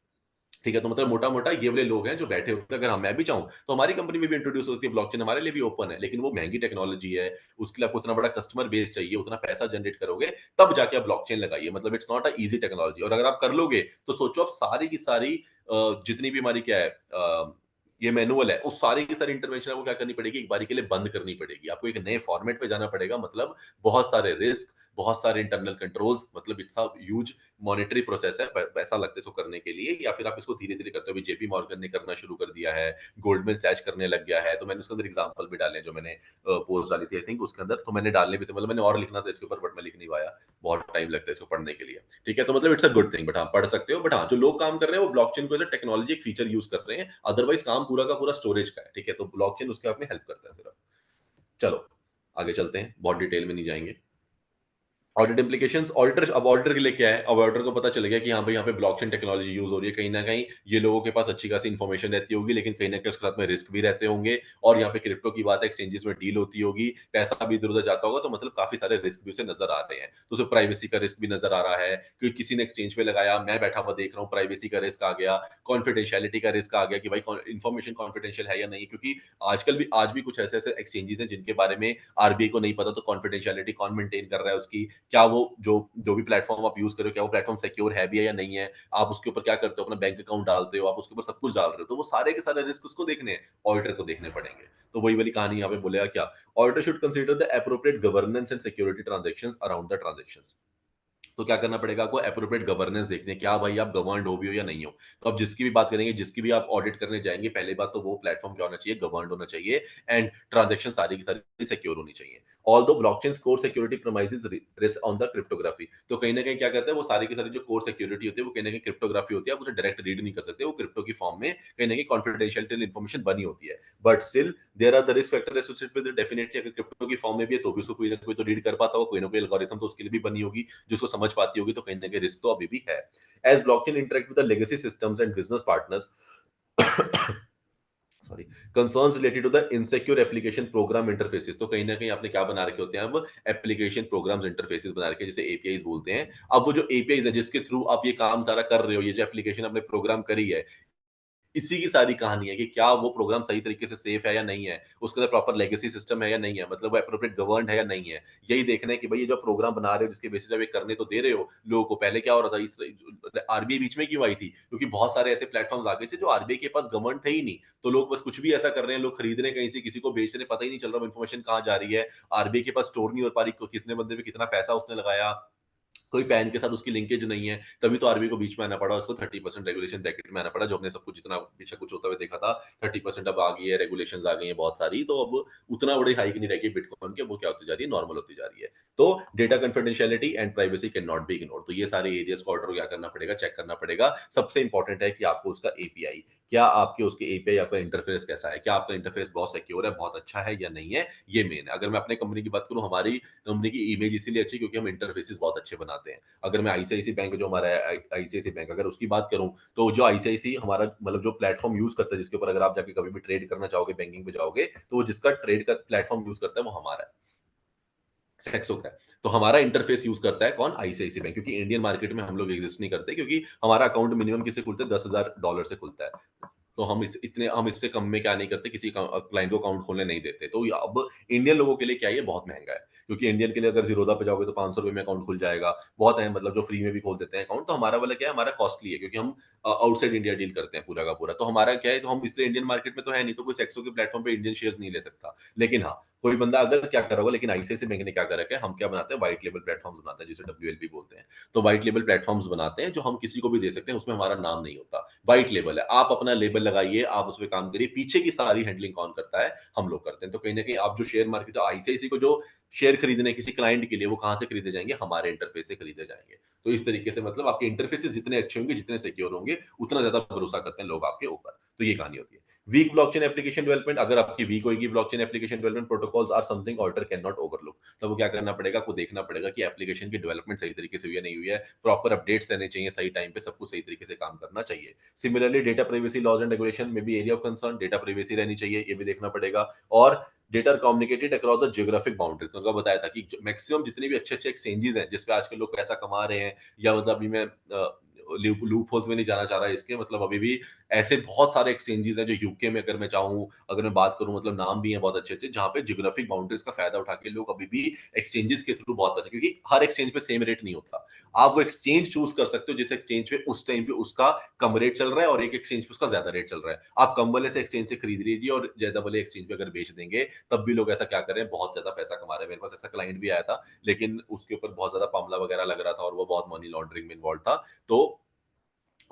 ठीक है, तो मतलब मोटा मोटा ये वाले लोग हैं जो बैठे होते हैं, अगर हम मैं भी चाहूं तो हमारी कंपनी में भी इंट्रोड्यूस होती है ब्लॉकचेन, हमारे लिए भी ओपन है, लेकिन वो महंगी टेक्नोलॉजी है, उसके लिए आपको उतना बड़ा कस्टमर बेस चाहिए, उतना पैसा जनरेट करोगे तब जाके आप ब्लॉकचेन लगाइए, मतलब it's not a easy technology. और अगर आप कर लोगे तो सोचो आप सारी की सारी जितनी भी हमारी क्या है ये मैनुअल है, उस सारी की सारी इंटरवेंशन आपको क्या करनी पड़ेगी, एक बारी के लिए बंद करनी पड़ेगी, आपको एक नए फॉर्मेट पे जाना पड़ेगा, मतलब बहुत सारे रिस्क, बहुत सारे इंटरनल कंट्रोल्स, मतलब it's a huge monetary process है पैसा लगता है इसको करने के लिए, या फिर आप इसको धीरे धीरे करते हो। अभी जेपी मॉर्गन ने करना शुरू कर दिया है, गोल्डमैन सैच करने लग गया है, तो मैंने उसके अंदर एग्जांपल भी डाले हैं, जो मैंने पोस्ट डाली थी आई थिंक उसके अंदर, तो मैंने डालने भी थे, मतलब मैंने और लिखना था इसके ऊपर बट मैं लिख नहीं पाया, बहुत टाइम लगता है इसको पढ़ने के लिए। ठीक है, तो मतलब it's a good thing, but हाँ पढ़ सकते हो, बट हाँ जो लोग काम कर रहे हैं वो ब्लॉकचेन को एज अ टेक्नोलॉजी एक फीचर यूज कर रहे हैं, अदरवाइज काम पूरा का पूरा स्टोरेज का है। ठीक है, तो ब्लॉकचेन उसके आप में हेल्प करता है सिर्फ। चलो आगे चलते हैं, बहुत डिटेल में नहीं जाएंगे। ऑडिट इम्प्लीकेशंस, ऑडिटर, अब ऑडिटर के लिए क्या है, अब ऑडिटर को पता चल गया कि हाँ भाई यहाँ पे ब्लॉकचेन टेक्नोलॉजी यूज हो रही है, कहीं ना कहीं ये लोगों के पास अच्छी खासी इन्फॉर्मेशन रहती होगी, लेकिन कहीं ना कहीं उसके साथ में रिस्क भी रहते होंगे, और यहाँ पे क्रिप्टो की बात है, एक्सचेंजेस में डील होती होगी, पैसा भी इधर उधर जाता होगा, तो मतलब काफी सारे रिस्क भी उसे नजर आ रहे हैं, तो उसे प्राइवेसी का रिस्क भी नजर आ रहा है, क्योंकि किसी ने एक्सचेंज पे लगाया, मैं बैठा हुआ देख रहा हूँ, प्राइवेसी का रिस्क आ गया, कॉन्फिडेंशियलिटी का रिस्क आ गया कि भाई इन्फॉर्मेशन कॉन्फिडेंशियल है या नहीं, क्योंकि आजकल भी आज भी कुछ ऐसे ऐसे एक्सचेंजेस हैं जिनके बारे में आरबीआई को नहीं पता, तो कॉन्फिडेंशियलिटी कौन मेंटेन कर रहा है उसकी, क्या वो जो भी प्लेटफॉर्म आप यूज कर रहे हो, क्या वो प्लेटफॉर्म सिक्योर है भी है या नहीं है, आप उसके ऊपर क्या करते हो, अपना बैंक अकाउंट डालते हो, आप उसके ऊपर सब कुछ डाल रहे हो, तो वो सारे के सारे रिस्क उसको देखने हैं, ऑडिटर को देखने पड़ेंगे। तो वही वाली कहानी यहाँ पे बोलेगा क्या, auditor should consider the appropriate governance and security transactions around the transactions. तो क्या करना पड़ेगा आपको, एप्रोप्रिएट गवर्नेंस देखने, क्या भाई आप गवर्नड हो भी हो या नहीं हो। तो अब जिसकी भी बात करेंगे, जिसकी भी आप ऑडिट करने जाएंगे, पहले बात तो वो प्लेटफॉर्म क्या होना चाहिए, गवर्नड होना चाहिए, एंड ट्रांजेक्शन सारी की सारी सिक्योर होनी चाहिए। Although blockchain core security promises risk on the cryptography, तो कहीं ना कहीं क्या करते हैं, वो सारी की सारी जो कोर सिक्योरिटी होती है वो कहीं ना कहीं क्रिप्टोग्राफी होती है, आप उसे डायरेक्ट रीड नहीं कर सकते, वो क्रिप्टो की फॉर्म में कहीं ना कहीं कॉन्फिडेंशियलिटी इन्फॉर्मेशन बनी होती है, but still there are the risk factor associated with, definitely अगर क्रिप्टो की फॉर्म में भी है तो भी उसको कोई ना कोई तो रीड कर पाता होगा, कोई ना कोई एल्गोरिथम तो उसके लिए भी बनी होगी जिसको समझ पाती होगी, तो कहीं ना कहीं रिस्क तो अभी भी है। As blockchain interact with the legacy systems and business partners, sorry, concerns related to the insecure application program interfaces, तो कहीं ना कहीं आपने क्या बना रखे होते हैं, अब एप्लीकेशन प्रोग्राम्स इंटरफेसेस बना रखे हैं, जिसे एपीआईज बोलते हैं। अब वो जो एपीआईज है जिसके थ्रू आप ये काम सारा कर रहे हो, ये जो एप्लीकेशन आपने प्रोग्राम करी है, इसी की सारी कहानी है कि क्या वो प्रोग्राम सही तरीके से सेफ है या नहीं है, उसके अंदर प्रॉपर लेगेसी सिस्टम है या नहीं है, मतलब वो एप्रोप्रिएट गवर्नड है या नहीं है। यही देखना है कि भाई ये जो प्रोग्राम बना रहे हो, जिसके बेसिस पे आप ये करने तो दे रहे हो लोगों को, पहले क्या हो रहा था, इस आरबीआई बीच में क्यों आई थी, क्योंकि बहुत सारे ऐसे प्लेटफॉर्म्स आ गए थे जो आरबीआई के पास गवर्नड थे ही नहीं, तो लोग बस कुछ भी ऐसा कर रहे हैं, लोग खरीद रहे हैं कहीं से, किसी को बेच रहे हैं, पता ही नहीं चल रहा इन्फॉर्मेशन कहाँ जा रही है, आरबीआई के पास स्टोर नहीं हो पा रही, कितने बंदे पे कितना पैसा उसने लगाया, कोई पैन के साथ उसकी लिंकेज नहीं है, तभी तो आरबीआई को बीच में आना पड़ा, उसको 30% रेगुलेशन ब्रैकेट में आना पड़ा, जो हमने सब कुछ जितना पीछे कुछ होता हुआ देखा था, 30% अब आ गई है, रेगुलेशंस आ गई हैं बहुत सारी, तो अब उतना बड़ी हाइक नहीं रहेगी बिटकॉइन की, वो क्या होती जा रही है, नॉर्मल होती जा रही है। तो data confidentiality and privacy can not be ignored, तो ये सारे एरियाज को ऑर्डर क्या करना पड़ेगा, चेक करना पड़ेगा। सबसे इंपॉर्टेंट है कि आपको उसका एपीआई, क्या आपके उसके एपीआई, आपका इंटरफेस कैसा है, क्या आपका इंटरफेस बहुत सिक्योर है, बहुत अच्छा है या नहीं है, ये मेन है। अगर मैं अपने कंपनी की बात करूं, हमारी कंपनी की इमेज इसीलिए अच्छी क्योंकि हम इंटरफेसेस बहुत अच्छे बनाते हैं। अगर मैं आईसीआईसी बैंक, जो हमारा है आईसीआईसी बैंक, अगर उसकी बात करूं, तो जो आईसीआईसी हमारा मतलब जो प्लेटफॉर्म यूज करता है, जिसके ऊपर अगर आप जाके कभी भी ट्रेड करना चाहोगे, बैंकिंग पे जाओगे, तो वो जिसका ट्रेड का प्लेटफॉर्म यूज करता है वो हमारा है, सेक्सो का है। तो हमारा इंटरफेस यूज करता है कौन, आईसीआईसी बैंक, क्योंकि इंडियन मार्केट में हम लोग एग्जिस्ट नहीं करते, क्योंकि हमारा अकाउंट मिनिमम किसे खुलता है, $10,000 से खुलता है। तो हम इससे कम में क्या नहीं करते, किसी क्लाइंट को अकाउंट खोलने नहीं देते। तो अब इंडियन लोगों के लिए क्या है, ये बहुत महंगा है, क्योंकि इंडियन के लिए अगर जीरोधा पे जाओगे तो ₹500 में अकाउंट खुल जाएगा। बहुत है मतलब जो फ्री में भी खोल देते हैं अकाउंट। तो हमारा वाला क्या है, हमारा कॉस्टली है, क्योंकि हम आउटसाइड इंडिया डील करते हैं पूरा का पूरा। तो हमारा क्या है, तो हम इसलिए इंडियन मार्केट में तो है नहीं, तो कोई सेक्सो के प्लेटफॉर्म पे इंडियन शेयर्स नहीं ले सकता। लेकिन हाँ, कोई बंदा अगर क्या कर रहा होगा, लेकिन आईसीआईसीआई बैंक ने क्या कर रखा है, हम क्या बनाते हैं, व्हाइट लेबल प्लेटफॉर्म्स बनाते हैं जिसे डब्ल्यूएलपी बोलते हैं। तो व्हाइट लेबल प्लेटफॉर्म्स बनाते हैं जो हम किसी को भी दे सकते हैं, उसमें हमारा नाम नहीं होता, व्हाइट लेबल है, आप अपना लेबल लगाइए, आप उस पे काम करिए, पीछे की सारी हैंडलिंग कौन करता है, हम लोग करते हैं। तो कहीं ना कहीं आप जो शेयर मार्केट आईसीआईसी को जो शेयर खरीदने किसी क्लाइंट के लिए, वो कहाँ से खरीदे जाएंगे, हमारे इंटरफेस से खरीदे जाएंगे। तो इस तरीके से मतलब आपके इंटरफेसेस जितने अच्छे होंगे, जितने सिक्योर होंगे, उतना ज्यादा भरोसा करते हैं लोग आपके ऊपर। तो ये कहानी होती है। वीक ब्लॉकचेन एप्लीकेशन डेवलपमेंट, अगर आपकी वीक होगी blockchain application development protocols are something alter can not overlook. तो वो क्या करना पड़ेगा, आपको देखना पड़ेगा कि एप्लीकेशन की डेवलपमेंट सही तरीके से हुई है नहीं हुई है, प्रॉपर अपडेट्स रहने चाहिए सही टाइम पे, सब कुछ सही तरीके से काम करना चाहिए। Similarly data privacy laws and regulation में भी area of concern, data privacy रहनी चाहिए, ये भी देखना पड़ेगा। और data communicated across the geographic boundaries, उनका बताया था कि मैक्सिमम जितने भी अच्छे अच्छे एक्सचेंजेस हैं जिसपे आजकल लोग पैसा कमा रहे हैं, या मतलब अभी मैं लूप होल्स में नहीं जाना चाह रहा इसके, मतलब अभी भी ऐसे बहुत सारे एक्सचेंजेस हैं जो यूके में, अगर मैं चाहूँ, अगर मैं बात करूँ, मतलब नाम भी है बहुत अच्छे अच्छे, जहाँ पे जियोग्राफिक बाउंड्रीज का फायदा उठा के लोग अभी भी एक्सचेंजेस के थ्रू बहुत पैसा, क्योंकि हर एक्सचेंज पे सेम रेट नहीं होता। आप वो एक्सचेंज चूज कर सकते हो जिस एक्सचेंज पे उस टाइम पे उसका कम रेट चल रहा है, और एक एक्सचेंज पे उसका ज्यादा रेट चल रहा है। आप कम वाले से एक्सचेंज से खरीद लीजिए और ज्यादा वाले एक्सचेंज पे अगर बेच देंगे, तब भी लोग ऐसा क्या कर रहे हैं, बहुत ज्यादा पैसा कमा रहे हैं। मेरे पास ऐसा क्लाइंट भी आया था, लेकिन उसके ऊपर बहुत ज्यादा मामला वगैरह लग रहा था और वो बहुत मनी लॉन्ड्रिंग में इन्वॉल्व था। तो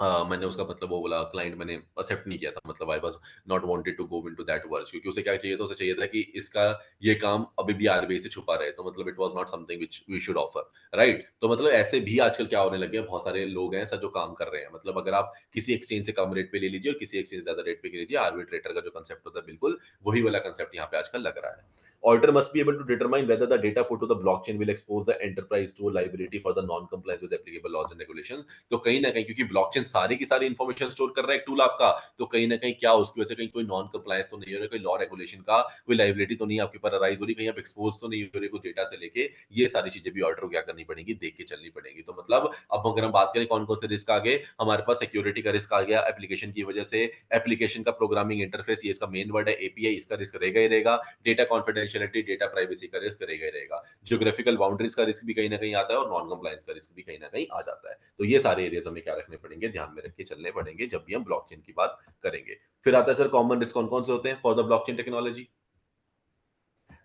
मैंने उसका मतलब वो बोला क्लाइंट मैंने एक्सेप्ट नहीं किया था, मतलब I was not wanted to go into that words, क्योंकि उसे क्या चाहिए था, उसे चाहिए था कि इसका ये काम अभी भी आरबीआई से छुपा रहे, तो मतलब it was not something which we should offer, right. तो मतलब ऐसे भी आजकल क्या होने लगे हैं, बहुत सारे लोग हैं ऐसा जो काम कर रहे हैं, मतलब अगर आप किसी एक्सचेंज से कम रेट पे ले लीजिए और किसी एक्सचेंज ज्यादा रेट पे ले लीजिए, आर्बिट्रेटर का जो कंसेप्ट होता है, बिल्कुल वही वाला कंसेप्ट यहाँ पे आजकल लग रहा है। Auditor must be able to determine whether the data put to the blockchain will expose the enterprise to a liability for the non-compliance with applicable laws and regulations। तो कहीं ना कहीं क्योंकि ब्लॉकचेन सारी की सारी इंफॉर्मेशन स्टोर कर रहा है एक टूल आपका, तो कहीं ना कहीं क्या उसकी वजह से कहीं कोई नॉन कंप्लायंस तो नहीं हो रहा, कोई लॉ रेगुलेशन का कोई लाइबिलिटी तो नहीं आपके ऊपर अराइज हो रही, कहीं आप एक्सपोज तो नहीं हो रही कुछ डेटा से लेके। ये सारी चीजें भी ऑर्डर को क्या करनी पड़ेगी, देख के चलनी पड़ेगी। तो मतलब अब अगर हम बात करें कौन कौन से रिस्क आ गए, हमारे पास सिक्योरिटी का रिस्क आ गया एप्लीकेशन की वजह से, एप्लीकेशन का प्रोग्रामिंग इंटरफेस, ये इसका मेन वर्ड है, एपीआई, इसका रिस्क रहेगा ही रहेगा, डेटा कॉन्फिडेंशियलिटी, डेटा प्राइवेसी का रिस्क रहेगा ही रहेगा, जियोग्राफिकल बाउंड्रीज का रिस्क भी कहीं ना कहीं आता है, और नॉन कंप्लायंस का रिस्क भी कहीं ना कहीं आ जाता है। तो ये सारे एरियाज हमें क्या रखने पड़ेंगे, ध्यान में रख के चलने पड़ेंगे जब भी हम ब्लॉकचेन की बात करेंगे। फिर आता है सर कॉमन रिस्क कौन कौन से होते हैं for the blockchain technology.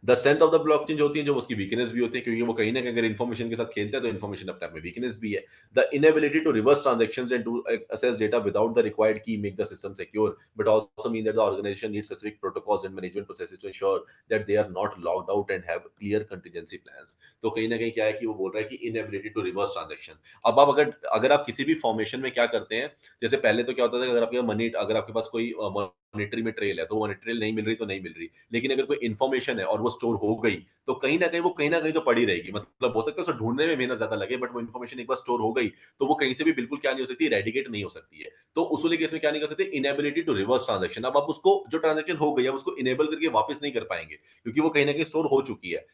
The strength of the blockchain जो होती है, जो उसकी वीकनेस भी होती है, क्योंकि वो कहीं ना कहीं अगर इन्फॉर्मेशन के साथ खेलता है तो इन्फॉर्मेशन अपने आप में वीकनेस भी है। The inability to reverse transactions and to assess data without the required key make the system secure, but also mean that the organisation needs specific protocols and management processes to ensure that they are not locked out and have clear contingency plans. तो कहीं ना कहीं क्या है कि वो बोल रहा है कि इनएबिलिटी टू रिवर्स ट्रांजैक्शन। अब आप अगर अगर आप किसी भी फॉर्मेशन में क्या करते हैं, जैसे पहले तो क्या होता था कि अगर आपके मनी, अगर आपके पास कोई मॉनेटरी में ट्रेल है, तो मॉनेटरी नहीं मिल रही तो नहीं मिल रही, लेकिन अगर कोई इन्फॉर्मेशन है और वो स्टोर हो गई, तो कहीं ना कहीं तो पड़ी रहेगी। मतलब हो सकता है उसे ढूंढने में मेहनत ज्यादा लगे, बट वो इन्फॉर्मेशन एक बार स्टोर हो गई तो वो कहीं से भी बिल्कुल क्या नहीं हो सकती, रेडिकेट नहीं हो सकती है। तो उस वाले केस में क्या नहीं कर सकते, इनेबिलिटी टू रिवर्स ट्रांजैक्शन। अब आप उसको जो ट्रांजैक्शन हो गई, अब उसको इनेबल करके वापस नहीं कर पाएंगे, क्योंकि वो कहीं ना कहीं स्टोर हो चुकी है।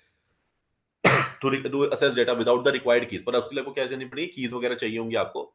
To assess data without the required keys, पर उसके लिए आपको क्या करनी पड़ेगी, कीज वगैरह चाहिए होंगी आपको,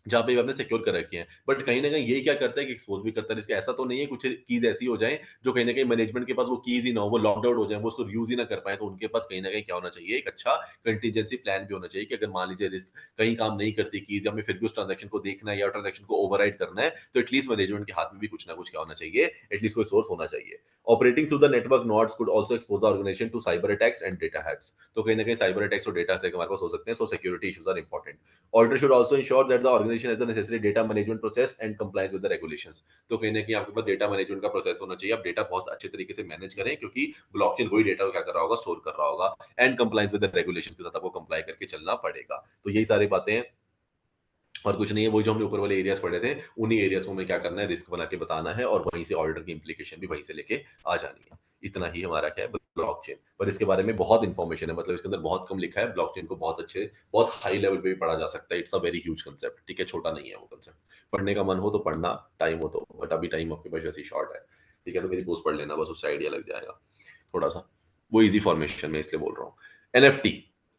जहाँ पे आपने सिक्योर कर रखी हैं। बट कहीं न कहीं ये क्या करता है कि एक्सपोज़ भी करता है रिस्क। ऐसा तो नहीं है कुछ कीज़ ऐसी हो जाएँ जो कहीं न कहीं मैनेजमेंट के पास वो कीज़ ही ना हो, वो लॉक्ड आउट हो जाएँ, वो उसको यूज़ ही ना कर पाएँ। तो उनके पास कहीं न कहीं क्या होना चाहिए, एक अच्छा कंटीजेंसी प्लान भी होना चाहिए कि अगर मान लीजिए रिस्क कहीं काम नहीं करती कीज़, या हमें फिर भी उस ट्रांज़ैक्शन को देखना है या ट्रांज़ैक्शन को ओवरराइड करना है, तो एटलीस्ट मैनेजमेंट के हाथ में भी कुछ ना कुछ क्या होना चाहिए, एटलीस्ट कोई सोर्स होना चाहिए। Operating through the network nodes could also expose the organisation to cyber attacks and data hacks. तो कहीं न कहीं साइबर अटैक्स और डेटा हैक हमारे पास हो सकते हैं, so security issues are important. Auditor should also ensure that the organization has the necessary data management process and complies with the regulations। तो कहीं ना कहीं आपके पास डेटा मैनेजमेंट का प्रोसेस होना चाहिए, आप डेटा बहुत अच्छे तरीके से मैनेज करें, क्योंकि ब्लॉकचेन वही डेटा को क्या कर रहा होगा, स्टोर कर रहा होगा, and compliance with the regulation के साथ आपको कंप्लाई करके चलना पड़ेगा। तो यही सारी बातें हैं, और कुछ नहीं है, वही जो हमने ऊपर वाले एरियाज पढ़े थे, उन्हीं एरियाज को हमें क्या करना है, रिस्क बना के बताना है, और वहीं से ऑर्डर की इंप्लीकेशन भी वहीं से लेके आ जानी है। इतना ही हमारा क्या है ब्लॉकचेन, पर इसके बारे में बहुत इंफॉर्मेशन है, मतलब इसके अंदर बहुत कम लिखा है। ब्लॉकचेन को बहुत अच्छे, बहुत हाई लेवल पे भी पढ़ा जा सकता है। It's a very huge concept, ठीक है, छोटा नहीं है वो कंसेप्ट। पढ़ने का मन हो तो पढ़ना, टाइम हो तो, बट अभी टाइम आपके पास वैसे ही शॉर्ट है, ठीक है, तो मेरी पोस्ट पढ़ लेना, बस उससे आइडिया लग जाएगा थोड़ा सा। वो इजी फॉर्मेशन में इसलिए बोल रहा हूँ। एनएफटी,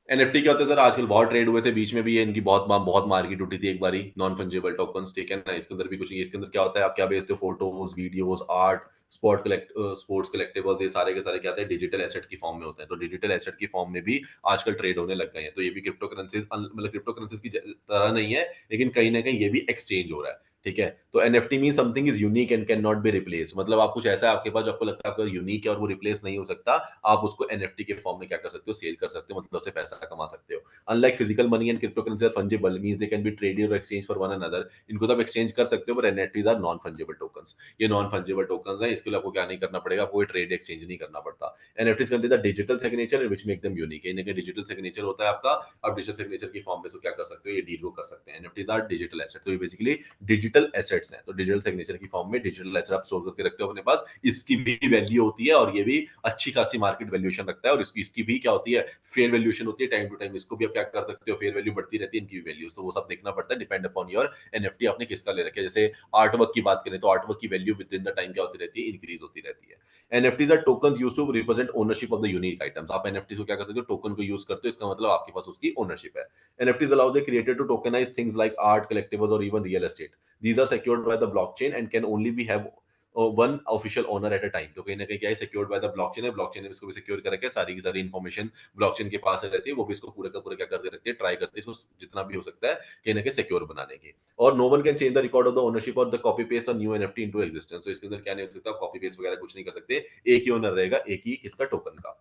एनएफटी क्या होता है सर, आजकल बहुत ट्रेड हुए थे, बीच में भी ये इनकी बहुत मार्केट उठी थी एक बारी, नॉन फंजिबल टोकन्स, ठीक है ना। इसके अंदर भी कुछ नहीं है। इसके अंदर क्या होता है, आप क्या बेचते हो, photos, videos, art, sports collectibles, ये सारे के सारे क्या होते हैं, डिजिटल एसेट की फॉर्म में होते हैं। तो डिजिटल एसेट की फॉर्म में भी आजकल ट्रेड होने लग गए हैं। तो ये भी क्रिप्टो करेंसीज, मतलब क्रिप्टो करेंसीज की तरह नहीं है, लेकिन कहीं ना कहीं ये भी एक्सचेंज हो रहा है। ठीक है? तो NFT means something is unique and can not be replaced, मतलब आप कुछ ऐसा है आपके पास जो आपको लगता है आपका यूनिक है और वो रिप्लेस नहीं हो सकता, आप उसको एनएफटी के फॉर्म में क्या कर सकते हो, सेल कर सकते हो, मतलब उससे पैसा कमा सकते हो। Unlike physical money and cryptocurrency are fungible, means they can be traded और एक्सचेंज फॉर वन अनदर, इनको तो आप एक्सचेंज कर सकते हो, पर NFTs are non fungible tokens. ये नॉन फंजिबल टोकन्स हैं, इसके लिए आपको क्या नहीं करना पड़ेगा, आपको ट्रेड एक्सचेंज नहीं करना पड़ता। NFTs contain the digital signature which make them unique, इनके डिजिटल सिग्नेचर होता है आपका, आप डिजिटल सिग्नेचर की फॉर्म में इसको क्या कर सकते हो, ये डील को कर सकते हैं। एनएफटीज आर डिजिटल एसेट्स, तो ये बेसिकली डिजिटल एसेट्स हैं, तो डिजिटल सिग्नेचर की फॉर्म में डिजिटल एसेट आप स्टोर करके रखते हो अपने पास, इसकी भी वैल्यू होती है और ये भी अच्छी खासी मार्केट वैल्यूएशन रखता है, और इसकी भी क्या होती है, फेयर वैल्यूएशन होती है टाइम टू टाइम, इसको भी आप क्या कर सकते हो, फेयर वैल्यू बढ़ती रहती है इनकी वैल्यूज, तो वो सब देखना पड़ता है, डिपेंड अपॉन योर एनएफटी आपने किसका ले रखा है। जैसे आर्ट वर्क की बात करें तो आर्ट वर्क की value within the time क्या होती रहती है, इंक्रीज होती रहती है। NFTs are token used to represent ownership of the unique items, आप एनएफटी को क्या कर सकते हो, टोकन को यूज करते हो, इसका मतलब आपके पास उसकी ओनरशिप है। NFTs allow the creator to tokenise things like art, collectibles और even real estate, these are secured by the blockchain and can only be have one official owner at a time, तो कहीं ना कहीं क्या है, सिक्योर्ड बाय द ब्लॉकचेन है, ब्लॉकचेन ने इसको भी सिक्योर कर रखा है, सारी की सारी इन्फॉर्मेशन ब्लॉकचेन के पास रहती है, वो भी इसको पूरे का पूरा क्या करते रहती है, ट्राई करते हैं इसको जितना भी हो सकता है कहीं ना कहीं सिक्योर बनाने की। और no one can change the record of the ownership और द कॉपी पेस्ट और न्यू एनएफटी इनटू एग्जिस्टेंस, तो इसके अंदर क्या नहीं हो सकता, कॉपी पेस्ट वगैरह कुछ नहीं कर सकते, एक ही ओनर रहेगा, एक ही इसका टोकन का।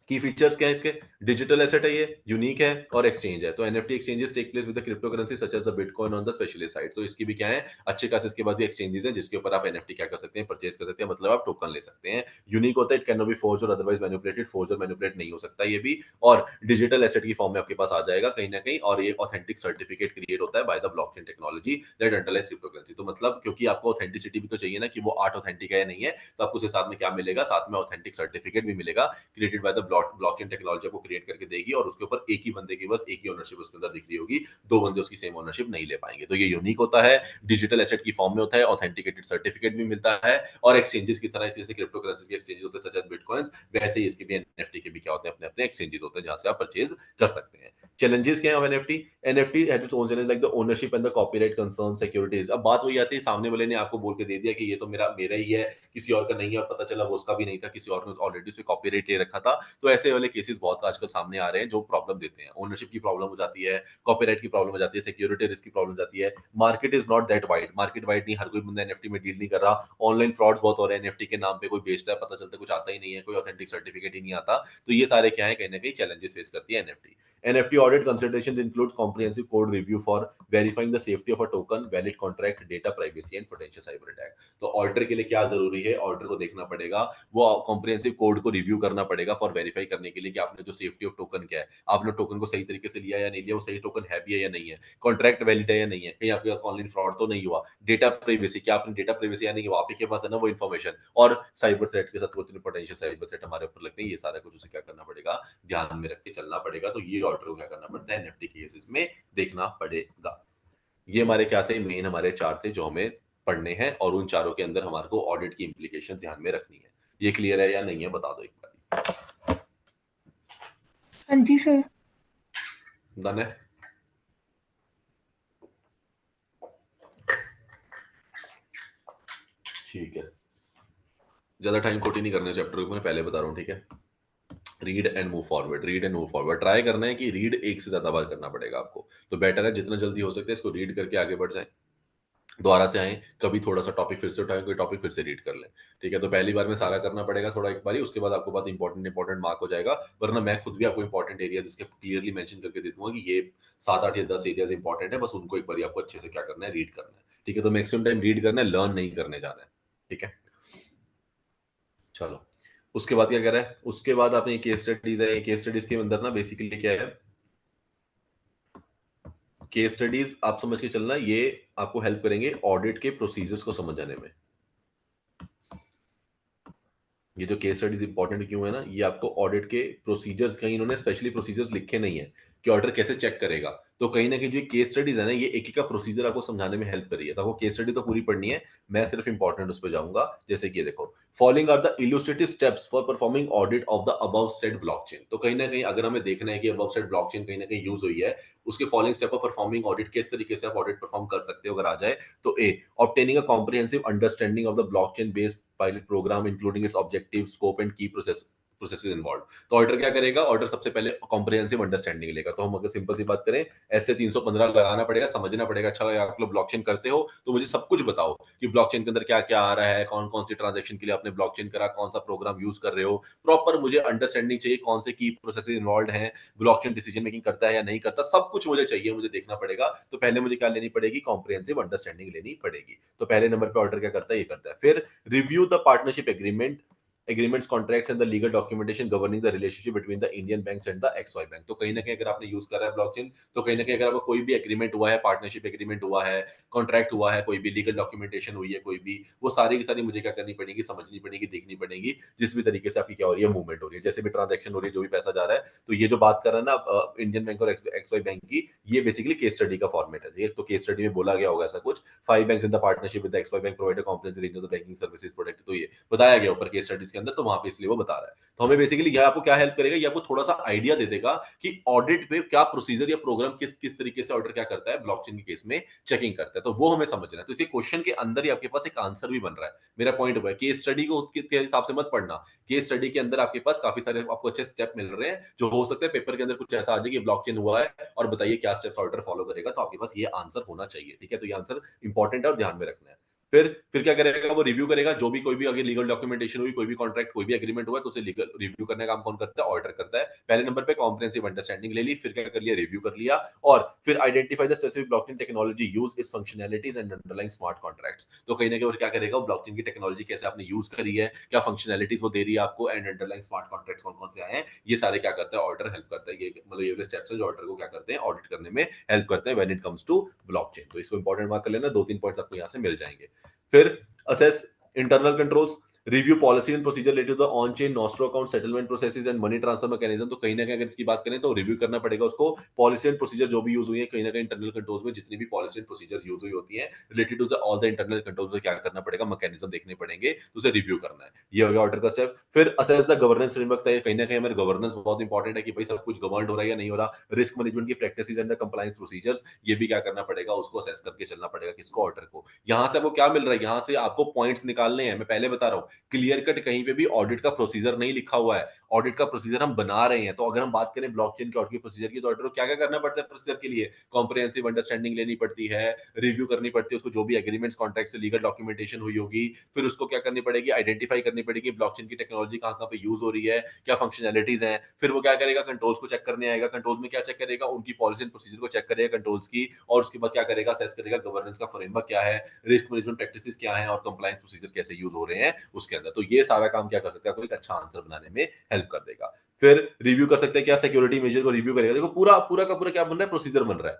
की फीचर्स क्या है इसके, डिजिटल एसेट है, ये यूनिक है और एक्सचेंज है, तो NFT exchanges take place with the cryptocurrency such as the Bitcoin on the specialist site, तो इसकी भी क्या है, अच्छे खासे इसके बाद भी एक्सचेंजेस हैं जिसके ऊपर आप एनएफटी क्या कर सकते हैं, परचेज कर सकते हैं, मतलब आप टोकन ले सकते हैं। यूनिक होता है, it can not be forge और अदरवाइज मैनिपुलेटेड, फोर्ज और मैनिपुलेट नहीं हो सकता ये भी, और डिजिटल एसेट की फॉर्म में आपके पास आ जाएगा कहीं ना कहीं, और ये ऑथेंटिक सर्टिफिकेट क्रिएट होता है by the blockchain technology that underlies crypto currency, तो मतलब क्योंकि आपको ऑथेंटिसिटी भी तो चाहिए ना कि वो आर्ट ऑथेंटिक है या नहीं है, तो आपको उसके साथ में क्या मिलेगा, साथ में ऑथेंटिक सर्टिफिकेट भी मिलेगा created by the blockchain technology, को क्रिएट करके देगी, और उसके ऊपर एक ही बंदे की बस एक ही ओनरशिप उसके अंदर दिख रही होगी, दो बंदे उसकी सेम ओनरशिप नहीं ले पाएंगे, तो ये यूनिक होता है, डिजिटल एसेट की फॉर्म में होता है, ऑथेंटिकेटेड सर्टिफिकेट भी मिलता है, और एक्सचेंजेस की तरह इसके जैसे क्रिप्टो करेंसीज के एक्सचेंजेस होते हैं सच एज बिटकॉइंस, वैसे ही इसके भी एनएफटी के भी क्या होते हैं, अपने अपने एक्सचेंजेस होते हैं जहां से आप परचेज कर सकते हैं। चैलेंजेस क्या है NFT, NFT has its own challenge like the ownership and the copyright concern securities, अब बात वही आती है, सामने वाले ने आपको बोल के दे दिया कि ये तो मेरा मेरा ही है, किसी और का नहीं है, और पता चला वो उसका भी नहीं था, किसी और ने ऑलरेडी उस पे कॉपीराइट ले रखा था, तो ऐसे वाले केसेस बहुत आजकल सामने आ रहे हैं जो प्रॉब्लम देते हैं, ओनरशिप की प्रॉब्लम हो जाती है, कॉपीराइट की प्रॉब्लम हो जाती है, सिक्योरिटी रिस्क की प्रॉब्लम हो जाती है। Market is not that wide, market wide नहीं, हर कोई बंदा एनएफटी में डील नहीं कर रहा, ऑनलाइन फ्रॉड्स बहुत हो रहे हैं, एनएफटी के नाम पे कोई बेचता है, पता चलता है कुछ आता ही नहीं है, कोई ऑथेंटिक सर्टिफिकेट ही नहीं आता, तो ये सारे क्या है, कहीं ना कहीं चैलेंजेस फेस करती है NFT. NFT audit considerations includes comprehensive code review for verifying the safety of a token, valid contract, data privacy and potential cyber attack, तो ऑडिटर के लिए क्या जरूरी है, ऑडिटर को देखना पड़ेगा, वो कॉम्प्रिहेंसिव कोड को रिव्यू करना पड़ेगा फॉर वेरीफाई करने के लिए कि आपने जो सेफ्टी ऑफ टोकन क्या है, आपने टोकन को सही तरीके से लिया या नहीं लिया, वो सही टोकन है भी है या नहीं है, कॉन्ट्रैक्ट वैलिड है या नहीं है, कहीं आपके पास ऑनलाइन फ्रॉड तो नहीं हुआ, डेटा प्राइवेसी, क्या आपने डेटा प्राइवेसी या नहीं हुआ, आपके पास है ना वो इन्फॉर्मेशन, और साइबर थ्रेट के साथ कोई पोटेंशियल साइबर थ्रेट हमारे ऊपर लगते हैं, ये सारा कुछ उसे क्या करना पड़ेगा, ध्यान में रख के चलना पड़ेगा, तो ये ऑर्डर को क्या करना पड़ता है, एनएफटी केसेस में देखना पड़ेगा। ये हमारे क्या थे, मेन हमारे चार थे जो हमें पढ़ने हैं, और उन चारों के अंदर हमारे को ऑडिट की इंप्लीकेशन ध्यान में रखनी है। ये क्लियर है या नहीं है, बता दो एक बार। हाँ जी सर। डन है। ठीक है, ज्यादा टाइम खोटी नहीं करना चैप्टर को, मैं पहले बता रहा हूँ, ठीक है। Read and move forward, read and move forward, try करना है कि रीड एक से ज्यादा बार करना पड़ेगा आपको, तो बेटर है जितना जल्दी हो सकता है इसको रीड करके आगे बढ़ जाए, दोबारा से आए, कभी थोड़ा सा टॉपिक फिर से उठाएं, कोई टॉपिक फिर से रीड कर लें, ठीक है। तो पहली बार में सारा करना पड़ेगा थोड़ा एक बारी, उसके बाद आपको बात इंपॉर्टेंट मार्क हो जाएगा, वरना मैं खुद भी आपको इंपॉर्टेंट एरियाज इसके क्लियरली मेंशन करके दे दूंगा कि ये 7 8 या 10 एरियाज इंपॉर्टेंट है, बस उनको एक बार आपको अच्छे से क्या करना है, रीड करना है, ठीक है। तो मैक्सिमम टाइम रीड करना है, लर्न नहीं करने जाना है, ठीक है। चलो, उसके बाद क्या कह रहा है, उसके बाद आपने केस स्टडीज है, केस स्टडीज के अंदर ना बेसिकली क्या है, केस स्टडीज आप समझ के चलना, ये आपको हेल्प करेंगे ऑडिट के प्रोसीजर्स को समझने में। ये जो केस स्टडीज इंपॉर्टेंट क्यों है ना, ये आपको ऑडिट के प्रोसीजर्स, कहीं इन्होंने स्पेशली प्रोसीजर्स लिखे नहीं है कि ऑडिटर कैसे चेक करेगा, तो कहीं ना कहीं जो केस स्टडीज है ना, ये एक एक का प्रोसीजर आपको समझाने में हेल्प कर रही है, तो आपको केस स्टडी तो पूरी पढ़नी है, मैं सिर्फ इंपॉर्टेंट उस पर जाऊंगा। जैसे कि ये देखो, following are the illustrative steps for performing audit of the above said blockchain, तो कहीं ना कहीं अगर हमें देखना है कि अबव सेड ब्लॉकचेन कहीं ना कहीं यूज हुई है, उसके following step of performing audit, किस तरीके से आप ऑडिट परफॉर्म कर सकते हो अगर आ जाए, तो uh, obtaining a comprehensive understanding of the blockchain based pilot program including its objective, scope and key process processes involve. तो ऑडिटर क्या करेगा, ऑडिटर सबसे पहले कॉम्प्रिहेंसिव अंडरस्टैंडिंग लेगा। तो हम अगर सिंपल सी बात करें, ऐसे 315 लगाना पड़ेगा, समझना पड़ेगा, अच्छा आप लोग ब्लॉकचेन करते हो तो मुझे सब कुछ बताओ कि ब्लॉकचेन के अंदर क्या क्या आ रहा है, कौन कौन सी ट्रांजेक्शन के लिए आपने ब्लॉकचेन करा, कौन सा प्रोग्राम यूज कर रहे हो, प्रॉपर मुझे अंडरस्टैंडिंग चाहिए, कौन से की प्रोसेसेस इन्वॉल्व हैं, ब्लॉकचेन डिसीजन मेकिंग करता है या नहीं करता, सब कुछ मुझे चाहिए, मुझे देखना पड़ेगा। तो पहले मुझे क्या लेनी पड़ेगी, कॉम्प्रिहेंसिव अंडरस्टैंडिंग लेनी पड़ेगी। तो पहले नंबर पे ऑर्डर क्या करता है, ये करता है। फिर review the partnership agreement, agreements, contracts and the legal documentation governing the relationship between the Indian banks and the XY bank. तो कहीं ना कहीं अगर आपने यूज करा है ब्लॉकचेन, तो कहीं ना कहीं अगर आपको कोई भी एग्रीमेंट हुआ है, पार्टनरशिप एग्रीमेंट हुआ है, कॉन्ट्रैक्ट हुआ है, कोई भी लीगल डॉक्यूमेंटेशन हुई है, कोई भी, वो सारी की सारी मुझे क्या करनी पड़ेगी, समझनी पड़ेगी, देखनी पड़ेगी, जिस भी तरीके से आपकी क्या हो रही है, मूवमेंट हो रही है, जैसे भी ट्रांजेक्शन हो रही है, जो भी पैसा जा रहा है। तो ये जो बात कर रहा है ना इंडियन बैंक और एक्स वाई बैंक की, ये बेसिकली केस स्टडी का फॉर्मेट है। ये तो केस स्टडी में बोला गया होगा ऐसा कुछ, 5 banks in the partnership with the XY bank provide a comprehensive range of the banking services protected। तो ये बताया गया ऊपर केस स्टडीज के अंदर, तो वहां पे इसलिए वो बता रहा है। तो हमें बेसिकली यह आपको क्या हेल्प करेगा, ये आपको थोड़ा सा आइडिया दे देगा कि ऑडिट पे क्या प्रोसीजर या प्रोग्राम किस किस तरीके से ऑडिटर क्या करता है, ब्लॉकचेन के केस में चेकिंग करता है। तो वो हमें समझना है। तो इसी क्वेश्चन के अंदर ही आपके पास एक आंसर भी बन रहा है। मेरा पॉइंट हुआ है, केस स्टडी को के हिसाब से मत पढ़ना। केस स्टडी के अंदर आपके पास काफी सारे आपको अच्छे स्टेप मिल रहे हैं, जो हो सकता है पेपर के अंदर कुछ ऐसा आ जाए कि ब्लॉकचेन हुआ है और बताइए क्या स्टेप्स ऑडिटर फॉलो करेगा। तो आपके पास ये आंसर होना चाहिए, ठीक है। तो ये आंसर इंपॉर्टेंट है और ध्यान में रखना है। फिर क्या करेगा, वो रिव्यू करेगा, जो भी कोई भी अगर लीगल डॉक्यूमेंटेशन हुई, कोई भी कॉन्ट्रैक्ट, कोई भी एग्रीमेंट हुआ, तो उसे लीगल रिव्यू करने का काम कौन करता है, ऑडिटर करता है। पहले नंबर पे कॉम्प्रिहेंसिव अंडरस्टैंडिंग ले ली, फिर क्या कर लिया, रिव्यू कर लिया, और फिर identify the specific blockchain technology use, it's functionalities and underlying smart contracts. तो कहीं ना कहीं और क्या करेगा, वो ब्लॉकचेन की टेक्नोलॉजी कैसे आपने यूज करी है, क्या फंक्शनैलिटीज वो दे रही है आपको, एंड अंडरलाइंग स्मार्ट कॉन्ट्रैक्ट्स कौन कौन से आए हैं, ये सारे क्या करता है, ऑडिटर हेल्प करता है। ये मतलब ये स्टेप्स है जो ऑडिटर को क्या करते हैं, ऑडिट करने में हेल्प करते हैं when it comes to blockchain. तो इसको इंपॉर्टेंट मार्क कर लेना, 2-3 पॉइंट्स आपको यहाँ से मिल जाएंगे। फिर assess internal controls, review policy and procedure related to the on chain nostro account settlement processes and money transfer mechanism। तो कहीं ना कहीं अगर इसकी बात करें तो रिव्यू करना पड़ेगा उसको, पॉलिसी एंड प्रोसीजर जो भी यूज हुई है, कहीं ना कहीं इंटरनल कंट्रोल्स में जितनी भी पॉलिसी एंड प्रोसीजर यूज हुई होती है related to the all the internal controls में क्या करना पड़ेगा, मैकेनिज्म देखने पड़ेंगे, तो उसे रिव्यू करना है। ये हो गया ऑर्डर का स्टेप। फिर असेस द गवर्नेंस फ्रेमवर्क, कहीं ना कहीं हमारे गवर्नेंस बहुत इंपॉर्टेंट है कि भाई सब कुछ गवर्न हो रहा है या नहीं हो रहा, रिस्क मैनेजमेंट की practices and the compliance procedures, ये भी क्या करना पड़ेगा, उसको असेस करके चलना पड़ेगा, किसको, ऑर्डर को। यहां से आपको क्या मिल रहा है, यहां से आपको पॉइंट्स निकालने हैं। मैं पहले बता रहा हूं, क्लियर कट कहीं पे भी ऑडिट का प्रोसीजर नहीं लिखा हुआ है, ऑडिट का प्रोसीजर हम बना रहे हैं। तो अगर हम बात करें ब्लॉकचेन के ऑडिट के प्रोसीजर की, तो ऑडिटर को क्या क्या करना पड़ता है प्रोसीजर के लिए, कॉम्प्रिहेंसिव अंडरस्टैंडिंग लेनी पड़ती है, रिव्यू करनी पड़ती है उसको, जो भी एग्रीमेंट्स, कॉन्ट्रैक्ट से लीगल डॉक्यूमेंटेशन हुई होगी, फिर उसको क्या करनी पड़ेगी, आइडेंटिफाई करनी पड़ेगी ब्लॉकचेन की टेक्नोलॉजी कहां कहां पे यूज हो रही है, क्या फंक्शनैलिटीज हैं। फिर वो क्या करेगा, कंट्रोल्स को चेक करने आएगा, कंट्रोल में क्या चेक करेगा, उनकी पॉलिसी एंड प्रोसीजर को चेक करेगा कंट्रोल्स की, और उसके बाद क्या करेगा, असेस करेगा गवर्नेंस का फ्रेमवर्क क्या है, रिस्क मैनेजमेंट प्रैक्टिसेस क्या है, और कंप्लायंस प्रोसीजर कैसे यूज हो रहे हैं उसके अंदर। तो ये सारा काम क्या कर सकता है, आपको एक अच्छा आंसर बनाने में हेल्प कर देगा। फिर रिव्यू कर सकते हैं, क्या सिक्योरिटी मेजर को रिव्यू करेगा। देखो पूरा पूरा का पूरा क्या बन रहा है, प्रोसीजर बन रहा है,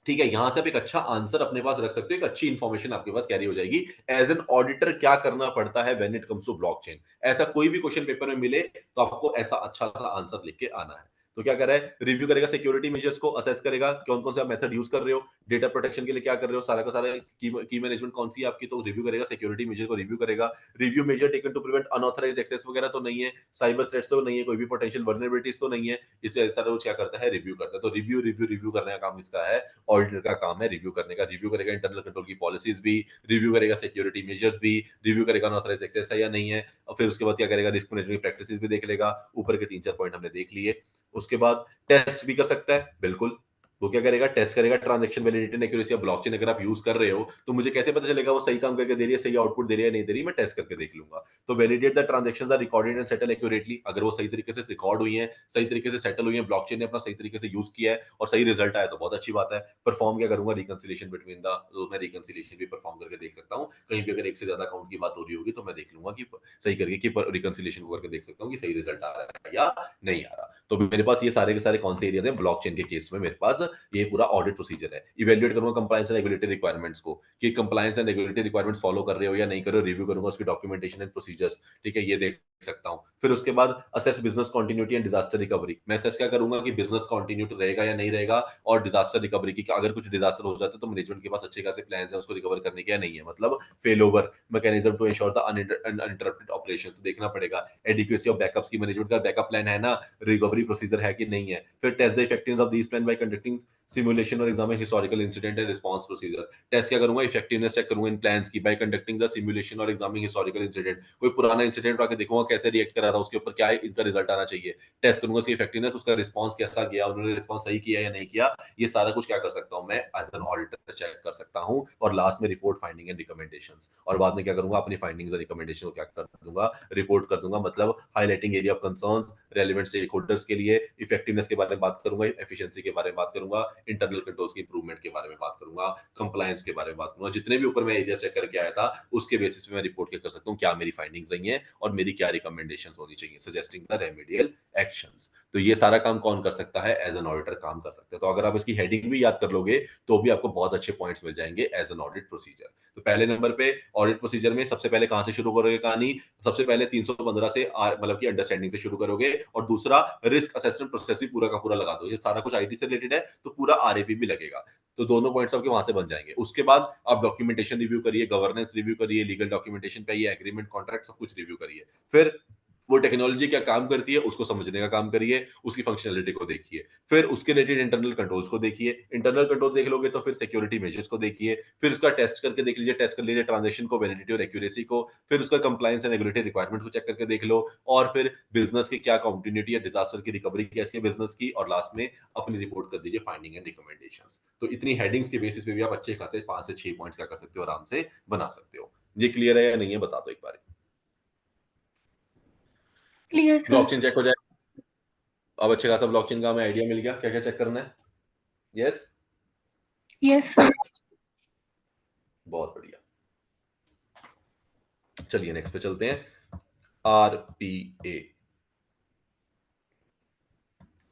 ठीक है। यहां से आप एक अच्छा आंसर अपने पास रख सकते हो, एक अच्छी इंफॉर्मेशन आपके पास कैरी हो जाएगी। एज एन ऑडिटर क्या करना पड़ता है when it comes to blockchain, ऐसा कोई भी क्वेश्चन पेपर में मिले तो आपको ऐसा अच्छा सा आंसर लिख के आना है। तो क्या कर रहा है, रिव्यू करेगा सिक्योरिटी मेजर्स को, असेस करेगा कौन कौन सा मेथड यूज कर रहे हो, डेटा प्रोटेक्शन के लिए क्या कर रहे हो, सारा का सारा की मैनेजमेंट कौन सी है आपकी, तो रिव्यू करेगा, सिक्योरिटी मेजर को रिव्यू करेगा। Review measure taken to prevent unauthorised access वगैरह तो नहीं है, साइबर थ्रेट्स तो नहीं है, कोई भी पोटेंशियल वल्नरेबिलिटीज तो नहीं है, इसे सारा कुछ क्या करता है, रिव्यू करता है। तो रिव्यू रिव्यू रिव्यू करने का काम इसका है, ऑडिटर का काम है रिव्यू करने का। रिव्यू करेगा इंटरनल कंट्रोल की पॉलिसीज भी, रिव्यू करेगा सिक्योरिटी मेजर्स भी, रिव्यू करेगा अनऑथराइज्ड एक्सेस है या नहीं है, और फिर उसके बाद क्या करेगा, रिस्क मैनेजमेंट प्रैक्टिसेस भी देख लेगा। ऊपर के 3-4 पॉइंट हमने देख लिए। उसके बाद टेस्ट भी कर सकता है, बिल्कुल। वो क्या करेगा, टेस्ट करेगा transaction validity and accuracy of blockchain. अगर आप यूज कर रहे हो तो मुझे कैसे पता चलेगा वो सही काम करके दे रही है, सही आउटपुट दे रही है, नहीं दे रही, मैं टेस्ट करके देख लूंगा। तो validate the transactions are recorded and settle accurately, अगर वो सही तरीके से रिकॉर्ड हुई है, सही तरीके से सेटल हुई है, ब्लॉकचेन ने अपना सही तरीके से यूज किया है और सही रिजल्ट आया, तो बहुत अच्छी बात है। परफॉर्म क्या करूंगा, रिकंसिलिएशन बिटवीन द, तो मैं रिकंसिलिएशन भी परफॉर्म करके देख सकता हूँ। कहीं भी अगर एक से ज्यादा अकाउंट की बात हो रही होगी तो मैं देख लूंगा कि सही करके कि रिकंसिलिएशन को करके देख सकता हूँ कि सही रिजल्ट आ रहा है या नहीं आ रहा। तो मेरे पास ये सारे के सारे कौन से एरियाज हैं ब्लॉकचेन के केस में, मेरे पास ये पूरा ऑडिट प्रोसीजर है। इवैल्यूएट करूंगा कंप्लायंस एंड रेगुलेटरी रिक्वायरमेंट्स को, कि compliance and regulatory requirements follow कर रहे हो या नहीं कर रहे हो, रिव्यू करूंगा उसकी डॉक्यूमेंटेशन एंड प्रोसीजर्स, ठीक है, ये देख सकता हूं। फिर उसके बाद assess business continuity and disaster recovery, मैं असेस क्या करूंगा कि बिजनेस कंटिन्यूटी रहेगा या नहीं रहेगा, और डिजास्टर रिकवरी की, अगर कुछ डिजास्टर हो जाता है तो मैनेजमेंट के पास अच्छे खासे प्लान्स हैं उसको रिकवर करने के या नहीं है, मतलब fail over mechanism to ensure the uninterrupted operation, तो देखना पड़ेगा एडिक्वेसी ऑफ बैकअप्स की, मैनेजमेंट का बैकअप प्लान है ना, रिकवरी प्रोसीजर है कि नहीं है। फिर test the effectiveness of this plan by conducting simulation और एग्जाम में historical incident and response procedure. Test क्या करूंगा, इफेक्टिवनेस चेक करूंगा इन प्लान्स की बाय कंडक्टिंग द सिमुलेशन और एग्जामिंग हिस्टोरिकल इंसिडेंट। कोई पुराना इंसिडेंट उठा के देखूंगा कैसे रिएक्ट करा था, उसके ऊपर क्या इनका रिजल्ट आना चाहिए। टेस्ट करूंगा उसकी इफेक्टिवनेस, उसका रिस्पांस कैसा गया, उन्होंने रिस्पांस सही किया या नहीं किया। ये सारा कुछ क्या कर सकता हूं मैं एज एन ऑडिटर चेक कर सकता हूं। और लास्ट में रिपोर्ट फाइंडिंग एंड रिकमेंडेशंस, और बाद में क्या करूंगा, अपनी फाइंडिंग्स और रिकमेंडेशन को क्या कर दूंगा, रिपोर्ट कर दूंगा। मतलब highlighting area of concerns relevant stakeholders के लिए, इफेक्टिवनेस के बारे में बात करूंगा, एफिशिएंसी के बारे में बात करूंगा, इंटरनल कंट्रोल्स की इंप्रूवमेंट के बारे में बात करूंगा, कंप्लायंस के बारे में बात करूंगा। जितने भी ऊपर मैं एरिया चेक करके आया था उसके बेसिस पे मैं रिपोर्ट क्या कर सकता हूँ, क्या मेरी फाइंडिंग्स रही हैं और मेरी क्या रिकमेंडेशंस होनी चाहिए, सजेस्टिंग द रेमेडियल एक्शंस। तो ये सारा काम कौन कर सकता है, एज एन ऑडिटर काम कर सकते हैं। तो अगर आप इसकी हेडिंग भी याद कर लोगे तो भी आपको बहुत अच्छे पॉइंट्स मिल जाएंगे एज एन ऑडिट प्रोसीजर। तो पहले नंबर पे ऑडिट प्रोसीजर में सबसे पहले कहां से शुरू करोगे कहानी, सबसे पहले 315 से मतलब की अंडरस्टैंडिंग से शुरू करोगे। और दूसरा रिस्क असेसमेंट प्रोसेस भी पूरा का पूरा लगा दो, ये सारा कुछ आईटी से रिलेटेड है तो पूरा आरएपी भी लगेगा। तो दोनों पॉइंट्स आपके वहां से बन जाएंगे। उसके बाद आप डॉक्यूमेंटेशन रिव्यू करिए, गवर्नेंस रिव्यू करिए, लीगल डॉक्यूमेंटेशन पे ये एग्रीमेंट कॉन्ट्रैक्ट सब कुछ रिव्यू करिए। फिर वो टेक्नोलॉजी क्या काम करती है उसको समझने का काम करिए, उसकी फंक्शनलिटी को देखिए। फिर उसके रिलेटेड इंटरनल कंट्रोल्स को देखिए, इंटरनल कंट्रोल देख लोगे तो फिर सिक्योरिटी मेजर्स को देखिए, फिर उसका टेस्ट करके देख लीजिए, टेस्ट कर लीजिए ट्रांजेक्शन को, वैलिडिटी और एक्यूरेसी को, फिर उसका कंप्लायंस एंड रेगुलेटरी रिक्वायरमेंट को चेक करके देख लो, और फिर बिजनेस की क्या कंटिन्यूटी या डिजास्टर की रिकवरी कैसी है बिजनेस की, और लास्ट में अपनी रिपोर्ट कर दीजिए फाइंडिंग एंड रिकमेंडेशंस। तो इतनी हेडिंग्स के बेसिस पे भी आप अच्छे खासे 5 से 6 पॉइंट्स क्या कर सकते हो, आराम से बना सकते हो। ये क्लियर है या नहीं है बता दो एक बार। Clear sir. ब्लॉकचेन चेक हो जाए, अब अच्छे खासा ब्लॉकचेन का हमें आइडिया मिल गया क्या क्या चेक करना है। Yes, yes sir. बहुत बढ़िया। चलिए नेक्स्ट पे चलते हैं, आरपीए।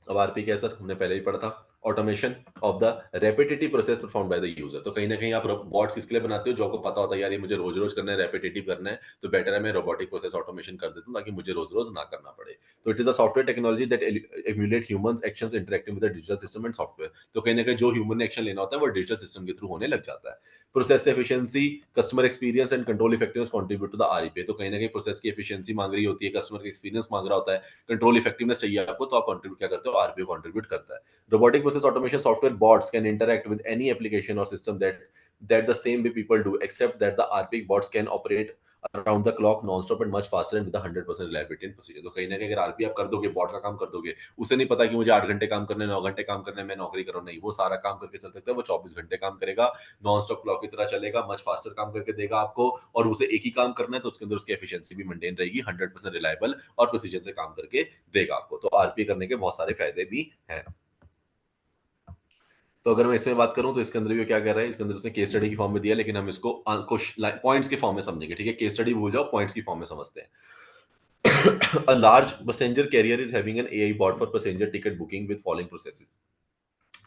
अब आरपी क्या है सर, हमने पहले ही पढ़ा था, automation of the repetitive process perform by the user. तो कहीं ना कहीं आप बॉट्स किसके लिए बनाते हो, जो आपको पता होता है यार ये मुझे रोज रोज करना है, रेपिटेटिव करना है, तो बेटर है मैं रोबोटिक प्रोसेस ऑटोमेशन कर देता हूं ताकि मुझे रोज रोज ना करना पड़े। तो it is a software technology that emulate humans actions interacting with the digital system and software. तो कहीं ना कहीं जो ह्यूमन ने एक्शन लेना होता है वो डिजिटल सिस्टम के थ्रू होने लग जाता है। Process efficiency, customer experience and control effectiveness contribute to the RPA. तो कहीं ना कहीं प्रोसेस की एफिशिएंसी मांग रही होती है, कस्टमर का एक्सपीरियंस मांग रहा होता है, कंट्रोल इफेक्टिवनेस चाहिए आपको, तो आप कंट्रीब्यूट क्या करते हो, आरपीए कंट्रीब्यूट करता है। Robotic process automation software bots can interact with any application or system that the same way people do, except that the RPA bots can operate around the clock non-stop and much faster and with a 100% reliability and precision। तो कहीं ना कहीं अगर आरपी आप कर दोगे, बॉट का काम कर दोगे, उसे नहीं पता कि मुझे 8 घंटे काम करना है, 9 घंटे काम करना है, मैं नौकरी करूँ, नहीं, वो सारा काम करके चल सकता है। वो 24 घंटे काम करेगा, नॉन स्टॉप क्लॉक की तरह चलेगा, मच फास्टर काम करके देगा आपको। और उसे एक ही काम करना है तो उसके अंदर उसकी एफिशिएंसी भी मेंटेन रहेगी, 100% रिलायबल और प्रिसीजन से काम करके देगा आपको। तो आरपी करने के बहुत सारे फायदे भी हैं। तो अगर मैं इसमें बात करूं तो इसके अंदर भी क्या कह रहा है, इसके अंदर उसने केस स्टडी की फॉर्म में दिया, लेकिन हम इसको कुछ पॉइंट्स के फॉर्म में समझेंगे। ठीक है, केस स्टडी भूल जाओ, पॉइंट्स की फॉर्म में समझते हैं। A large passenger carrier is having an AI bot for passenger ticket booking with following processes।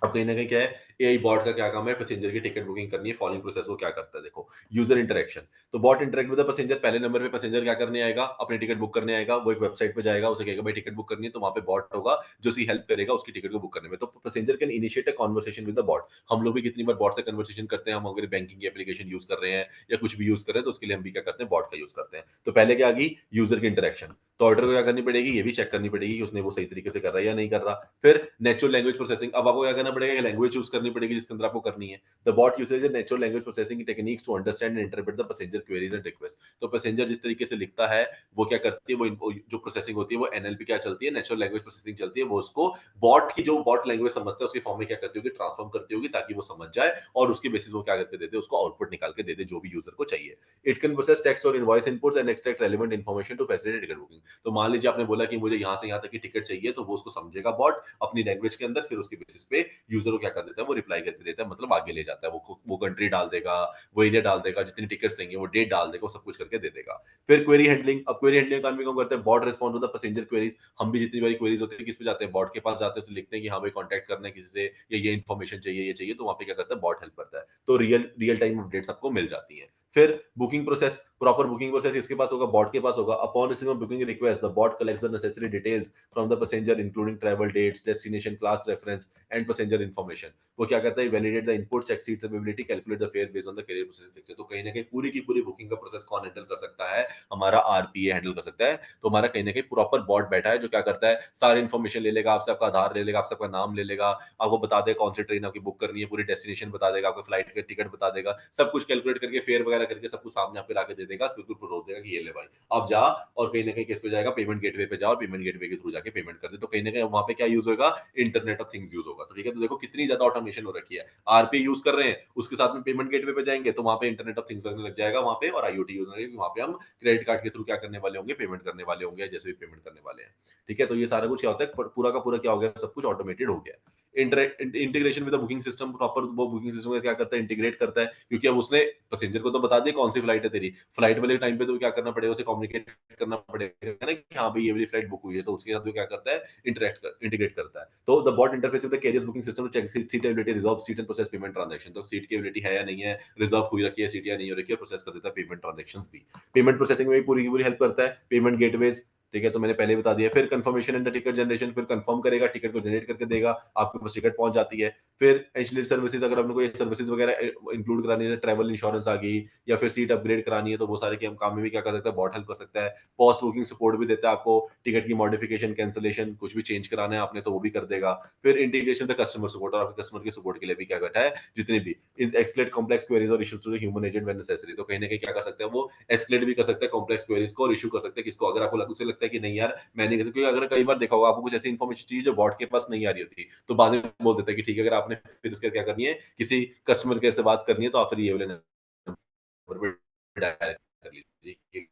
अब कहीं ना कहीं क्या है, एआई बॉट का क्या काम है, पैसेंजर की टिकट बुकिंग करनी है। फॉलोइंग प्रोसेस को क्या करता है देखो, यूजर इंटरेक्शन। तो bot interact with the passenger, पहले नंबर पे पैसेंजर क्या करने आएगा, अपनी टिकट बुक करने आएगा। वो एक वेबसाइट पे जाएगा, उसे कहेगा भाई टिकट बुक करनी है, तो वहां पे बॉट होगा जो उसकी हेल्प करेगा उसकी टिकट को बुक करने में। तो passenger can initiate a conversation with the bot. हम लोग भी कितनी बार बॉट से कन्वर्सेशन करते हैं, हम अगर बैंकिंग की एप्लीकेशन यूज कर रहे हैं या कुछ भी यूज कर रहे हैं तो उसके लिए हम भी क्या करते हैं, बॉट का यूज करते हैं। तो पहले क्या आ गई, यूजर की इंटरेक्शन। तो ऑर्डर को क्या करनी पड़ेगी, ये भी चेक करनी पड़ेगी कि उसने वो सही तरीके से कर रहा है या नहीं कर रहा। फिर नेचुरल लैंग्वेज प्रोसेसिंग, अब आपको क्या करना पड़ेगा, लैंग्वेज चूज करनी पड़ेगी जिसके अंदर आपको करनी है। The bot uses natural language processing techniques to understand and interpret the passenger queries and request. तो पैसेंजर जिस तरीके से लिखता है वो क्या करती है, वो जो प्रोसेसिंग होती है वो एनएलपी क्या चलती है, नेचुरल लैंग्वेज प्रोसेसिंग चलती है। वो उसको बॉट की जो बॉट लैंग्वेज समझता है उसके फॉर्म में क्या करती होगी, ट्रांसफॉर्म करती होगी ताकि वो समझ जाए और उसके बेसिस वो क्या करके देते हैं, उसको आउटपुट निकाल के देते जो भी यूजर को चाहिए। इट कैन प्रोसेस टेक्स्ट और invoice inputs and extract relevant information to facilitate ticket booking. तो मान लीजिए आपने बोला कि मुझे यहाँ से यहाँ तक की टिकट चाहिए, तो वो उसको समझेगा बॉट अपनी लैंग्वेज के अंदर, फिर उसके बेसिस पे यूजर को क्या कर देता है, वो रिप्लाई करके देता है, मतलब आगे ले जाता है। वो कंट्री डाल देगा, वो एरिया डाल देगा, जितनी टिकट चाहिए वो डेट डाल देगा, वो सब कुछ करके दे देगा। फिर क्वेरी हैंडलिंग, अब क्वेरी हैंडलिंग काम भी कौन करते हैं, bot respond to the passenger queries. हम भी जितनी बारी क्वेरीज होती है किस पे जाते हैं, बॉट के पास जाते हैं, उसे लिखते हैं कि हाँ भाई कॉन्टैक्ट करना है किसी से, ये इन्फॉर्मेशन चाहिए, ये चाहिए, तो वहां पे क्या करता है, बॉट हेल्प करता है। तो रियल टाइम अपडेट्स आपको मिल जाती है। फिर booking process, proper booking process किसके पास होगा? बॉट के पास होगा। Upon receiving booking request, the bot collects the necessary details from the passenger including travel dates, destination, class reference and passenger information. वो क्या करता है? Validate the input, check seats availability, calculate the fare based on the carrier processing sector. तो कहीं न कहीं पूरी की पूरी बुकिंग का प्रोसेस कौन हैंडल कर सकता है? हमारा आरपीए हैंडल कर सकता है। तो हमारा कहीं न कहीं प्रॉपर बॉट बैठा है जो क्या करता है? सारी इन्फॉर्मेशन ले लेगा, आपसे आपका आधार ले लेगा, आपसे आपका नाम ले लेगा, आपको बता देगा कौन सी ट्रेन आपकी बुक करनी है, पूरी डेस्टिनेशन बता देगा, आपको फ्लाइट का टिकट बता देगा, सब कुछ कैलकुलेट करके फेयर वगैरह करके सब कुछ सामने आपके लाके दे देगा, बिल्कुल परोस देगा कि ये ले भाई, अब जा और कहीं न कहीं किस पे जाएगा? पेमेंट गेटवे पे जा और पेमेंट गेटवे के थ्रू जाके पेमेंट कर दे। तो कहीं न कहीं वहाँ पे क्या यूज़ होगा? इंटरनेट ऑफ थिंग्स यूज़ होगा। तो ठीक है, तो देखो कितनी ज़्यादा ऑटोमेशन हो रखी है। आरपी यूज़ कर रहे हैं, उसके साथ में पेमेंट गेटवे पे जाएँगे, तो वहाँ पे इंटरनेट ऑफ थिंग्स लगने लग जाएगा वहाँ पे, और आईओटी यूज़ होगा, वहाँ पे हम क्रेडिट कार्ड के थ्रू क्या करने वाले होंगे? पेमेंट करने वाले होंगे, जैसे भी पेमेंट करने वाले हैं। ठीक है, तो ये सारा कुछ क्या होता है? पूरा का पूरा क्या हो गया? सब कुछ ऑटोमेटेड हो गया है। Integration with the booking system, proper वो बुकिंग सिस्टम का क्या करता है? इंटीग्रेट करता है, क्योंकि अब उसने पैसेंजर को तो बता दिया कौन सी फ्लाइट है तेरी। फ्लाइट वाले टाइम पे तो क्या करना पड़ेगा? उसे कम्युनिकेट करना पड़ेगा ना कि हाँ भाई ये वाली फ्लाइट बुक हुई है, तो उसके साथ वो क्या करता है? इंटीग्रेट करता है। तो the bot interface with the carriers booking system to check seat availability, reserve seat and process payment transaction. तो सीट की अवेलेबिलिटी है या नहीं है, रिजर्व हुई रखी है सीट या नहीं हो रखी है, प्रोसेस कर देता है पेमेंट ट्रांजैक्शंस भी। पेमेंट प्रोसेसिंग में भी पूरी की पूरी हेल्प करता है। पेमेंट गेटवेज, ठीक है, तो मैंने पहले बता दिया। फिर confirmation and the ticket generation, फिर कंफर्म करेगा, टिकट को जनरेट करके देगा, आपके पास टिकट पहुंच जाती है। फिर एंसिलरी सर्विसेज, अगर आपने कोई सर्विसेज वगैरह इंक्लूड करानी है, ट्रैवल इंश्योरेंस आ गई या फिर सीट अपग्रेड करानी है, तो वो सारे के हम काम में भी क्या कर सकता है? बॉट हेल्प कर सकता है। पोस्ट बुकिंग सपोर्ट भी देता है आपको, टिकट की मॉडिफिकेशन, कैंसिलेशन, कुछ भी चेंज कराना है आपने तो वो भी कर देगा। फिर इंटीग्रेशन द कस्टमर सपोर्ट, और आपके कस्टमर के सपोर्ट के लिए भी क्या करता है? जितने भी एस्केलेट कॉम्प्लेक्स क्वेरीज और issues to the human agent when necessary. तो कहीं ना कहीं क्या कर सकते हैं? वो एस्केलेट भी कर सकते हैं कॉम्प्लेक्स क्वेरीज को, और इशू कर सकते हैं किसको? अगर आपको उसे लगता है कि नहीं यार मैं नहीं कर सकता, क्योंकि अगर कई बार देखा होगा आपको कुछ ऐसी इन्फॉर्मेशन चाहिए जो बॉट के पास नहीं आ रही होती, तो बाद में बोल देता है कि ठीक है, अगर आपने फिर उसके क्या करनी है, किसी कस्टमर केयर से बात करनी है, तो आप फिर ये वाले नंबर पे डायल कर लीजिए कि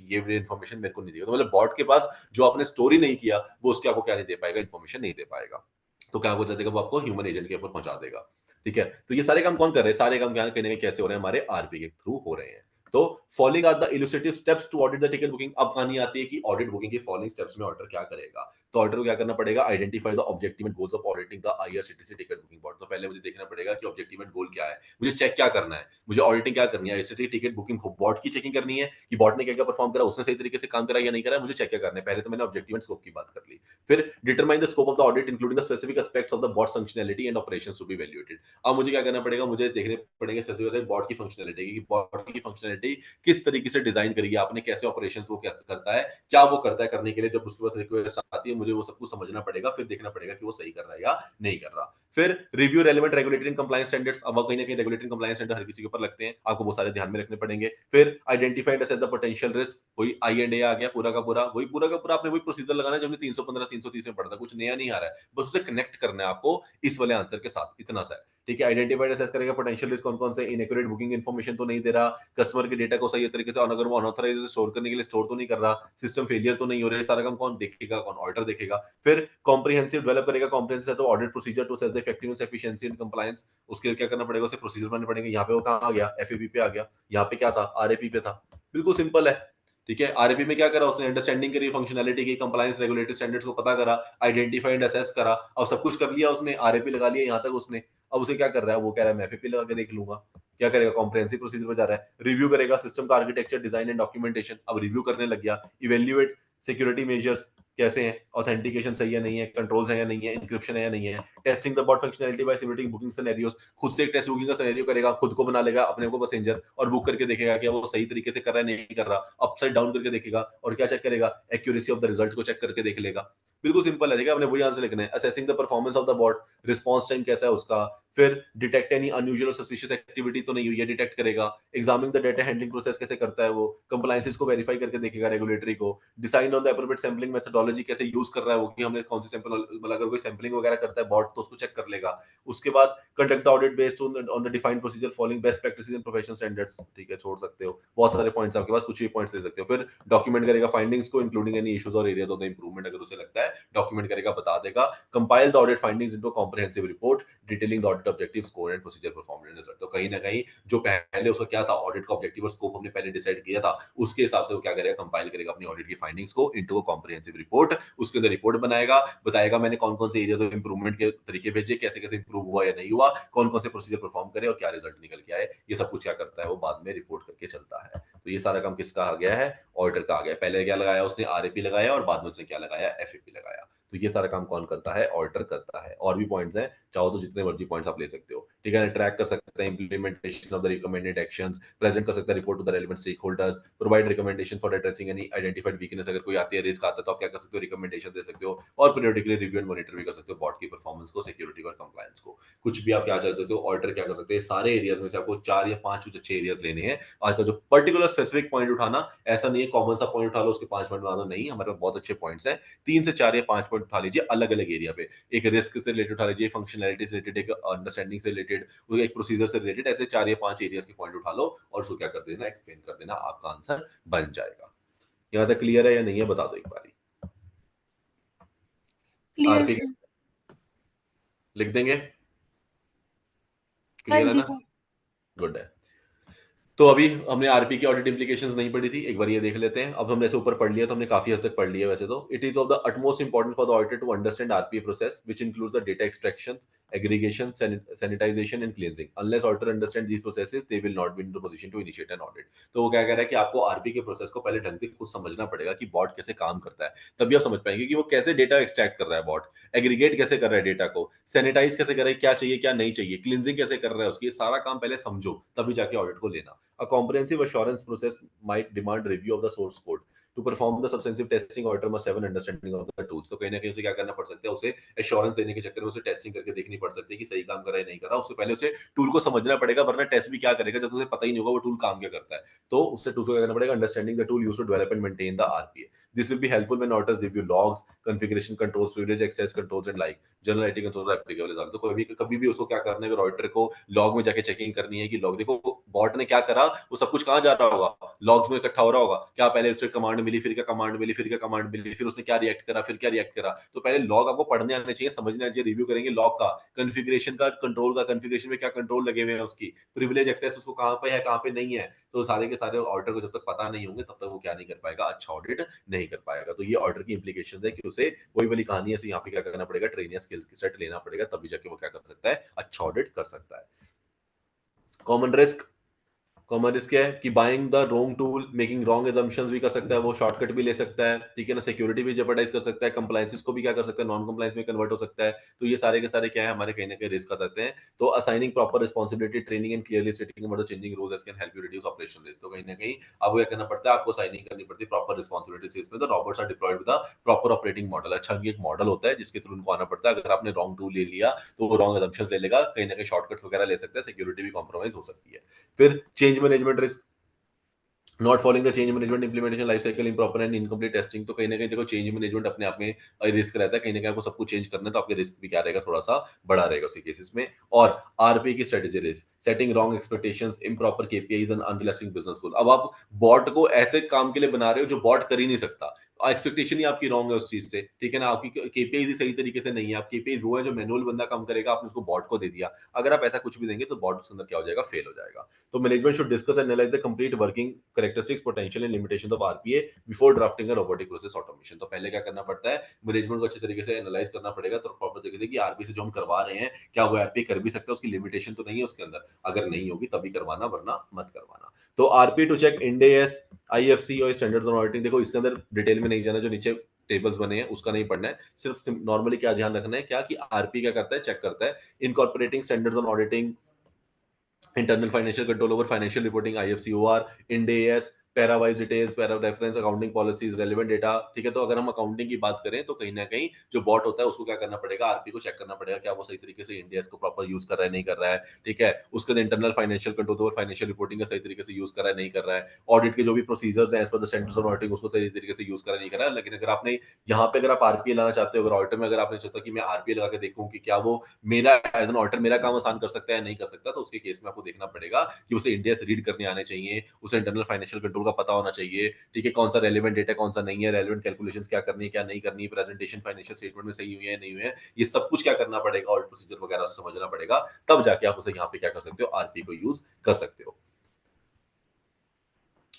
ये वाली इन्फॉर्मेशन मेरे को नहीं देगा। तो मतलब बॉट के पास जो आपने स्टोरी नहीं किया, वो उसके आपको क्या नहीं दे पाएगा? इन्फॉर्मेशन नहीं दे पाएगा। तो क्या हो जाएगा? वो आपको ह्यूमन एजेंट के ऊपर पहुंचा देगा। ठीक है, तो ये सारे काम कौन कर रहे हैं? सारे काम क्या कहीं ना कहीं कैसे हो रहे हैं? हमारे आरपी के थ्रू हो रहे हैं। तो following are the illustrative steps to audit the ticket booking. अब कहानी आती है कि ऑडिट बुकिंग के फॉलोइंग स्टेप्स में ऑर्डर क्या करेगा? तो ऑर्डर को क्या करना पड़ेगा? Identify the objective and goals of auditing the IRCTC ticket booking board. तो पहले मुझे देखना पड़ेगा कि ऑब्जेक्टिव एंड गोल क्या है, मुझे चेक क्या करना है, मुझे ऑडिटिंग क्या करनी है, आईआरसीटीसी टिकट बुकिंग बोर्ड की चेकिंग करनी है कि बोर्ड ने क्या क्या परफॉर्म करा, उसने सही तरीके से काम करा या नहीं करा, मुझे चेक क्या करना है। पहले तो मैंने ऑब्जेक्टिव एंड स्कोप की बात कर ली। फिर determine the scope of the audit including the specific aspects of the board functionality and operations to be evaluated. अब मुझे क्या करना पड़ेगा? मुझे देखने पड़ेंगे स्पेसिफिक बोर्ड की फंक्शनैलिटी, कि बोर्ड की फंक्शनैलिटी किस तरीके से डिजाइन करी है आपने, कैसे ऑपरेशंस वो क्या करता है, क्या वो करता है करने के लिए। जब उसके पास रिक्वेस्ट आती है, मुझे वो सब कुछ समझना पड़ेगा, फिर देखना पड़ेगा कि वो सही कर रहा है या नहीं कर रहा। फिर review relevant regulatory and compliance standards. अब कहीं ना कहीं रेगुलेटरी कंप्लायंस स्टैंडर्ड हर किसी के ऊपर लगते हैं, आपको वो सारे ध्यान में रखने पड़ेंगे। फिर identified assess the potential risk, वही आई एंड ए आ गया, पूरा का पूरा वही, पूरा का पूरा आपने वही प्रोसीजर लगाना है जो हमने 315 330 में पढ़ा था, कुछ नया नहीं आ रहा है, बस उसे कनेक्ट करना है आपको इस वाले आंसर के साथ, इतना सा है। ठीक है, आइडेंटिफाइड एसेस करेगा पोटेंशियल रिस्क कौन कौन से, इनएक्यूरेट बुकिंग इन्फॉर्मेशन तो नहीं दे रहा, कस्टमर के डेटा को सही तरीके से, और अगर वो अनऑथराइज स्टोर करने के लिए स्टोर तो नहीं कर रहा, सिस्टम फेलियर तो नहीं हो रहा है, सारा काम कौन देखेगा? कौन? ऑडिटर देखेगा। फिर कॉम्प्रिहेंसिव डेवलप करेगा, कॉम्प्रिहेंसिव तो audit procedure to assess the effectiveness, efficiency and compliance. उसके लिए क्या करना पड़ेगा? उसे प्रोसीजर बनाने पड़ेंगे। यहाँ पे वो कहाँ आ गया? एफएबी पे आ गया। यहाँ पे क्या था? आरएपी पे था। बिल्कुल सिंपल है। ठीक है, आरएपी में क्या करा उसने? अंडरस्टैंडिंग करी फंक्शनैलिटी की, कंप्लायंस रेगुलेटरी स्टैंडर्ड्स को पता करा, आइडेंटिफाइड असेस करा, अब सब कुछ कर लिया उसने, आरएपी लगा लिया यहाँ तक उसने। अब उसे क्या कर रहा है? वो कह रहा है मैं एफएपी लगा के देख लूंगा। क्या करेगा? कॉम्प्रिहेंसिव प्रोसीजर पे जा रहा है। रिव्यू करेगा सिस्टम का आर्किटेक्चर, डिजाइन एंड डॉक्यूमेंटेशन। अब रिव्यू करने लग गया। इवेल्युएट सिक्योरिटी मेजर्स कैसे हैं, ऑथेंटिकेशन सही है नहीं है, कंट्रोल्स है या नहीं है, इंक्रिप्शन है या नहीं है। Testing the bot functionality by simulating booking scenarios, खुद से एक टेस्ट बुकिंग का सिनेरियो करेगा, खुद को बना लेगा अपने को पैसेंजर, और बुक करके देखेगा कि वो सही तरीके से कर रहा है नहीं कर रहा, अपसाइड डाउन करके देखेगा, और क्या चेक करेगा? एक्यूरेसी ऑफ द रिजल्ट को चेक करके देख लेगा। बिल्कुल सिंपल है, ठीक है, आपने वही आंसर लिखना है। Assessing the performance of the bot, response time कैसा है उसका, फिर detect any unusual suspicious activity तो नहीं हुई है, डिटेक्ट करेगा। Examining the data handling process कैसे करता है वो, कंप्लायंसेस को वेरीफाई करके देखेगा रेगुलेटरी को। Decide on the appropriate sampling methodology, कैसे यूज कर रहा है वो, कि हमने कौन सी सैंपल, मतलब अगर कोई सैंपलिंग वगैरह करता है बॉट तो उसको चेक कर लेगा। उसके बाद conduct the audit based on the defined procedure following best practices and professional standards. ठीक है, छोड़ सकते हो, बहुत सारे पॉइंट्स आपके पास, कुछ भी पॉइंट्स ले सकते हो। फिर डॉक्यूमेंट करेगा फाइंडिंग्स को, इंक्लूडिंग एनी इश्यूज और एरियाज ऑफ द इंप्रूवमेंट, अगर उसे लगता है डॉक्यूमेंट करेगा, बता देगा। Compile the audit findings into comprehensive report detailing the audit objective, score and procedure performance and result. तो कहीं ना कहीं जो पहले उसका क्या था, ऑडिट का ऑब्जेक्टिव और स्कोप हमने पहले डिसाइड किया था, उसके हिसाब से वो क्या करेगा? कंपाइल करेगा अपनी ऑडिट की फाइंडिंग्स को इनटू कॉम्प्रिहेंसिव रिपोर्ट। उसके अंदर रिपोर्ट बनाएगा, बताएगा मैंने कौन कौन से एरियाज ऑफ इंप्रूवमेंट के तरीके भेजे, कैसे कैसे इंप्रूव हुआ या नहीं हुआ, कौन कौन से प्रोसीजर परफॉर्म करे और क्या रिजल्ट निकल के आए। ये सब कुछ क्या करता है? वो बाद में रिपोर्ट करके चलता है। तो ये सारा काम किसका आ गया है, ऑडिटर का आ गया। पहले क्या लगाया उसने, आरएपी लगाया, और बाद में उसने क्या लगाया, एफएपी लगाया। तो ये सारा काम कौन करता है, ऑडिटर करता है। और भी पॉइंट्स हैं, चाहो तो जितने मर्जी पॉइंट्स आप ले सकते हो, ठीक है। ट्रैक कर सकते हैं implementation of the recommended actions, present कर सकता है report to the relevant stakeholders, provide recommendation for addressing any identified weakness. अगर कोई आती है, रिस्क आता है, तो आप क्या कर सकते हो, रिकमेंडेशन दे सकते हो। और पीरियडिकली रिव्यू एंड मॉनिटर भी कर सकते हो बॉट की परफॉर्मेंस को, सिक्योरिटी और कंप्लायंस को। कुछ भी आप क्या चाहते हो, ऑडिटर क्या कर सकते हैं, सारे एरियाज में से आपको 4 या 5 कुछ अच्छे एरियाज लेने हैं। आज का जो पर्टिकुलर स्पेसिफिक पॉइंट उठाना, ऐसा नहीं है कॉमन सा पॉइंट उठा लो उसके 5 पॉइंट बना दो, नहीं, हमारे पास बहुत अच्छे पॉइंट्स हैं। 3 से 4 या 5 पॉइंट उठा लीजिए अलग अलग एरिया पे। एक रिस्क से रिलेटेड उठा लीजिए, फंक्शनैलिटी से रिलेटेड, एक अंडरस्टैंडिंग से रिलेटेड, एक प्रोसीजर से रिलेटेड, ऐसे 4 या 5 एरियाज के पॉइंट उठा लो और उसको क्या कर देना, एक्सप्लेन कर देना, आपका आंसर बन जाएगा। यहाँ तक क्लियर है या नहीं है, बता दो एक बारी। Clear RP sir. लिख देंगे, हाँ क्लियर है जी ना, सर। गुड है। तो अभी हमने आरपी की ऑडिट इंप्लीकेशंस नहीं पढ़ी थी, एक बार ये देख लेते हैं। अब हमने ऐसे ऊपर पढ़ लिया, तो हमने काफी हद तक पढ़ लिया वैसे तो। It is of the utmost important for the auditor to understand RPA process, which includes the data extraction, aggregation, sanitization and cleansing. Unless auditor understands these processes, they will not be in the position to initiate an audit. तो वो क्या कह रहा है कि आपको आरपी के प्रोसेस को पहले ढंग से खुद समझना पड़ेगा कि बॉट कैसे काम करता है, तभी आप समझ पाएंगे कि वो कैसे डेटा एक्सट्रैक्ट कर रहा है, बॉट एग्रीगेट कैसे कर रहा है डेटा को, सैनिटाइज कैसे कर रहा है, क्या चाहिए क्या नहीं चाहिए, क्लींजिंग कैसे कर रहा है उसकी, ये सारा काम पहले समझो, तभी जाके ऑडिट को लेना। A comprehensive assurance process might demand review of the source code. To perform the substantive testing, auditor must have an understanding of the tools. तो कहीं ना कहीं उसे क्या करना पड़ सकता है, उसे एश्योरेंस देने के चक्कर में उसे टेस्टिंग करके देखनी पड़ सकती है कि सही काम कर रहा है नहीं कर रहा। उससे पहले उसे टूल को समझना पड़ेगा, वरना टेस्ट भी क्या करेगा जब उसे पता ही नहीं होगा वो टूल काम क्या करता है। तो उससे टूल को क्या करना पड़ेगा, understanding the tool used to develop and maintain the RPA. This will be helpful when auditors review logs, configuration controls, privilege access controls and like general IT control applicable है। तो कभी भी उसको क्या करना है, अगर ऑडिटर को लॉग में जाके चेकिंग करनी है कि लॉग देखो बॉट ने क्या करा, वो सब कुछ कहाँ जा रहा होगा, लॉग्स में इकट्ठा हो रहा होगा, क्या पहले उसे कमांड मिली, फिर क्या कमांड मिली, फिर क्या कमांड मिली, फिर उसने क्या रिएक्ट करा, फिर क्या रिएक्ट करा। तो पहले लॉग आपको पढ़ने आने चाहिए, समझने आने चाहिए। रिव्यू करेंगे लॉग का, कॉन्फ़िगरेशन का, कंट्रोल का, कॉन्फ़िगरेशन में क्या कंट्रोल लगे हुए हैं उसकी, प्रिविलेज एक्सेस उसको कहाँ पे है कहाँ पे नहीं है। तो सारे के सारे ऑडिटर को जब तक पता नहीं होंगे तब तक वो क्या नहीं कर पाएगा, अच्छा ऑडिट नहीं कर पाएगा। तो ये ऑडिटर की इंप्लीकेशन है कि उसे वही वाली कहानी है, यहाँ पे क्या करना पड़ेगा, ट्रेनिंग या स्किल्स सेट लेना पड़ेगा, तभी जाके वो क्या कर सकता है, अच्छा ऑडिट कर सकता है। कॉमन रिस्क, कॉमन रिस्क क्या है कि buying the wrong tool, making wrong assumptions भी कर सकता है, वो शॉर्टकट भी ले सकता है, ठीक है ना, सिक्योरिटी भी जेपरडाइज कर सकता है, कंप्लायंसेस को भी क्या कर सकता है, नॉन कंप्लायंस में कन्वर्ट हो सकता है। तो ये सारे के सारे क्या है, हमारे कहीं ना कहीं रिस्क आ सकते हैं। तो assigning proper responsibility, training and clearly स्टेटिंग about the changing rules can help you reduce operational risk. तो कहीं ना कहीं आपको क्या करना पड़ता है, आपको साइनिंग करनी पड़ती है प्रॉपर रिस्पॉन्सिबिलिटी। इसमें the robots are deployed with the proper operating model. अच्छा, ये एक मॉडल होता है जिसके थ्रू उनको आना पड़ता है। अगर आपने रॉन्ग टूल ले लिया तो वो रॉन्ग assumptions ले लेगा, कहीं ना कहीं शॉर्टकट्स वगैरह ले सकता है, सिक्योरिटी भी कॉम्प्रोमाइज हो सकती है। फिर change management risk, not following the change management implementation life cycle, improper and incomplete testing. तो कहीं ना कहीं देखो चेंज मैनेजमेंट अपने आप में रिस्क रहता है, कहीं ना कहीं आपको सब कुछ चेंज करना है, तो आपके रिस्क भी क्या रहेगा, थोड़ा सा बड़ा रहेगा उसी केसेस में। और आरपी की strategy risk, setting wrong expectations, improper KPIs and unrealistic business गोल। अब आप बॉट को ऐसे काम के लिए बना रहे हो जो बॉट कर ही नहीं सकता, एक्सपेक्टेशन ही आपकी रॉन्ग है उस चीज से, ठीक है ना, आपकी केपीआई ही सही तरीके से नहीं है। आप केपीआई वो है जो मैनुअल बंदा काम करेगा, आपने उसको बॉट को दे दिया। अगर आप ऐसा कुछ भी देंगे तो बॉट उसके अंदर क्या हो जाएगा, फेल हो जाएगा। तो management should discuss and analyse the complete working characteristics, potential and limitations of RPA before drafting a robotic process automation. तो पहले क्या करना पड़ता है, मैनेजमेंट को अच्छे तरीके से एनालाइज करना पड़ेगा, तो प्रॉपर तरीके से कि आरपी से जो हम करवा रहे हैं क्या वो आरपी कर भी सकता है, उसकी लिमिटेशन तो नहीं है उसके अंदर। अगर नहीं होगी तभी करवाना, वरना मत करवाना। तो RP to check Ind AS, IFC और स्टैंडर्ड्स ऑन ऑडिटिंग। देखो इसके अंदर डिटेल में नहीं जाना, जो नीचे टेबल्स बने हैं उसका नहीं पढ़ना है, सिर्फ नॉर्मली क्या ध्यान रखना है, क्या कि आरपी क्या करता है, चेक करता है incorporating standards on auditing, internal financial control over financial reporting IFCOR, Ind AS, para wise details, para reference, accounting policies, relevant data, ठीक है। तो अगर हम अकाउंटिंग की बात करें तो कहीं ना कहीं जो बॉट होता है उसको क्या करना पड़ेगा, आरपी को चेक करना पड़ेगा क्या वो सही तरीके से इंडिया को प्रॉपर यूज कर रहा है नहीं कर रहा है, ठीक है। उसके बाद internal financial control over financial reporting का सही तरीके से यूज कर रहा है नहीं कर रहा है, ऑडिट के जो भी प्रोसीजर्स हैं as per the standards of auditing उसको सही तरीके से यूज कर रहा है नहीं कर रहा है। लेकिन अगर आपने यहाँ पे अगर आप आरपीए लाना चाहते हो, अगर ऑडिटर में अगर आपने सोचा कि मैं आरपीए लगा के देखूं कि क्या वो मेरा एज एन ऑडिटर मेरा काम आसान कर सकता है नहीं कर सकता, तो उसके केस में आपको देखना पड़ेगा कि उसे इंडिया से रीड करने आने चाहिए, उसे इंटरनल फाइनेंशियल कंट्रोल का पता होना चाहिए, ठीक है, कौन सा रेलेवेंट डेटा कौन सा नहीं है, रेलेवेंट कैलकुलेशंस क्या करनी है क्या नहीं करनी, प्रेजेंटेशन फाइनेंशियल स्टेटमेंट में सही हुई है नहीं हुई है, ये सब कुछ क्या करना पड़ेगा, ऑडिट प्रोसीजर वगैरह से समझना पड़ेगा, तब जाके आप उसे यहाँ पे क्या कर सकते हो, आरपी को यूज कर सकते हो।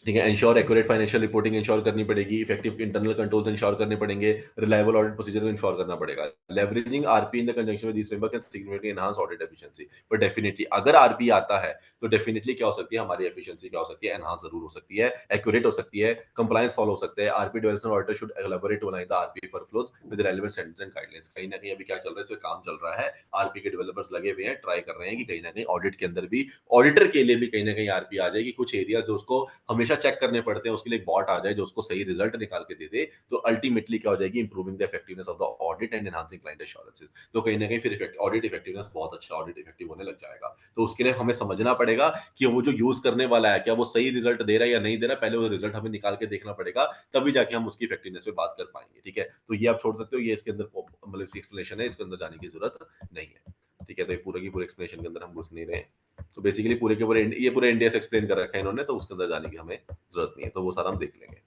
ठीक है, ensure accurate financial reporting ensure करनी पड़ेगी, इफेक्टिव इंटरनल कंट्रोल्स इंश्योर करने पड़ेंगे, रिलायबल ऑडिट प्रोसीजर को इंश्योर करना पड़ेगा। Leveraging RP in the conjunction with this framework can significantly enhance audit efficiency. But definitely अगर आरपी आता है तो डेफिनिटली क्या हो सकती है, हमारी एफिशिएंसी क्या हो सकती है, एनहांस जरूर हो सकती है, एक्यूरेट हो सकती है, कंप्लायंस फॉलो हो सकते हैं। RP developers auditor should elaborate on the RP workflows with relevant standards and guidelines. कहीं ना कहीं अभी क्या चल रहा है, इस पे काम चल रहा है, आरपी के डेवलपर्स लगे हुए हैं, ट्राई कर रहे हैं कि कहीं ना कहीं ऑडिट के अंदर भी ऑडिटर के लिए भी कहीं ना कहीं आरपी आ जाएगी। कुछ एरिया जो उसको हमेशा चेक करने पड़ते हैं, उसके लिए एक बॉट आ जाए जो उसको सही रिजल्ट निकाल के दे दे, तो अल्टीमेटली क्या हो जाएगी, improving the effectiveness of the audit and enhancing client assurances. तो कहीं ना कहीं फिर ऑडिट इफेक्टिवनेस बहुत अच्छा, ऑडिट इफेक्टिव होने लग जाएगा। तो उसके लिए हमें समझना पड़ेगा कि वो जो यूज करने वाला है क्या वो सही रिजल्ट दे रहा है या नहीं दे रहा है, पहले वो रिजल्ट हमें निकाल के देखना पड़ेगा, तभी जाके हम उसकी इफेक्टिवनेस पे बात कर पाएंगे। ठीक है, तो ये आप छोड़ सकते हो, ये इसके अंदर मतलब एक्सप्लेनेशन है, इसके अंदर जाने की जरूरत नहीं है। ठीक है, तो ये पूरे की पूरे एक्सप्लेनेशन के अंदर हम घुस नहीं रहे हैं। तो बेसिकली पूरे के पूरे ये पूरे इंडिया से एक्सप्लेन कर रखा है इन्होंने, तो उसके अंदर जाने की हमें जरूरत नहीं है, तो वो सारा हम देख लेंगे।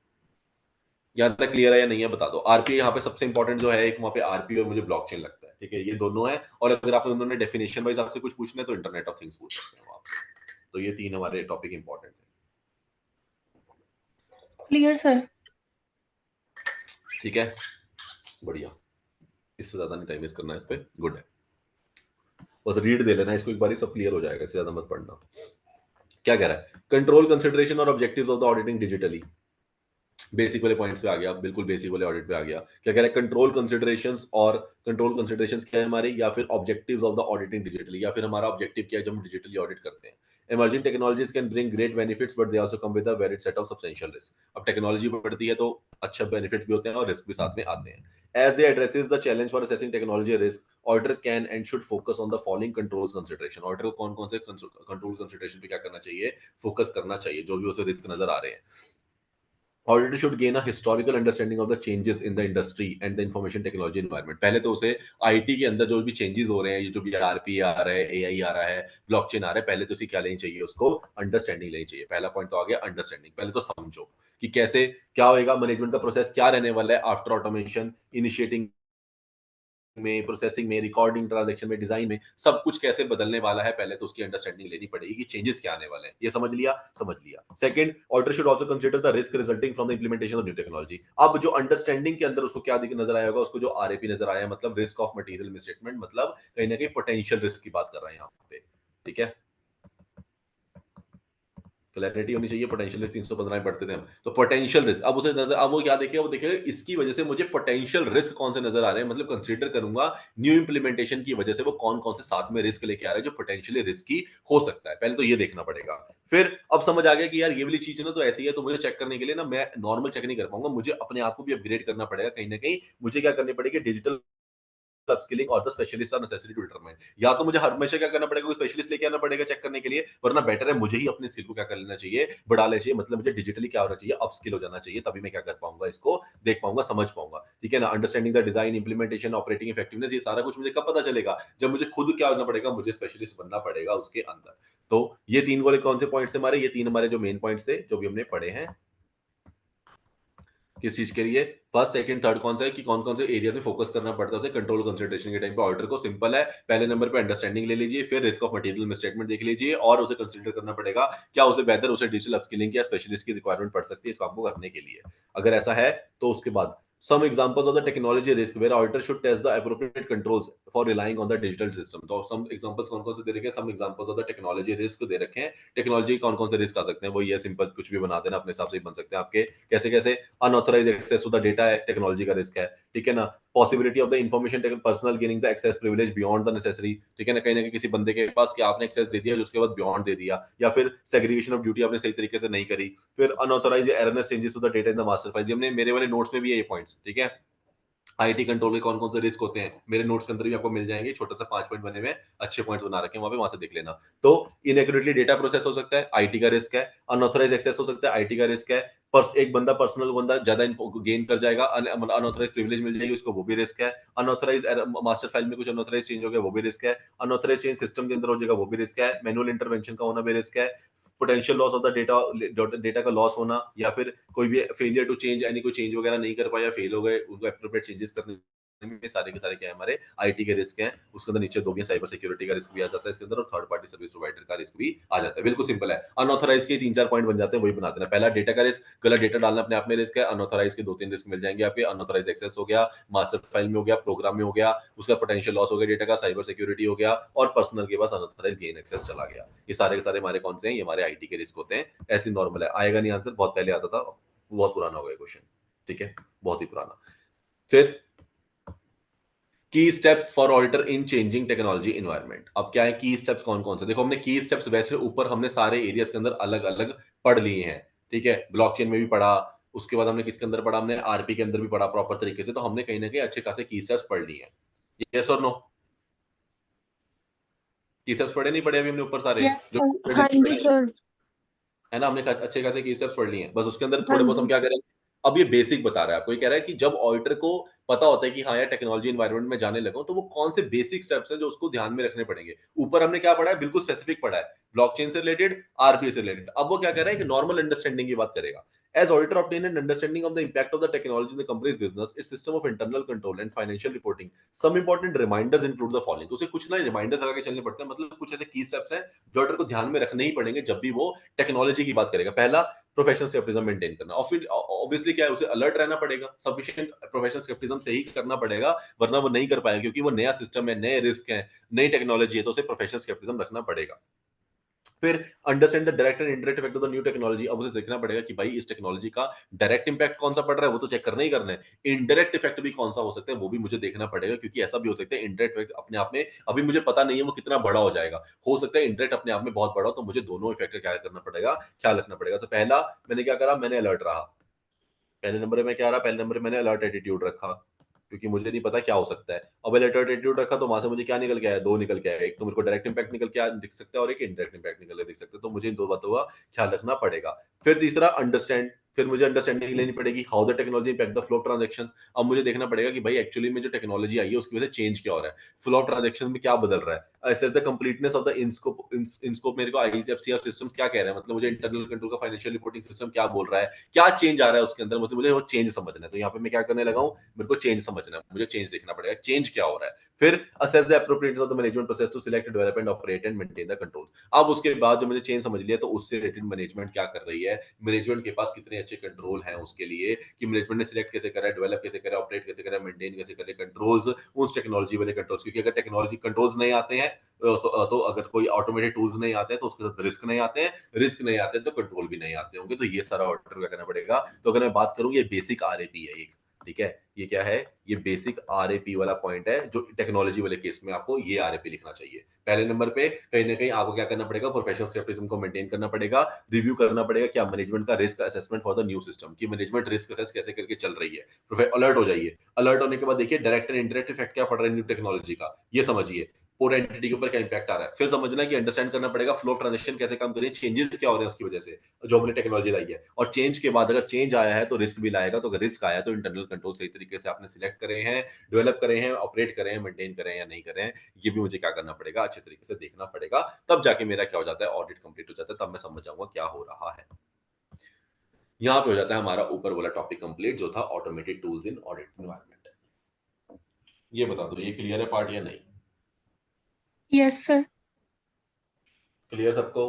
यहाँ तक क्लियर है या नहीं है बता दो। आरपी यहाँ पे सबसे इंपॉर्टेंट जो है, एक वहाँ पे आरपी और मुझे ब्लॉकचेन लगता है। ठीक है, ये दोनों है, और अगर आप उन्होंने डेफिनेशन वाइज आपसे कुछ पूछना है तो इंटरनेट ऑफ थिंग्स पूछ सकते हैं वो आपसे। तो ये तीन हमारे टॉपिक इंपॉर्टेंट है। Clear sir. ठीक है, बढ़िया, इससे ज्यादा नहीं टाइम वेस्ट करना है इस पे, गुड है। बस रीड दे लेना इसको एक बार, सब क्लियर हो जाएगा, इससे ज्यादा मत पढ़ना। क्या कह रहा है, कंट्रोल कंसिडरेशन और objectives of the auditing digitally. Basic वाले पॉइंट्स पे आ गया, बिल्कुल बेसिक वाले ऑडिट पे आ गया। क्या कह रहा है, कंट्रोल कंसिडरेशंस, और कंट्रोल कंसिडरेशंस क्या है हमारे, या फिर objectives of the auditing digitally, या फिर हमारा ऑब्जेक्टिव क्या है जब हम डिजिटली ऑडिट करते हैं। Emerging technologies can bring great benefits but they also come with a varied set of substantial risk. अब टेक्नोलॉजी बढ़ती है तो अच्छा बेनिफिट्स भी होते हैं और रिस्क भी साथ में आते हैं। As they addresses the challenge for assessing technology risk, auditor can and should focus on the following controls consideration. Auditor को कौन कौन से कंट्रोल कंसिडरेशन पे क्या करना चाहिए, फोकस करना चाहिए, जो भी उसे रिस्क नजर आ रहे हैं। Auditor should gain a historical understanding of the changes in the industry and the information technology environment. पहले तो उसे आईटी के अंदर जो भी चेंजेस हो रहे हैं, ये जो भी आरपी आ रहा है, एआई आ रहा है, ब्लॉकचेन आ रहा है, पहले तो उसे क्या लेनी चाहिए, उसको अंडरस्टैंडिंग लेनी चाहिए। पहला पॉइंट तो आ गया अंडरस्टैंडिंग। पहले तो समझो कि कैसे क्या होएगा, मैनेजमेंट का प्रोसेस क्या रहने वाला है आफ्टर ऑटोमेशन, इनिशिएटिंग में, प्रोसेसिंग में, रिकॉर्डिंग, ट्रांजैक्शन में, डिजाइन में, सब कुछ कैसे बदलने वाला है। पहले तो उसकी अंडरस्टैंडिंग लेनी पड़ेगी कि चेंजेस क्या आने वाले हैं। ये समझ लिया, समझ लिया। Second, auditor should also consider the risk resulting from the implementation of new technology. अब जो अंडरस्टैंडिंग के अंदर उसको क्या नजर आया होगा, उसको जो आरएपी नजर आया, मतलब रिस्क ऑफ मटेरियल मिसस्टेटमेंट, मतलब कहीं ना कहीं पोटेंशियल रिस्क की बात कर रहे हैं यहाँ पे। ठीक है, क्लैरिटी होनी चाहिए। पोटेंशियल रिस्क 315 में पढ़ते थे हम, तो पोटेंशियल रिस्क अब उसे नजर, अब वो क्या देखेगा, वो देखेगा इसकी वजह से मुझे पोटेंशियल रिस्क कौन से नजर आ रहे हैं, मतलब कंसीडर करूंगा न्यू इंप्लीमेंटेशन की वजह से वो कौन कौन से साथ में रिस्क लेके आ रहे हैं जो पोटेंशियली रिस्की हो सकता है। पहले तो ये देखना पड़ेगा। फिर अब समझ आ गया कि यार ये वाली चीज ना तो ऐसी है, तो मुझे चेक करने के लिए ना मैं नॉर्मल चेक नहीं कर पाऊंगा, मुझे अपने आप को भी अपग्रेड करना पड़ेगा। कहीं ना कहीं मुझे क्या करनी पड़ेगी, डिजिटल अपस्किलिंग और the specialist are necessary to determine. या तो मुझे हमेशा क्या करना पड़ेगा, कोई स्पेशलिस्ट लेके आना पड़ेगा चेक करने के लिए, वरना बेटर है मुझे ही अपने स्किल को क्या कर लेना चाहिए, बढ़ा लेना चाहिए। मतलब मुझे डिजिटली क्या होना चाहिए, अपस्किल हो जाना चाहिए, तभी मैं क्या कर पाऊंगा, इसको देख पाऊंगा, समझ पाऊंगा। ठीक है ना, understanding the design, implementation, operating effectiveness, ये सारा कुछ मुझे कब पता चलेगा, जब मुझे खुद क्या होना पड़ेगा, मुझे स्पेशलिस्ट बनना पड़ेगा उसके अंदर। तो ये तीन वाले कौन से पॉइंट्स हमारे, ये तीन हमारे जो मेन पॉइंट्स थे जो भी हमने पढ़े हैं किस चीज के लिए, फर्स्ट सेकंड थर्ड कौन सा है, कि कौन कौन से एरिया में फोकस करना पड़ता है उसे कंट्रोल कंसंट्रेशन के टाइम पे। ऑर्डर को सिंपल है, पहले नंबर पे अंडरस्टैंडिंग ले लीजिए, फिर रिस्क ऑफ मटेरियल मिसस्टेटमेंट देख लीजिए, और उसे कंसीडर करना पड़ेगा क्या उसे वेदर उसे डिजिटल अपस्किलिंग या स्पेशलिस्ट की रिक्वायरमेंट पड़ सकती है इसको आपको करने के लिए। अगर ऐसा है तो उसके बाद some examples of the technology risk where auditor should test the appropriate controls for relying on the digital system। तो some examples कौन कौन से दे रखे हैं, some examples of the technology risk दे रखे हैं। टेक्नोलॉजी कौन कौन से रिस्क आ सकते हैं, वो ये सिंपल कुछ भी बना देना, अपने हिसाब से ही बन सकते हैं आपके। कैसे कैसे, unauthorise access to the data है, टेक्नोलॉजी का रिस्क है। ठीक है ना, possibility of the information personal gaining the access privilege beyond the necessary. ठीक है ना कहीं किसी बंदे के पास क्या आपने एक्सेस दे दिया जो उसके बाद बियॉन्ड दे दिया, या फिर सेग्रीगेशन ऑफ ड्यूटी आपने सही तरीके से नहीं करी। फिर unauthorised erroneous changes to the data in the master file, हमने मेरे वाले नोट्स में भी है ये पॉइंट्स। ठीक है, आईटी कंट्रोल के कौन कौन से रिस्क होते हैं मेरे नोट्स के अंदर भी आपको मिल जाएंगे, छोटा सा 5 पॉइंट बने हुए हैं, अच्छे पॉइंट्स बना रखे हैं वहां पे, वहां से देख लेना। तो इनएक्यूरेटली डेटा प्रोसेस हो सकता है, आईटी का रिस्क है। अनऑथराइज एक्सेस हो सकता है, आईटी का रिस्क है। एक बंदा पर्सनल बंदा ज्यादा गेन कर जाएगा, अनऑथराइज प्रिविलेज मिल जाएगी उसको, वो भी रिस्क है। अनऑथराइज मास्टर फाइल में कुछ अनऑथराइज चेंज हो गया, वो भी रिस्क है। अनऑथराइज चेंज सिस्टम के अंदर हो जाएगा, वो भी रिस्क है। मैनुअल इंटरवेंशन का होना भी रिस्क है। Potential loss of the data, data का लॉस होना, या फिर कोई भी फेलियर टू चेंज, यानी कोई चेंज वगैरह नहीं कर पाया, फेल हो गए, उनको एप्रोप्रिएट चेंजेस करने में सारे के सारे क्या है हमारे आईटी के रिस्क हैं। उसके अंदर नीचे दो भी साइबर सिक्योरिटी का रिस्क भी आ जाता है इसके अंदर, और थर्ड पार्टी सर्विस प्रोवाइडर का रिस्क भी आ जाता है। बिल्कुल सिंपल है। अनऑथराइज के 3-4 पॉइंट बन जाते हैं, वही बना देना। पहला डेटा का रिस्क, गलत डेटा डालना अपने आप में रिस्क है। अनऑथराइज के 2-3 रिस्क मिल जाएंगे आपके। अनऑथराइज एक्सेस हो गया, मास्टर फाइल में हो गया, प्रोग्राम में हो गया, उसका पोटेंशियल लॉस हो गया डेटा का, साइबर सिक्योरिटी हो गया, और पर्सनल के पास अनऑथराइज गेन एक्सेस चला गया। ये सारे के सारे हमारे कौन से हैं? ये हमारे आईटी के रिस्क होते हैं। ऐसे नॉर्मल है, आएगा नहीं आंसर, बहुत पहले आता था, बहुत पुराना हो गया क्वेश्चन, ठीक है, बहुत ही पुराना। फिर की steps for auditor in changing technology environment. अब क्या है की स्टेप्स कौन कौन से? देखो हमने की स्टेप्स वैसे ऊपर हमने सारे एरियाज के अंदर अलग अलग पढ़ लिए हैं, ठीक है। ब्लॉकचेन में भी पढ़ा, उसके बाद हमने किसके अंदर पढ़ा? हमने आरपी के अंदर भी पढ़ा प्रॉपर तरीके से। तो हमने कहीं ना कहीं अच्छे खासे की स्टेप्स पढ़ लिए हैं। यस और नो? की स्टेप्स पढ़े नहीं पढ़े अभी हमने ऊपर सारे यस जो सर। हाँ जी सर। है ना? हमने अच्छे खासे की स्टेप्स पढ़ लिए हैं, बस उसके अंदर हाँ थोड़े बहुत हम जी। क्या करें। अब ये बेसिक बता रहा है आपको, ये कह रहा है कि जब ऑडिटर को पता होता है कि हाँ यार टेक्नोलॉजी एनवायरनमेंट में जाने लगा हूं, तो वो कौन से बेसिक स्टेप्स हैं जो उसको ध्यान में रखने पड़ेंगे। ऊपर हमने क्या पढ़ा है? बिल्कुल स्पेसिफिक पढ़ा है, ब्लॉकचेन से रिलेटेड, आरपीए से रिलेटेड। अब वो क्या कह रहा है कि नॉर्मल अंडरस्टैंडिंग की बात करेगा। As auditor obtain an understanding of the impact of the technology in the company's business, its system of internal control and financial reporting. Some important reminders include the following. तो उसे कुछ ना रिमाइंडर्स लगा के चलने पड़ते हैं, मतलब कुछ ऐसे की स्टेप्स हैं जो ऑडिटर को ध्यान में रखने ही पड़ेंगे जब भी वो टेक्नोलॉजी की बात करेगा। पहला, प्रोफेशनल स्केप्टिज्म मेंटेन करना, और फिर ऑब्वियसली क्या है, उसे अलर्ट रहना पड़ेगा, सफिशिएंट प्रोफेशनल स्केप्टिज्म से ही करना पड़ेगा, वरना वो नहीं कर पाएगा, क्योंकि वो नया सिस्टम है, नए रिस्क है, नई टेक्नोलॉजी है, तो उसे प्रोफेशनल स्केप्टिज्म रखना पड़ेगा। फिर understand the direct and indirect effect of the new technology. अब उसे देखना पड़ेगा कि भाई इस टेक्नोलॉजी का डायरेक्ट इंपैक्ट कौन सा पड़ रहा है, वो तो चेक करना ही करना है। इनडायरेक्ट इफेक्ट भी कौन सा हो सकता है, वो भी मुझे देखना पड़ेगा, क्योंकि ऐसा भी हो सकता है इनडायरेक्ट इफेक्ट अपने आप में अभी मुझे पता नहीं है वो कितना बड़ा हो जाएगा। हो सकता है इनडायरेक्ट अपने आप में बहुत बड़ा हो, तो मुझे दोनों इफेक्ट का क्या करना पड़ेगा, ख्याल रखना पड़ेगा। तो पहला मैंने क्या करा, मैंने अलर्ट रहा। पहले नंबर में क्या रहा? पहले नंबर में मैंने अलर्ट एटीट्यूड रखा, क्योंकि मुझे नहीं पता क्या हो सकता है। अब अलर्ट एटीट्यूड रखा तो वहां से मुझे क्या निकल के आया? दो निकल के आया। एक तो मेरे को डायरेक्ट इंपैक्ट निकल के दिख सकता है, और एक इनडायरेक्ट इंपैक्ट निकल के दिख सकता है। तो मुझे इन दो बातों का ख्याल रखना पड़ेगा। फिर तीसरा, अंडरस्टैंड। फिर मुझे अंडरस्टैंडिंग लेनी पड़ेगी, how the technology impact the flow of transaction. अब मुझे देखना पड़ेगा कि भाई एक्चुअली में जो टेक्नोलॉजी आई है उसकी वजह से चेंज क्या हो रहा है, फ्लो ऑफ ट्रांजेक्शन में क्या बदल रहा है। ऐसे द कंप्लीटनेस ऑफ द इनस्कोप मेरे को आईसीएफसीआर सिस्टम्स क्या कह रहे हैं, मतलब मुझे इंटरनल कंट्रोल का फाइनेंशियल रिपोर्टिंग सिस्टम क्या बोल रहा है, क्या चेंज आ रहा है उसके अंदर, मतलब मुझे वो चेंज समझना है। तो यहाँ पे मैं क्या करने लगा हूँ, मेरे को चेंज समझना है, मुझे चेंज देखना पड़ेगा, चेंज क्या हो रहा है। फिर assess the appropriateness of the management process to select, develop and operate and maintain the controls. अब उसके बाद जो मैंने चेंज समझ लिया, तो उससे रिलेटेड मैनेजमेंट क्या कर रही है, मैनेजमेंट के पास कितने अच्छे कंट्रोल हैं उसके लिए, कि मैनेजमेंट ने सिलेक्ट कैसे करा है, डेवलप कैसे करा है, ऑपरेट कैसे करा है, मेंटेन कैसे करे कंट्रोल्स, उस टेक्नोलॉजी वाले कंट्रोल्स। क्योंकि अगर टेक्नोलॉजी कंट्रोल्स नहीं आते हैं, तो अगर कोई ऑटोमेटेड टूल्स नहीं आते हैं, तो उसके साथ रिस्क नहीं आते हैं, रिस्क नहीं आते हैं तो कंट्रोल भी नहीं आते होंगे। तो ये सारा ऑर्डर क्या करना पड़ेगा। तो अगर मैं बात करूं, ये बेसिक आरएपी है एक, ठीक है। ये क्या है? ये बेसिक आरएपी वाला पॉइंट है, जो टेक्नोलॉजी वाले केस में आपको ये आरएपी लिखना चाहिए। पहले नंबर पे कहीं ना कहीं आपको क्या करना पड़ेगा, प्रोफेशनल स्केप्टिज्म को मेंटेन करना पड़ेगा, रिव्यू करना पड़ेगा क्या मैनेजमेंट का risk assessment for the new system, की मैनेजमेंट रिस्क असेस कैसे करके चल रही है। अलर्ट हो जाइए। अलर्ट होने के बाद देखिए डायरेक्ट एंड इनडायरेक्ट इफेक्ट क्या पड़ रहा है न्यू टेक्नोलॉजी का, ये समझिए। पूरे एंटिटी के ऊपर क्या इंपैक्ट आ रहा है। फिर समझना कि अंडरस्टैंड करना पड़ेगा फ्लो ऑफ ट्रांजेक्शन कैसे काम कर रही है, चेंजेस क्या हो रहे हैं उसकी वजह से, जो हमने टेक्नोलॉजी लाई है। और चेंज के बाद अगर चेंज आया है तो रिस्क भी लाएगा, तो अगर रिस्क आया तो इंटरनल कंट्रोल सही तरीके से आपने सिलेक्ट करे हैं, डेवलप करे हैं, ऑपरेट करे हैं, मेंटेन करे हैं या नहीं करे हैं, ये भी मुझे क्या करना पड़ेगा, अच्छे तरीके से देखना पड़ेगा। तब जाके मेरा क्या हो जाता है, ऑडिट कंप्लीट हो जाता है, तब मैं समझ जाऊंगा क्या हो रहा है। यहाँ पे हो जाता है हमारा ऊपर वाला टॉपिक कंप्लीट, जो था automated tools in audit environment. ये बता दो ये क्लियर है पार्ट या नहीं? Yes sir. क्लियर सबको?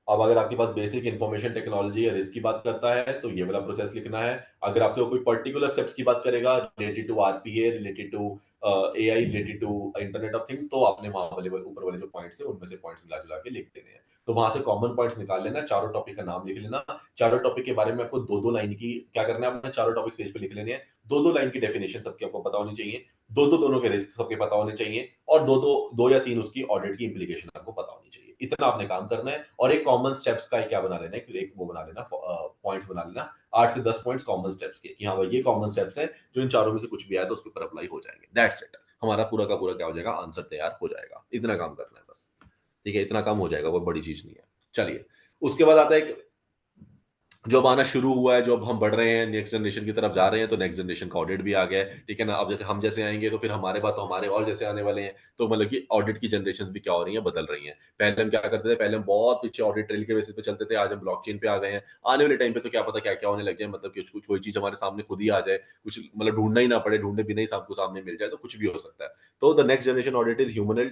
अब अगर आपके पास बेसिक इंफॉर्मेशन टेक्नोलॉजी या रिस्क की बात करता है, तो ये वाला प्रोसेस लिखना है। अगर आपसे वो कोई पर्टिकुलर स्टेप्स की बात करेगा related to RPA, related to AI, related to internet of things, तो आपने वहां वाले ऊपर वाले जो पॉइंट्स है उनमें से पॉइंट्स मिला जुला के लिख देने हैं। तो वहां से कॉमन पॉइंट्स निकाल लेना, चारों टॉपिक का नाम लिख लेना, चारों टॉपिक के बारे में आपको दो दो लाइन की क्या करना है, आपने चारों टॉपिक्स पेज पे लिख लेने हैं। दो दो लाइन की डेफिनेशन सबकी आपको पता होनी चाहिए, दो दो दोनों के रिस्क सबके पता होने चाहिए, और दो या तीन उसकी ऑडिट की इंप्लीकेशन आपको पता होनी चाहिए। इतना आपने काम करना है। और एक कॉमन स्टेप्स का क्या बना लेना है, एक वो बना लेना, पॉइंट्स बना लेना, 8 से 10 पॉइंट्स कॉमन स्टेप्स के, कि हाँ भाई ये कॉमन स्टेप्स है, जो इन चारों में से कुछ भी आया तो उसके ऊपर अप्लाई हो जाएंगे। That's it. हमारा पूरा का पूरा क्या हो जाएगा, आंसर तैयार हो जाएगा। इतना काम करना है बस, ठीक है, इतना काम हो जाएगा, वो बड़ी चीज नहीं है। चलिए, उसके बाद आता है जो अब आना शुरू हुआ है, जो अब हम बढ़ रहे हैं, नेक्स्ट जनरेशन की तरफ जा रहे हैं, तो नेक्स्ट जनरेशन का ऑडिट भी आ गया है, ठीक है ना? अब जैसे हम जैसे आएँगे, तो फिर हमारे बाद तो हमारे और जैसे आने वाले हैं, तो मतलब कि ऑडिट की जनरेशंस भी क्या हो रही हैं, बदल रही हैं। पहले हम क्या करते थे, पहले हम बहुत पीछे ऑडिट ट्रेल के बेसिस पे चलते थे, आज हम ब्लॉकचेन पे आ गए हैं। आने वाले टाइम पे तो क्या पता क्या-क्या होने लग जाए, मतलब कि कुछ कोई चीज़ हमारे सामने खुद ही आ जाए, कुछ मतलब ढूँढना ही ना पड़े, ढूँढे बिना ही सबको सामने मिल जाए, तो कुछ भी हो सकता है। तो the next generation audit is human led,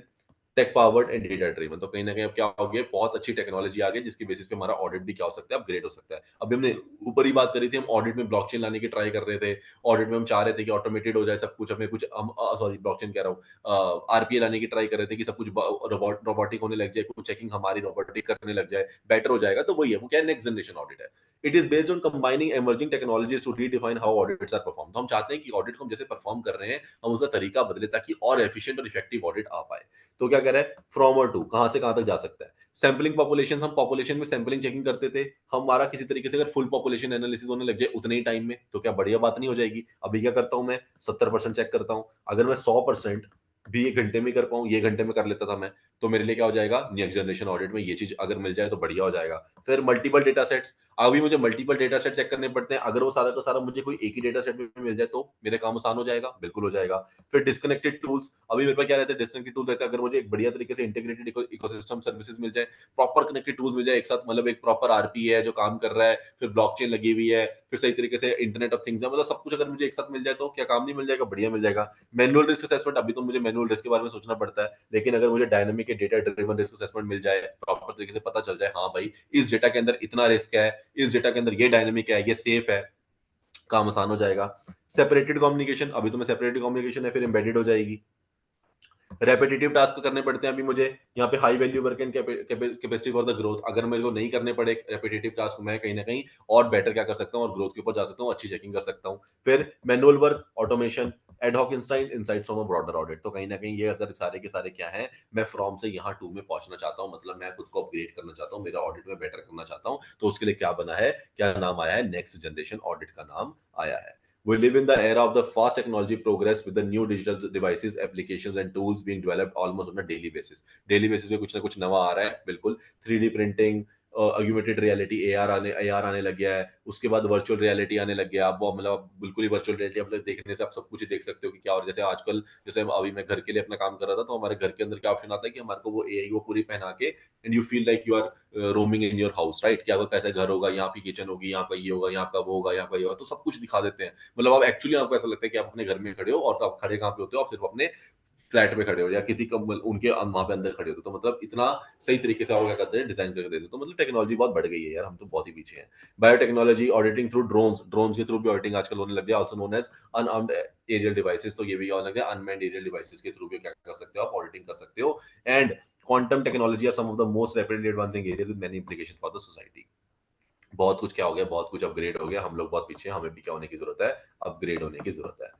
tech powered and data driven. तो कहीं न कहीं अब क्या हो गया, बहुत अच्छी टेक्नोलॉजी आ गई, जिसके बेसिस पे हमारा ऑडिट भी क्या हो सकता है, अपग्रेड हो सकता है। अभी हमने ऊपर ही बात करी थी, हम ऑडिट में ब्लॉकचेन लाने की ट्राई कर रहे थे। ऑडिट में हम चाह रहे थे कि ऑटोमेटेड हो जाए सब कुछ, हमें कुछ हम सॉरी ब्लॉकचेन कह रहा हूँ, आरपीए लाने की ट्राई कर रहे थे कि सब कुछ रोबोटिक होने लग जाए, कुछ चेकिंग हमारी रोबोटिक करने लग जाए, बेटर हो जाएगा। तो वही है, वो क्या है, नेक्स्ट जनरेशन ऑडिट है। It is based on combining emerging technologies to redefine how audits are perform. तो हम चाहते हैं कि ऑडिट को हम जैसे परफॉर्म कर रहे हैं, हम उसका तरीका बदले ताकि और एफिशिएंट और इफेक्टिव ऑडिट आ पाए। तो क्या कह रहा है, फ्रॉम और टू, कहां से कहां तक जा सकता है। सैंपलिंग पॉपुलेशन, हम पॉपुलेशन में सैंपलिंग चेकिंग करते थे, हमारा किसी तरीके से अगर फुल पॉपुलेशन एनालिसिस होने लग जाए उतने ही टाइम में, तो क्या बढ़िया बात नहीं हो जाएगी। अभी क्या करता हूं मैं, 70% चेक करता हूं। अगर मैं 100% भी 1 घंटे में कर पाऊं, ये घंटे में कर लेता था मैं, तो मेरे लिए क्या हो जाएगा, नेक्स्ट जनरेशन ऑडिट में ये चीज अगर मिल जाए तो बढ़िया हो जाएगा। फिर मल्टीपल डेटा सेट्स, अभी मुझे मल्टीपल डेटा सेट चेक करने पड़ते हैं, अगर वो सारा का सारा मुझे कोई एक ही डेटा सेट में मिल जाए तो मेरे काम आसान हो जाएगा, बिल्कुल हो जाएगा। फिर डिस्कनेक्टेड टूल्स, अभी मेरे पास क्या रहता है, डिस्कनेक्टेड टूल रहता है। अगर मुझे एक बढ़िया तरीके से इंटीग्रेटेड इकोसिस्टम सर्विसेज मिल जाए, प्रॉपर कनेक्टेड टूल्स मिल जाए एक साथ, मतलब एक प्रॉपर आरपी है जो काम कर रहा है, फिर ब्लॉकचेन लगी हुई है, फिर सही तरीके से इंटरनेट ऑफ थिंग्स है, मतलब सब कुछ अगर मुझे एक साथ मिल जाए तो क्या काम नहीं मिल जाएगा, बढ़िया मिल जाएगा। मैनुअल रिस्क असेसमेंट, अभी तो मुझे मैनुअल रिस्क के बारे में सोचना पड़ता है, लेकिन अगर मुझे dynamic data driven risk assessment मिल जाए, प्रॉपर तरीके से पता चल जाए, हाँ भाई इस डेटा के अंदर इतना रिस्क है, इस डेटा के अंदर ये डायनामिक है, ये सेफ है, काम आसान हो जाएगा। सेपरेटेड कम्युनिकेशन, अभी तो मैं सेपरेटेड कम्युनिकेशन है, फिर एम्बेडेड हो जाएगी। रेपिटेटिव टास्क करने पड़ते हैं अभी मुझे, यहाँ पे high value work and capacity for the growth, अगर मेरे को नहीं करने पड़े रेपिटेटिव टास्क, मैं कहीं ना कहीं और बेटर क्या कर सकता हूँ और ग्रोथ के ऊपर जा सकता हूँ, अच्छी चेकिंग कर सकता हूँ। फिर manual work, automation, ad hoc insights from a broader audit. तो कहीं ना कहीं ये अगर सारे के सारे क्या है, मैं फ्रॉम से यहाँ टू में पहुंचना चाहता हूँ, मतलब मैं खुद को अपग्रेड करना चाहता हूँ, मेरा ऑडिट में बेटर करना चाहता हूँ, तो उसके लिए क्या बना है, क्या नाम आया है, नेक्स्ट जनरेशन ऑडिट का नाम आया है। We live in the era of the fast technology progress with the new digital devices, applications and tools being developed almost on a daily basis. Daily basis पे कुछ ना कुछ नवा आ रहा है, बिल्कुल। 3D printing, augmented reality, AR आने लग गया है। उसके बाद वर्चुअल रियलिटी आने लग गया। अब वो मतलब बिल्कुल ही वर्चुअल रियलिटी, मतलब देखने से आप सब कुछ ही देख सकते हो कि क्या। और जैसे आजकल, जैसे अभी मैं घर के लिए अपना काम कर रहा था, तो हमारे घर के अंदर क्या ऑप्शन आता है कि हमारे को वो एआई वो पूरी पहना के, and you feel like you are roaming in your house, right, कि आपका कैसा घर होगा, यहाँ की किचन होगी, यहाँ का ये होगा, यहाँ का वो होगा, यहाँ का ये होगा, तो सब कुछ दिखा देते हैं। मतलब आप एक्चुअली, आपको ऐसा लगता है कि आप अपने घर में खड़े हो, और आप खड़े कहाँ पे होते हो, आप सिर्फ अपने फ्लैट में खड़े हो, या किसी का उनके वहां पे अंदर खड़े होते हो। तो मतलब इतना सही तरीके से वो क्या करते हैं, डिजाइन करके देते हैं। तो मतलब टेक्नोलॉजी बहुत बढ़ गई है यार, हम तो बहुत ही पीछे हैं। Biotechnology, auditing through drones, drones के थ्रू भी ऑडिटिंग आजकल होने लग गया, also known as unarmed aerial devices. तो ये भी होने लग गया, अनमैन्ड एरियल डिवाइसेस के थ्रू भी क्या कर सकते हो, आप ऑडिटिंग कर सकते हो। And quantum technology are some of the most rapidly advancing areas with many implication for the society. बहुत कुछ क्या हो गया, बहुत कुछ अपग्रेड हो गया, हम लोग बहुत पीछे हैं, हमें भी क्या होने की जरूरत है, अपग्रेड होने की जरूरत है।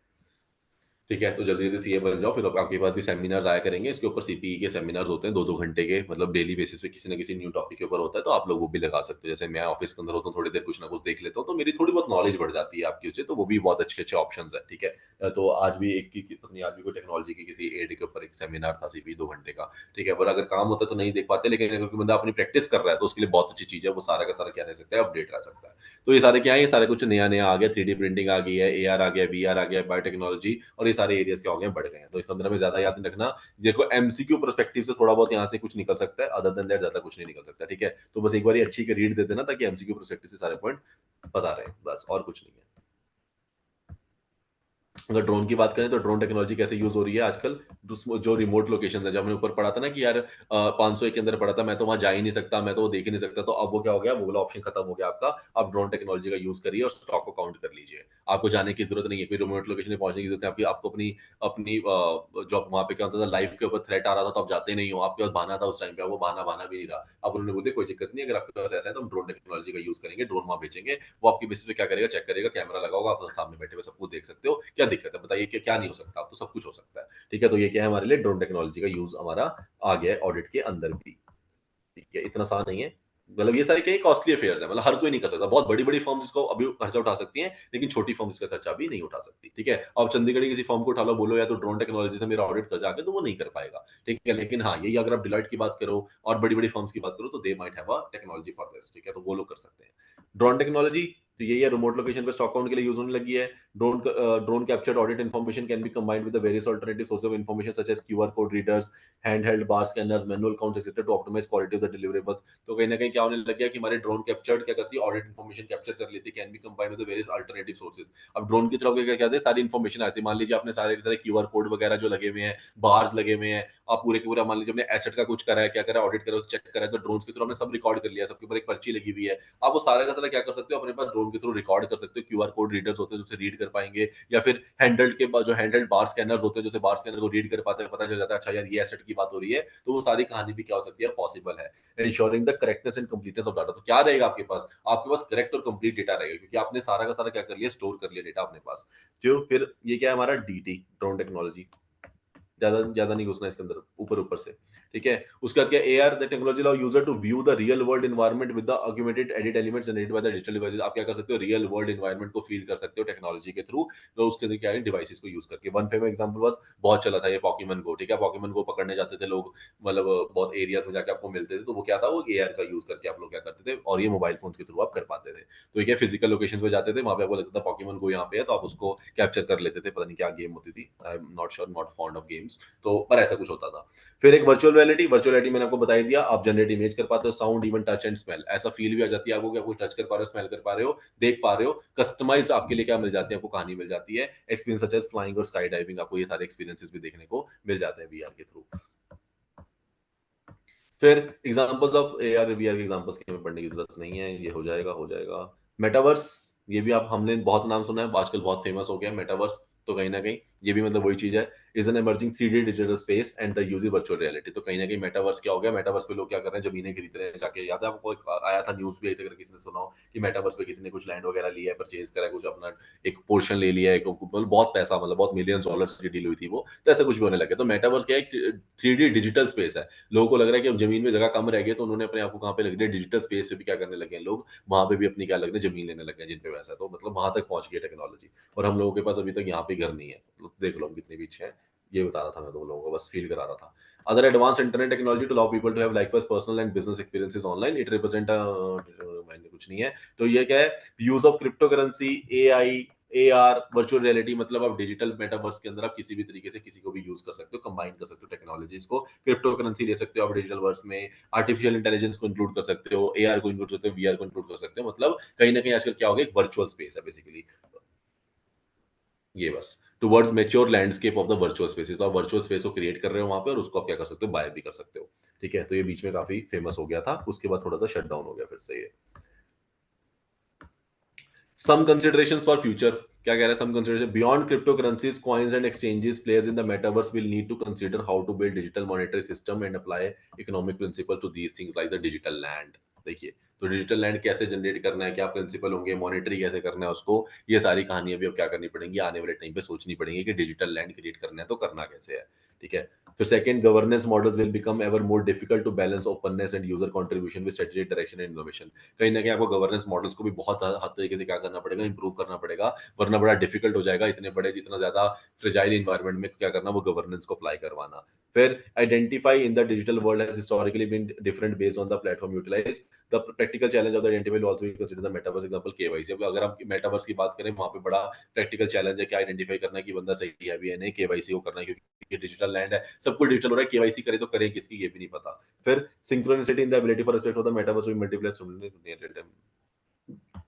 ठीक है, तो जल्दी जल्दी सीए बन जाओ, फिर आपके पास भी सेमिनार्स आया करेंगे, इसके ऊपर सीपीई के सेमिनार्स होते हैं 2-2 घंटे के, मतलब डेली बेसिस पे किसी ना किसी न्यू टॉपिक के ऊपर होता है, तो आप लोग वो भी लगा सकते हो। जैसे मैं ऑफिस के अंदर होता हूँ, थोड़ी देर कुछ ना कुछ देख लेता हूँ, तो मेरी थोड़ी बहुत नॉलेज बढ़ जाती है आपकी उससे, तो वो भी बहुत अच्छे अच्छे ऑप्शन है। ठीक है, तो आज भी अपनी आज भी कोई टेक्नोलॉजी की किसी एड के ऊपर एक सेमिनार था, सीपी 2 घंटे का। ठीक है, पर अगर काम होता है तो नहीं देख पाते, लेकिन अगर कोई बंदा अपनी प्रैक्टिस कर रहा है तो उसके लिए बहुत अच्छी चीज है, वो सारा का सारा क्या रह सकता है, अपडेट रह सकता है। तो ये सारे क्या है, ये सारे कुछ नया नया आ गया, 3D प्रिंटिंग आ गई है, एआर आ गया, वीआर आ गया, बायोटेक्नोलॉजी, और ये सारे एरियाज क्या हो गए, बढ़ गए हैं। तो इसके अंदर में ज्यादा याद रखना, देखो एमसीक्यू परस्पेक्टिव से थोड़ा बहुत यहाँ से कुछ निकल सकता है, अदर देन दैट ज्यादा कुछ नहीं निकल सकता। ठीक है, तो बस एक बार अच्छी के रीड दे देना, ताकि एमसीक्यू परस्पेक्टिव से सारे पॉइंट पता रहे, बस और कुछ नहीं है। अगर ड्रोन की बात करें, तो ड्रोन टेक्नोलॉजी कैसे यूज हो रही है आजकल, जो रिमोट लोकेशन है, जब हमने ऊपर पढ़ा था ना कि यार 501 के अंदर पढ़ा था, मैं तो वहां जा ही नहीं सकता, मैं तो वो देख ही नहीं सकता, तो अब वो क्या हो गया, वो वाला ऑप्शन खत्म हो गया आपका। आप ड्रोन टेक्नोलॉजी का यूज करिए और स्टॉक को काउंट कर लीजिए। आपको जाने की जरूरत नहीं है, कोई रिमोट लोकेशन में पहुंचने की जरूरत है आपकी, आपको अपनी अपनी जॉब वहां पे क्या होता था, लाइफ के ऊपर थ्रेट आ रहा था तो आप जाते नहीं हो, आपके पास बहाना था उस टाइम पे, वो बहाना बहाना भी नहीं रहा। अब उन्होंने बोलते कोई दिक्कत नहीं, अगर आपके पास ऐसा है तो हम ड्रोन टेक्नोलॉजी का यूज करेंगे, ड्रोन वहां बेचेंगे, वो आपकी बेसिस पे क्या करेगा, चेक करेगा, कैमरा लगा होगा, आप सामने बैठे हुए सब कुछ देख सकते हो, क्या दिक्कत है बताइए, क्या क्या नहीं हो सकता, अब तो सब कुछ हो सकता है। ठीक है, तो ये क्या है, हमारे लिए ड्रोन टेक्नोलॉजी का यूज हमारा आ गया है ऑडिट के अंदर भी। ठीक है, इतना आसान नहीं है, मतलब ये सारे क्या कॉस्टली अफेयर्स है, मतलब हर कोई नहीं कर सकता। बहुत बड़ी बड़ी फर्म्स इसको अभी खर्चा उठा सकती हैं, लेकिन छोटी फर्म्स इसका खर्चा भी नहीं उठा सकती। ठीक है, अब चंडीगढ़ की किसी फर्म को उठा लो, बोलो या तो ड्रोन टेक्नोलॉजी से मेरा ऑडिट कर जाके, तो वो नहीं कर पाएगा। ठीक है, लेकिन हाँ, यही अगर आप डिलाइट की बात करो और बड़ी बड़ी फर्म्स की बात करो, तो they might have a technology for this. ठीक है, तो वो लोग कर सकते हैं। ड्रोन टेक्नोलॉजी, तो यही है, रिमोट लोकेशन पे स्टॉक काउंट के लिए यूज होने लगी है। Drone captured audit information can be combined with various alternative source of information such as QR code readers, handheld bar scanners, manual counts etcetera to optimise quality of the deliverables. तो कहीं ना कहीं क्या होने लग गया कि हमारे ड्रोन कैप्चर्ड क्या करती है, ऑडिट इन्फॉर्मेशन कैप्चर कर लेती है, can be combined with various alternative sources. अब ड्रोन की तरफ क्या कहते हैं, सारी इन्फॉर्मेशन आती है। मान लीजिए आपने सारे के सारे क्यूआर कोड वगैरह जो लगे हुए हैं, बार्स लगे हुए हैं, आप पूरे के पूरा मान लीजिए अपने एसेट का कुछ करा है, क्या करा है, ऑडिट करा है, चेक करा है, तो ड्रोन के थ्रू हमने सब रिकॉर्ड कर लिया, सबके ऊपर एक पर्ची लगी हुई है। आप वो सारा का सारा क्या कर सकते हो, अपने पास ड्रोन के थ्रू रिकॉर्ड कर सकते हो। क्यूआर कोड रीडर्स होते हैं जो उसे रीड कर पाएंगे, या फिर हैंडल्ड के बाद जो हैंडल्ड बार स्कैनर्स होते हैं जो बार स्कैनर को रीड कर पाते हैं, पता चल जाता है अच्छा यार ये एसेट की बात हो रही है, तो वो सारी कहानी भी क्या हो सकती है, पॉसिबल है। Ensuring the correctness and completeness of data, तो क्या रहेगा आपके पास करेक्ट और कंप्लीट डेटा रहेगा, क्योंकि आपने सारा का सारा क्या कर लिया, स्टोर कर लिया डेटा अपने पास। तो फिर ये क्या है हमारा डीटी, ड्रोन टेक्नोलॉजी। ज्यादा ज्यादा नहीं घुसना इसके अंदर, ऊपर ऊपर से, ठीक है। उसके बाद क्या, AR the technology allow user to view the real world environment with the augmented edit elements generated by the digital devices. आप क्या कर सकते हो, रियल वर्ल्ड एनवायरनमेंट को फील कर सकते हो टेक्नोलॉजी के थ्रू, तो उसके लिए क्या है, डिवाइसेस को यूज करके। वन फेमस एग्जांपल वाज, बहुत चला था ये पॉकीमन गो, ठीक है। पॉकीमन गो पकड़ने जाते थे लोग, मतलब बहुत एरियाज में जाके आपको मिलते थे, तो वो क्या था, वो एआर का यूज करके आप लोग क्या करते थे, और ये मोबाइल फोन के थ्रू आप कर पाते थे। तो ये क्या, फिजिकल लोकेशन पे जाते थे, वहां पे आपको लगता था पॉकीमन गो यहाँ पे है, तो आप उसको कैप्चर कर लेते थे। पता नहीं क्या गेम होती थी, I am not sure, not fond of games, तो पर ऐसा कुछ होता था। फिर एक वर्चुअल रियलिटी, वर्चुअल रियलिटी मैंने आपको बता ही दिया, आप जनरेट इमेज कर पाते हो, sound, even touch and smell, ऐसा फील भी आ जाती है आपको कि आप कुछ टच कर पा रहे हो, स्मेल कर पा रहे हो, देख पा रहे हो। कस्टमाइज आपके लिए क्या मिल जाती है, आपको कहानी मिल जाती है, एक्सपीरियंस सच एज फ्लाइंग और स्काई डाइविंग, आपको ये सारे एक्सपीरियंसेस भी देखने को मिल जाते हैं वीआर के थ्रू। फिर एग्जांपल्स ऑफ एआर वीआर के एग्जांपल्स की हमें पढ़ने की जरूरत नहीं है, ये हो जाएगा। मेटावर्स, ये भी आप हमने बहुत नाम सुना है, आजकल बहुत फेमस हो गया है मेटावर्स। तो कहीं ना कहीं ये भी मतलब वही चीज है, is an emerging 3D digital space and the use virtual reality. तो कहीं ना कहीं मेटावर्स क्या हो गया, मेटावर्स पे लोग क्या कर रहे हैं, जमीनें खरीद रहे हैं जाके। याद है आपको, एक आया था न्यूज भी आई थी, अगर किसी ने सुना हो, कि मेटावर्स पे किसी ने कुछ लैंड वगैरह लिया है, परचेज करा है, कुछ अपना एक पोर्शन ले लिया है, मतलब बहुत पैसा, मतलब बहुत मिलियंस डॉलर्स की डील हुई थी वो, तो ऐसा कुछ भी होने लगे। तो मेटावर्स क्या है, 3D डिजिटल स्पेस है। लोगों को लग रहा है कि अब जमीन में जगह कम रह गई, तो उन्होंने अपने आप को कहाँ पे लग रही है, डिजिटल स्पेस पे भी क्या करने लगे हैं लोग, वहां पे भी अपनी क्या लग रही है, जमीन लेने लगे हैं जिन पे वैसा, तो मतलब वहां तक पहुंच गई टेक्नोलॉजी। और हम लोगों के पास अभी तक यहाँ पे घर नहीं है, मतलब देख लो हम कितने पीछे हैं। ये बता रहा था मैं तो लोगों को, बस फील करा रहा था। Other advance internet technology to allow people to have likewise personal and business experiences online, it represent मैंने कुछ नहीं है। तो ये क्या है, use of crypto currency, AI, AR, virtual reality, मतलब आप डिजिटल मेटावर्स के अंदर आप किसी भी तरीके से किसी को भी यूज कर सकते हो, कंबाइन कर सकते हो टेक्नोलॉजीज को। क्रिप्टो करेंसी ले सकते हो आप डिजिटल वर्स में, आर्टिफिशियल इंटेलिजेंस को इंक्लूड कर सकते हो, एआर को इंक्लूड कर सकते हो, वीआर को इंक्लूड कर सकते हो। मतलब कहीं ना कहीं आजकल क्या हो गया, एक वर्चुअल स्पेस है बेसिकली ये, बस towards mature landscape of the virtual spaces. तो आप वर्चुअल स्पेस को क्रिएट कर रहे हो वहां पे, और उसको आप क्या कर सकते हो, बाय भी कर सकते हो। ठीक है, तो ये बीच में काफी फेमस हो गया था, उसके बाद थोड़ा सा शट डाउन हो गया फिर से ये। Some considerations for future, क्या कह रहा है, some consideration beyond cryptocurrencies, coins and exchanges, players in the metaverse will need to consider how to build digital monetary system and apply economic principle to these things like the digital land। देखिए, तो डिजिटल लैंड कैसे जनरेट करना है, क्या प्रिंसिपल होंगे, मॉनेटरी कैसे करना है उसको, ये सारी कहानियां भी अब क्या करनी पड़ेंगी, आने वाले टाइम पे सोचनी पड़ेंगी कि डिजिटल लैंड क्रिएट करना है तो करना कैसे है। ठीक है। फिर second, governance models will become ever more difficult to balance openness and user contribution with strategic direction and innovation. कहीं ना कहीं आपको गवर्नेंस मॉडल्स को भी बहुत हद तरीके से क्या करना पड़ेगा, इंप्रूव करना पड़ेगा, वरना बड़ा डिफिकल्ट हो जाएगा, इतने बड़े जितना ज्यादा फ्रेजाइल इन्वायरमेंट में क्या करना, वो गवर्नेंस को अप्लाई करवाना। फिर identify in the digital world has historically been different based on the platform utilise. The practical challenge of the identify will also consider the metaverse example KYC. अब अगर हम मेटावर्स की बात करें, वहां पे बड़ा प्रैक्टिकल चैलेंज है कि आइडेंटिफाई करना कि बंदा सही है भी है नहीं, केवाईसी को करना, क्योंकि डिजिटल लैंड है, सब कुछ डिजिटल हो रहा है, केवाईसी करे तो करे किसकी ये भी नहीं पता। फिर synchronicity in the ability for state of the metaverse with multiplex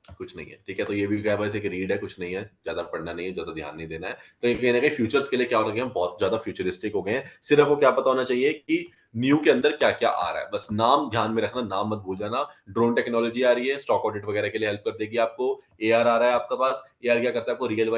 कुछ नहीं है। ठीक है, तो ये भी क्या, बस एक रीड है, कुछ नहीं है, ज्यादा पढ़ना नहीं है, ज्यादा ध्यान नहीं देना है। तो ये कहीं ना कहीं फ्यूचर्स के लिए क्या हो गए हैं, बहुत ज्यादा फ्यूचरिस्टिक हो गए हैं। सिर्फ आपको क्या पता होना चाहिए कि न्यू के अंदर क्या क्या आ रहा है, बस नाम ध्यान में रखना, नाम मत भूल जाना। ड्रोन टेक्नोलॉजी आ रही है, स्टॉक ऑडिट वगैरह के लिए हेल्प कर देगी आपको। एआर आ रहा है आपके पास, एआर क्या करता है, आपको रियल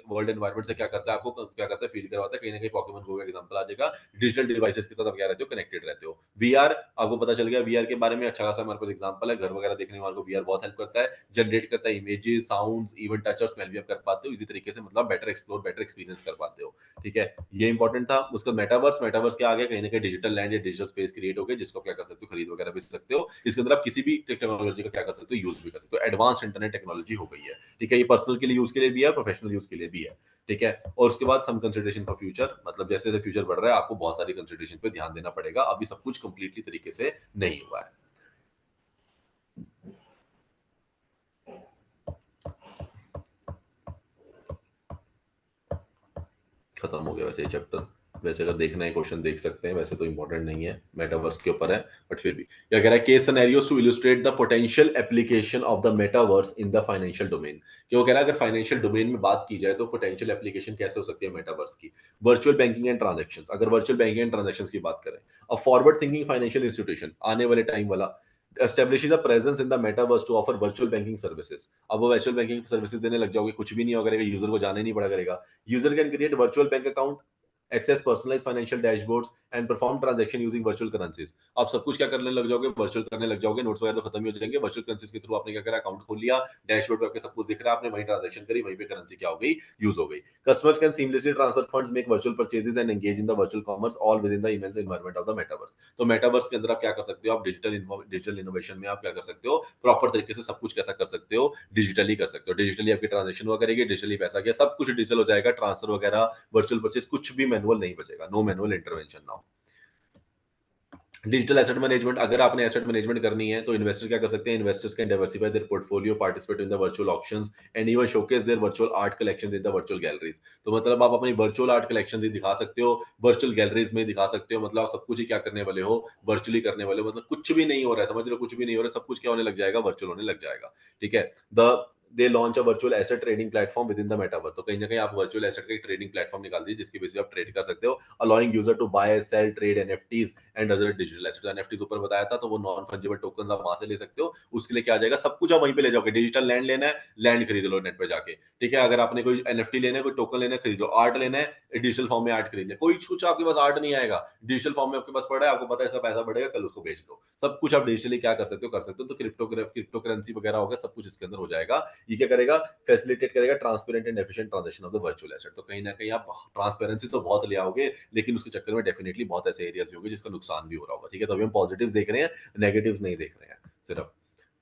वर्ल्ड एनवायरमेंट से क्या करता है, आपको क्या करता है, फील करवाता है। कहीं ना कहीं पॉकेमॉन गो का एग्जांपल आ जाएगा, डिजिटल डिवाइसेस के साथ आप क्या रहते हो, कनेक्टेड रहते हो। वीआर, आपको पता चल गया वीआर के बारे में, अच्छा खासा हमारे पास एग्जांपल है, घर वगैरह देखने वालों को वीआर बहुत हेल्प करता है, जनरेट करता है इमेजेस, साउंड्स, इवन टच और स्मेल भी आप कर पाते हो इसी तरीके से, मतलब बेटर एक्सप्लोर, बेटर एक्सपीरियंस कर पाते हो। ठीक है, ये इंपॉर्टेंट था। उसका मेटावर्स, मेटावर्स के आगे कहीं ना कहीं डिजिटल लैंड या डिजिटल स्पेस क्रिएट हो गया, जिसको क्या कर सकते हो, खरीद वगैरह भी सकते हो। इसके अंदर आप किसी भी टेक्नोलॉजी का क्या कर सकते हो, यूज भी कर सकते हो। एडवांस इंटरनेट टेक्नोलॉजी हो गई है। ठीक है, ये पर्सनल के लिए यूज के लिए भी है, प्रोफेशनल यूज के लिए भी है। ठीक है, और उसके बाद सम कंसिडरेशन फॉर फ्यूचर, मतलब जैसे जैसे फ्यूचर बढ़ रहा है, आपको बहुत सारी कंसिडरेशन पे ध्यान देना पड़ेगा, अभी सब कुछ कंप्लीटली तरीके से नहीं हुआ है। खत्म हो गया वैसे ये चैप्टर। वैसे अगर देखना है क्वेश्चन देख सकते हैं, वैसे तो इंपॉर्टेंट नहीं है, मेटावर्स के ऊपर है, बट फिर भी क्या कह रहा है, case scenarios to illustrate the potential application of the metaverse in the financial domain. क्यों कह रहा है, अगर फाइनेंशियल डोमेन में बात की जाए तो पोटेंशियल एप्लीकेशन कैसे हो सकती है मेटावर्स की। वर्चुअल बैंकिंग एंड ट्रांजेक्शन, अगर वर्चुअल बैंकिंग एंड ट्रांजेक्शन की बात करें, a forward thinking financial institution आने वाले टाइम वाला establishes a presence in the metaverse to offer virtual banking services। अब वो वर्चुअल बैंकिंग सर्विसेज देने लग जाओगे, कुछ भी नहीं होगा करेगा, यूजर को जाना ही नहीं पड़ा करेगा। User can create virtual bank account, access personalized financial dashboards and perform transaction using virtual currencies। आप सब कुछ क्या करने लग जाओगे, वर्चुअल करने लग जाओगे, नोट्स वगैरह तो खत्म ही हो जाएंगे, वर्चुअल करेंसीज के थ्रू आपने क्या करा, अकाउंट खोल लिया, डैशबोर्ड पे आपके सब कुछ दिख रहा है, आपने वहीं ट्रांजैक्शन करी, वहीं पे करेंसी क्या हो गई, यूज हो गई। Customers can seamlessly transfer funds, make virtual purchases and engage in the virtual commerce, all with in the immense environment of the metaverse. तो मेटावर्स के अंदर आप क्या कर सकते हो, आप डिजिटल इनोवेशन में आप क्या कर सकते हो, प्रॉपर तरीके से सब कुछ कैसा कर सकते हो, डिजिटली कर सकते हो। डिजिटली आपकी ट्रांजेक्शन हुआ करेगी, डिजिटली पैसा गया, सब कुछ डिजिटल हो जाएगा, ट्रांसफर वगैरह, वर्चुअल परचेज, कुछ भी मैनुअल नहीं बचेगा, no manual intervention now. Digital asset management, अगर आपने एसेट मैनेजमेंट करनी है तो इन्वेस्टर क्या कर सकते हैं, investors can diversify their portfolio, participate in the virtual auctions and even showcase their virtual art collections in the virtual galleries. तो मतलब आप अपनी वर्चुअल आर्ट कलेक्शन ही दिखा सकते हो, वर्चुअल गैलरीज में दिखा सकते हो, मतलब आप सब कुछ ही क्या करने वाले हो, वर्चुअली करने वाले हो, मतलब कुछ भी नहीं हो रहा है, समझ लो कुछ भी नहीं हो रहा है, सब कुछ क्या होने लग जाएगा, वर्चुअल होने लग जाएगा। ठीक है, the they launch a virtual asset trading platform with in the metaverse. तो कहीं ना कहीं आप वर्चुअल एसेट का एक ट्रेडिंग प्लेटफॉर्म निकाल दीजिए जिसकी बेसिस आप ट्रेड कर सकते हो, allowing user to buy sell trade NFTs and other digital assets. NFTs ऊपर बताया था, तो वो नॉन फंजिबल टोकन आप वहां से ले सकते हो, उसके लिए क्या आ जाएगा, सब कुछ आप वहीं पे ले जाओगे। डिजिटल लैंड लेना है, लैंड खरीद लो नेट पे जाके। ठीक है, अगर आपने कोई एनएफटी लेना है, कोई टोकन लेना है, खरीद लो। आर्ट लेना है, डिजिटल फॉर्म में आर्ट खरीद ले। कोई कुछ आपके पास आर्ट नहीं आएगा, डिजिटल फॉर्म में आपके पास पड़ा है, आपको पता है इसका पैसा बढ़ेगा, कल उसको बेच दो। सब कुछ आप डिजिटली क्या कर सकते हो, कर सकते हो। तो क्रिप्टो करेंसी वगैरह होगा, सब कुछ इसके अंदर हो जाएगा। ये क्या करेगा, फैसिलिटेट करेगा transparent and efficient transaction of the virtual asset. तो कहीं ना कहीं आप ट्रांसपेरेंसी तो बहुत ले आओगे, लेकिन उसके चक्कर में डेफिनेटली बहुत ऐसे एरियाज भी होंगे जिसका नुकसान भी हो रहा होगा। ठीक है, तो अभी हम पॉजिटिव्स देख रहे हैं, नेगेटिव्स नहीं देख रहे हैं सिर्फ।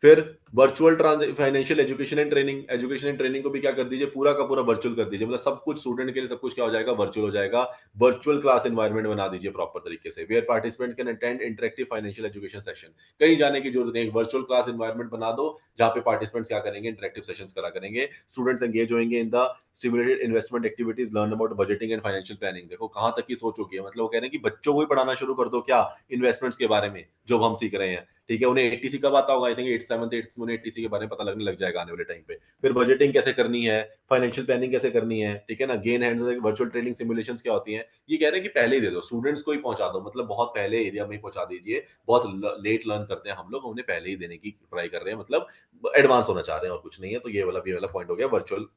फिर virtual financial education and training को भी क्या कर दीजिए, पूरा का पूरा वर्चुअल कर दीजिए। मतलब सब कुछ स्टूडेंट के लिए सब कुछ क्या हो जाएगा, वर्चुअल हो जाएगा। वर्चुअल क्लास एनवायरनमेंट बना दीजिए प्रॉपर तरीके से, where participant can attend interactive financial education session. कहीं जाने की जरूरत नहीं, वर्चुअल क्लास एनवायरनमेंट बना दो जहां पे पार्टिसिपेंट्स क्या करेंगे, इंटरेक्टिव सेशंस करा करेंगे, स्टूडेंट्स एंगेज होंगे in the stimulated investment activities, learn about budgeting and financial planning. देखो कहां तक की सोच होगी, मतलब वो कह रहे हैं कि बच्चों को ही पढ़ाना शुरू कर दो क्या, इन्वेस्टमेंट्स के बारे में, जो हम सीख रहे हैं। ठीक है, उन्हें एटीसी कब आता होगा, I think 8th 7th 8th में उन्हें एटीसी के बारे में पता लगने लग जाएगा आने वाले टाइम पे। फिर बजटिंग कैसे करनी है, फाइनेंशियल प्लानिंग कैसे करनी है, ठीक है ना, gain hands virtual trading simulations क्या होती हैं, ये कह रहे हैं कि पहले ही दे दो, स्टूडेंट्स को ही पहुंचा दो, मतलब बहुत पहले एरिया में ही पहुंचा दीजिए। बहुत लेट लर्न करते हैं हम लोग, उन्हें पहले ही देने की ट्राई कर रहे हैं, मतलब एडवांस होना चाह रहे हैं और कुछ नहीं है। तो ये वाला पॉइंट हो गया, वर्चुअल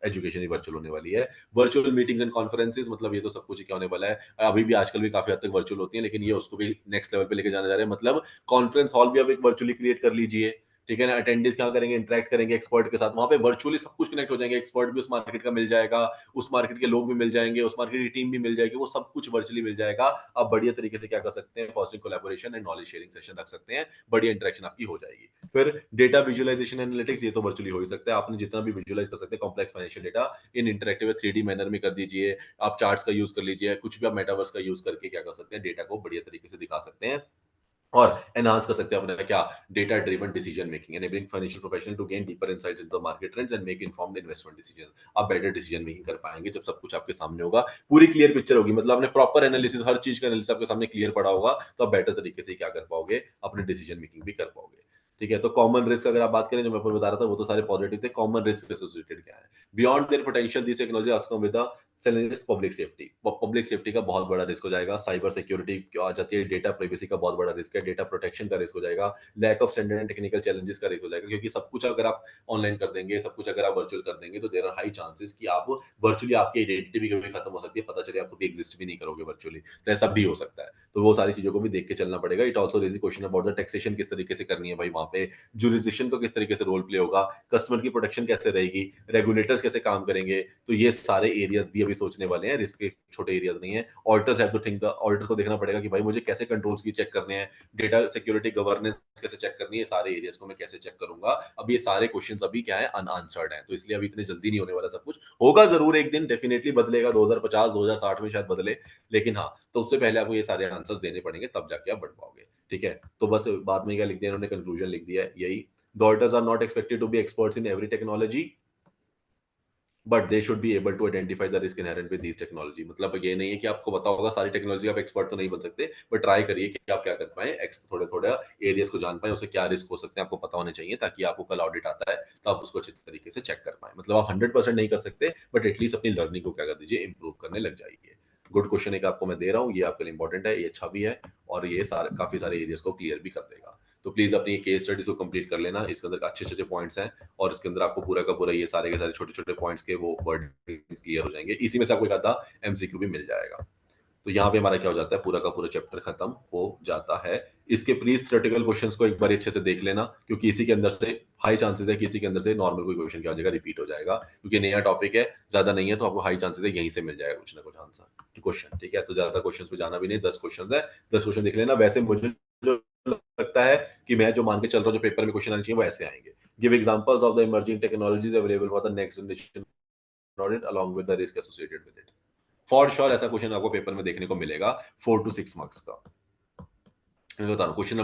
एजुकेशन ही वर्चुअल होने वाली है। वर्चुअल मीटिंग्स एंड कॉन्फ्रेंसेस, मतलब ये तो सब कुछ ही क्या होने वाला है, अभी भी आजकल भी काफी हद तक वर्चुअल होती है, लेकिन ये उसको भी नेक्स्ट लेवल पे लेके जाने जा रहे हैं। मतलब कॉन्फ्रेंस हॉल भी अब एक वर्चुअली क्रिएट कर लीजिए। ठीक है ना, अटेंडेंस क्या करेंगे, इंटरेक्ट करेंगे एक्सपर्ट के साथ, वहां पे वर्चुअली सब कुछ कनेक्ट हो जाएंगे, एक्सपर्ट भी उस मार्केट का मिल जाएगा, उस मार्केट के लोग भी मिल जाएंगे, उस मार्केट की टीम भी मिल जाएगी, वो सब कुछ वर्चुअली मिल जाएगा। आप बढ़िया तरीके से क्या कर सकते हैं, positive collaboration and knowledge sharing session रख सकते हैं, बढ़िया इंटरेक्शन आपकी हो जाएगी। फिर डेटा विजुअलाइजेशन एनालिटिक्स, ये तो वर्चुअली हो ही सकता है, आपने जितना भी विजुअलाइज कर सकते हैं कॉम्प्लेक्स फाइनेंशियल डेटा इन इंटरेक्टिव 3D मैनर में कर दीजिए, आप चार्ट्स का यूज कर लीजिए, कुछ भी आप मेटावर्स का यूज करके क्या कर सकते हैं, डेटा को बढ़िया तरीके से दिखा सकते हैं और एनहांस कर सकते हैं अपने क्या, data driven decision making, enabling financial professional to gain deeper insights into the market trends and make informed investment decision. आप बेटर डिसीजन मेकिंग कर पाएंगे जब सब कुछ आपके सामने होगा, पूरी क्लियर पिक्चर होगी, मतलब आपने प्रॉपर एनालिसिस, हर चीज का एनालिसिस आपके सामने क्लियर पड़ा होगा, तो आप बेटर तरीके से क्या कर पाओगे, अपने डिसीजन मेकिंग भी कर पाओगे। ठीक है, तो कॉमन रिस्क अगर आप बात करें, जो मैं ऊपर बता रहा था वो तो सारे पॉजिटिव थे, कॉमन रिस्क एसोसिएटेड क्या है, beyond their potential this technology also come with the challenges, public safety का बहुत बड़ा रिस्क हो जाएगा, साइबर सिक्योरिटी आ जाती है, डेटा प्राइवेसी का बहुत बड़ा रिस्क है, डेटा प्रोटेक्शन का रिस्क हो जाएगा, lack of standard and technical challenges का रिस्क हो जाएगा, क्योंकि सब कुछ अगर आप ऑनलाइन कर देंगे, सब कुछ अगर आप वर्चुअल कर देंगे, तो देयर आर हाई चांसेस कि आप वर्चुअली आपकी आइडेंटिटी भी कभी खत्म हो सकती है, पता चले आप कभी एग्जिस्ट भी नहीं करोगे वर्चुअली, तो ऐसा भी हो सकता है। तो वो सारी चीजों को भी देख के चलना पड़ेगा। It also raise question about the taxation किस तरीके से करनी है भाई, वहां पे जुरिस्डिक्शन को किस तरीके से रोल प्ले होगा, कस्टमर की प्रोटेक्शन कैसे रहेगी, रेगुलेटर्स कैसे काम करेंगे, तो ये सारे एरियाज भी अभी सोचने वाले हैं, रिस्क के छोटे एरियाज नहीं है। Auditors have to think, the auditor को देखना पड़ेगा कि भाई मुझे कैसे कंट्रोल्स की चेक करने हैं, डेटा सिक्योरिटी गवर्नेंस कैसे चेक करनी है, सारे एरियाज को मैं कैसे चेक करूंगा। अब ये सारे क्वेश्चंस अभी क्या है, अनआंसर्ड है, तो इसलिए अभी इतने जल्दी नहीं होने वाला, सब कुछ होगा जरूर, एक दिन डेफिनेटली बदलेगा, 2050 2060 में शायद बदले, लेकिन हाँ, तो उससे पहले आपको ये सारे आंसर्स देने पड़ेंगे, तब जाके आप बढ़ पाओगे। ठीक है, तो बस बाद में क्या लिख दिया इन्होंने, कंक्लूजन लिख दिया है यही, the auditors are not expected to be experts in every technology, but they should be able to identify the risk inherent with this technology. मतलब ये नहीं है कि आपको पता होगा सारी टेक्नोलॉजी, आप एक्सपर्ट तो नहीं बन सकते, बट ट्राई करिए कि आप क्या कर पाए, थोड़े थोड़ा एरियाज को जान पाए, उससे क्या रिस्क हो सकते हैं आपको पता होने चाहिए, ताकि आपको कल ऑडिट आता है तो आप उसको अच्छे तरीके से चेक कर पाए। मतलब आप 100% नहीं कर सकते, बट एटलीस्ट अपनी लर्निंग को क्या कर दीजिए, इंप्रूव करने लग जाइए। गुड क्वेश्चन एक आपको मैं दे रहा हूँ, ये आपके लिए इंपॉर्टेंट है, ये अच्छा भी है, और ये सारे काफी सारे एरियाज को क्लियर भी कर देगा। तो प्लीज अपनी केस स्टडीज को कंप्लीट कर लेना, इसके अंदर अच्छे अच्छे पॉइंट्स हैं, और इसके अंदर आपको पूरा का पूरा ये सारे के सारे छोटे छोटे पॉइंट्स के वो वर्ड क्लियर हो जाएंगे। इसी में से आपको एक आधा एमसीक्यू भी मिल जाएगा। तो यहाँ पे हमारा क्या हो जाता है, पूरा का पूरा चैप्टर खत्म हो जाता है। इसके प्लीज थ्योरेटिकल क्वेश्चंस को एक बार अच्छे से देख लेना, क्योंकि इसी के अंदर से हाई चांसेस है कि इसी के अंदर से नॉर्मल कोई क्वेश्चन क्या हो जाएगा, रिपीट हो जाएगा, क्योंकि नया टॉपिक है, ज्यादा नहीं है, तो आपको हाई चांसेस है यहीं से मिल जाएगा कुछ ना कुछ आंसर क्वेश्चन। ठीक है, तो ज्यादा क्वेश्चन पे जाना भी नहीं, 10 क्वेश्चन है, 10 क्वेश्चन देख लेना। वैसे मुझे जो लगता है कि मैं जो मान के चल रहा हूँ जो पेपर में क्वेश्चन आने चाहिए वो ऐसे आएंगे। Give examples of the emerging technologies available for the next generation audit along with the risk associated with it. For sure ऐसा क्वेश्चन आपको पेपर में देखने को मिलेगा 4 to 6 मार्क्स का। मैं बता रहा हूँ, question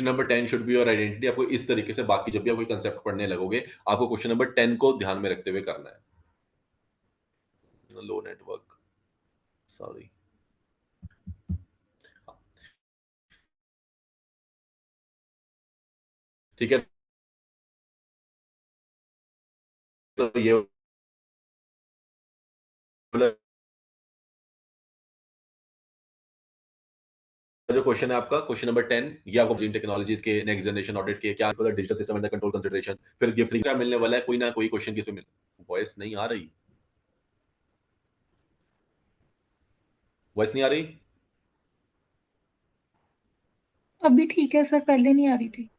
number 10 should be your identity. आपको इस तरीके से बाकी जब भी आप कोई कंसेप्ट पढ़ने लगोगे, आपको क्वेश्चन नंबर 10 को ध्यान में रखते हुए करना है। लो नेटवर्क, सॉरी। ठीक है, तो ये वाला जो क्वेश्चन है आपका, क्वेश्चन नंबर 10, ये आपको जीन टेक्नोलॉजीज के नेक्स्ट जनरेशन ऑडिट के क्या digital system and control consideration, फिर गिफ्ट क्या मिलने वाला है, कोई ना कोई क्वेश्चन किस पे मिल। वॉइस नहीं आ रही, वॉइस नहीं आ रही। अभी ठीक है सर, पहले नहीं आ रही थी।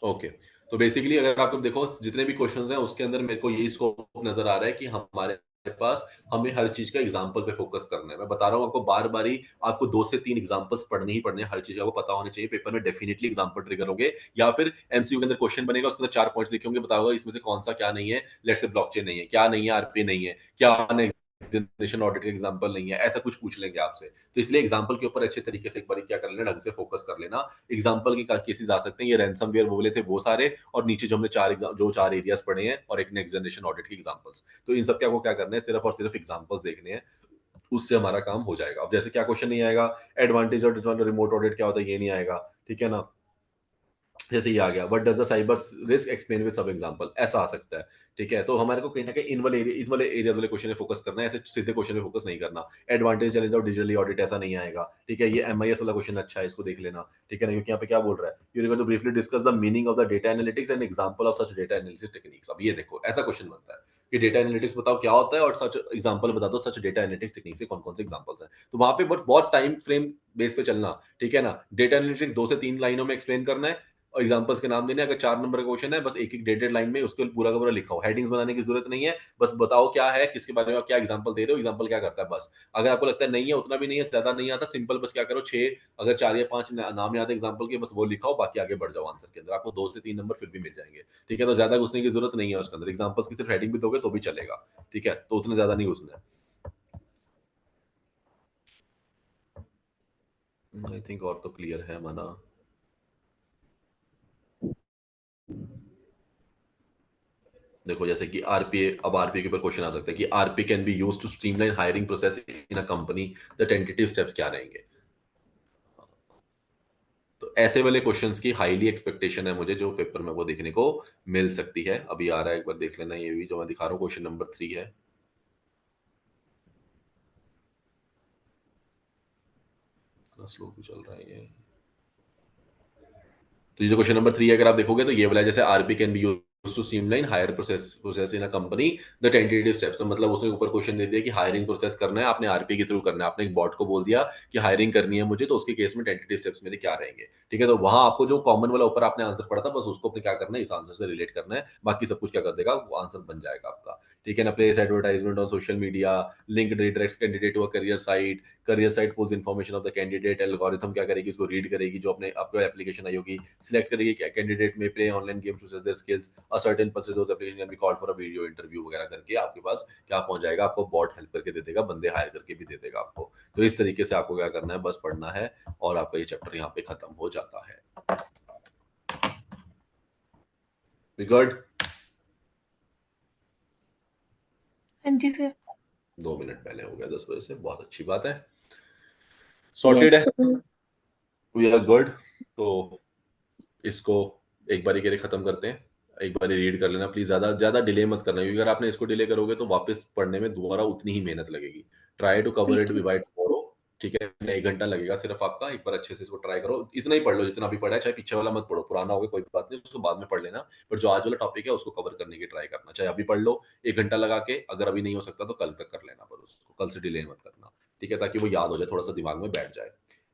ओके, तो बेसिकली अगर आप लोग देखो जितने भी क्वेश्चंस हैं उसके अंदर मेरे को यही स्कोप नजर आ रहा है कि हमारे पास हमें हर चीज का एग्जांपल पे फोकस करना है। मैं बता रहा हूँ आपको बार बार ही, आपको 2 से 3 एग्जांपल्स पढ़ने ही पढ़ने हैं, हर चीज का आपको पता होना चाहिए। पेपर में डेफिनेटली एग्जांपल ट्रिगर होंगे, या फिर एमसीक्यू के अंदर क्वेश्चन बनेगा, उसके अंदर 4 पॉइंट्स लिखे होंगे, बताओगे इसमें से कौन सा क्या नहीं है। लेट्स से ब्लॉकचेन नहीं है, क्या नहीं है, आरपी नहीं है, क्या जनरेशन ऑडिट का एग्जांपल नहीं है, ऐसा कुछ पूछ लेंगे आपसे। तो इसलिए एग्जांपल के ऊपर अच्छे तरीके से एक बार क्या कर लेना, ढंग से फोकस कर लेना। एग्जांपल की केसेस आ सकते हैं, ये रैंसमवेयर वो बोले थे वो सारे, और नीचे जो हमने चार एरियाज पढ़े हैं, और एक नेक्स्ट जनरेशन ऑडिट की एग्जांपल्स। तो इन सब के आपको क्या करना है, सिर्फ और सिर्फ एग्जांपल्स देखने हैं, उससे हमारा काम हो जाएगा। अब जैसे क्या क्वेश्चन नहीं आएगा, एडवांटेज और डिसएडवांटेज रिमोट ऑडिट क्या होता है, ये नहीं आएगा। ठीक है ना, जैसे ये आ गया, what does the cyber risk explain with सब एग्जांपल, ऐसा आ सकता है। ठीक है, तो हमारे को कहीं ना कहीं इन वाले एरियाज वाले क्वेश्चन में फोकस करना है, ऐसे सीधे क्वेश्चन में फोकस नहीं करना। एडवांटेज चैलेंज और डिजिटली ऑडिट ऐसा नहीं आएगा। ठीक है, ये एमआईएस वाला क्वेश्चन अच्छा है, इसको देख लेना। ठीक है ना, क्योंकि यहाँ पे क्या बोल रहा है, you going to briefly discuss the meaning of the data analytics and example of such data analysis techniques. अब ये देखो ऐसा क्वेश्चन बनता है कि डेटा एनालिटिक्स बताओ क्या होता है, और सच एग्जांपल बता दो, सच डेटा एनालिटिक्स टेक्निक से कौन कौन से एग्जांपल्स हैं। तो वहां पे बहुत टाइम फ्रेम बेस पे चलना। ठीक है ना, डेटा एनालिटिक्स 2 से 3 लाइनों में एक्सप्लेन करना है, और एग्जांपल्स के नाम देने हैं। अगर 4 नंबर का क्वेश्चन है, बस एक एक डेटेड लाइन में उसको पूरा का पूरा लिखा हो, हेडिंग्स बनाने की जरूरत नहीं है, बस बताओ क्या है, किसके बारे में आप क्या एग्जांपल दे रहे हो, एग्जांपल क्या करता है बस। अगर आपको लगता है नहीं है, उतना भी नहीं है, ज्यादा नहीं आता, सिंपल बस क्या करो, 6 अगर 4 या 5 नाम याद है एग्जांपल के, बस वो लिखाओ, बाकी आगे बढ़ जाओ आंसर के अंदर, आपको 2 से 3 नंबर फिर भी मिल जाएंगे। ठीक है, तो ज्यादा घुसने की जरूरत नहीं है उसके अंदर, एग्जांपल्स की सिर्फ हेडिंग भी दोगे तो भी चलेगा। ठीक है, तो उतने ज्यादा नहीं घुसना है। आई थिंक और तो क्लियर है माना। देखो जैसे कि आरपीए, अब आरपीए के ऊपर क्वेश्चन आ सकता है कि RPA can be used to streamline hiring process in a company, the tentative steps क्या रहेंगे। तो ऐसे वाले क्वेश्चंस की हाईली एक्सपेक्टेशन है मुझे, जो पेपर में वो देखने को मिल सकती है। अभी आ रहा है, एक बार देख लेना, ये भी जो मैं दिखा रहा हूँ क्वेश्चन नंबर 3 है। स्लो क्यों चल रहा है ये। तो ये जो क्वेश्चन नंबर 3 है, अगर आप देखोगे तो ये वाला है, जैसे RP can be used to streamline hire process in a company, the tentative steps. मतलब उसने ऊपर क्वेश्चन दे दिया कि हायरिंग प्रोसेस करना है, आपने आरपी के थ्रू करना है, आपने एक बॉट को बोल दिया कि हायरिंग करनी है मुझे, तो उसके केस में टेंटेटिव स्टेप्स मेरे क्या रहेंगे। ठीक है, तो वहां आपको जो कॉमन वाला ऊपर आपने आंसर पढ़ा था, बस उसको अपने क्या करना है, इस आंसर से रिलेट करना है, बाकी सब कुछ क्या कर देगा, वो आंसर बन जाएगा आपका। ठीक है ना, place advertisement on social media, link direct candidate to a career site pulls information of the candidate, algorithm क्या करेगी, उसको रीड करेगी, जो अपने आपको एप्लीकेशन आई होगी, सिलेक्ट करेगी कैंडिडेट में play online games to test their skills, a certain percent of application can be called for a video interview वगैरह करके आपके पास क्या पहुंच जाएगा, आपको बॉट हेल्प करके दे देगा, बंदे हायर करके भी दे देगा आपको। तो इस तरीके से आपको क्या करना है, बस पढ़ना है, और आपका ये चैप्टर यहाँ पे खत्म हो जाता है। गुड। जी सर। 2 मिनट पहले हो गया 10 बजे से, बहुत अच्छी बात है। सॉर्टेड यस है, वी आर गुड। तो इसको एक बारी के लिए खत्म करते हैं। एक बारी रीड कर लेना प्लीज, ज्यादा ज्यादा डिले मत करना, क्योंकि अगर आपने इसको डिले करोगे तो वापस पढ़ने में दोबारा उतनी ही मेहनत लगेगी। ट्राई टू कवर इट ठीक है। बाय टुमारो, ठीक है? 1 घंटा लगेगा सिर्फ आपका, एक बार अच्छे से इसको ट्राई करो, इतना ही पढ़ लो जितना अभी पढ़ा है, चाहे पीछे वाला मत पढ़ो, पुराना हो गया कोई बात नहीं, उसको बाद में पढ़ लेना, पर जो आज वाला टॉपिक है उसको कवर करने की ट्राई करना, चाहे अभी पढ़ लो 1 घंटा लगा के, अगर अभी नहीं हो सकता तो कल तक कर लेना, पर उसको कल से डिले मत करना, ठीक है? ताकि वो याद हो जाए, थोड़ा सा दिमाग में बैठ जाए,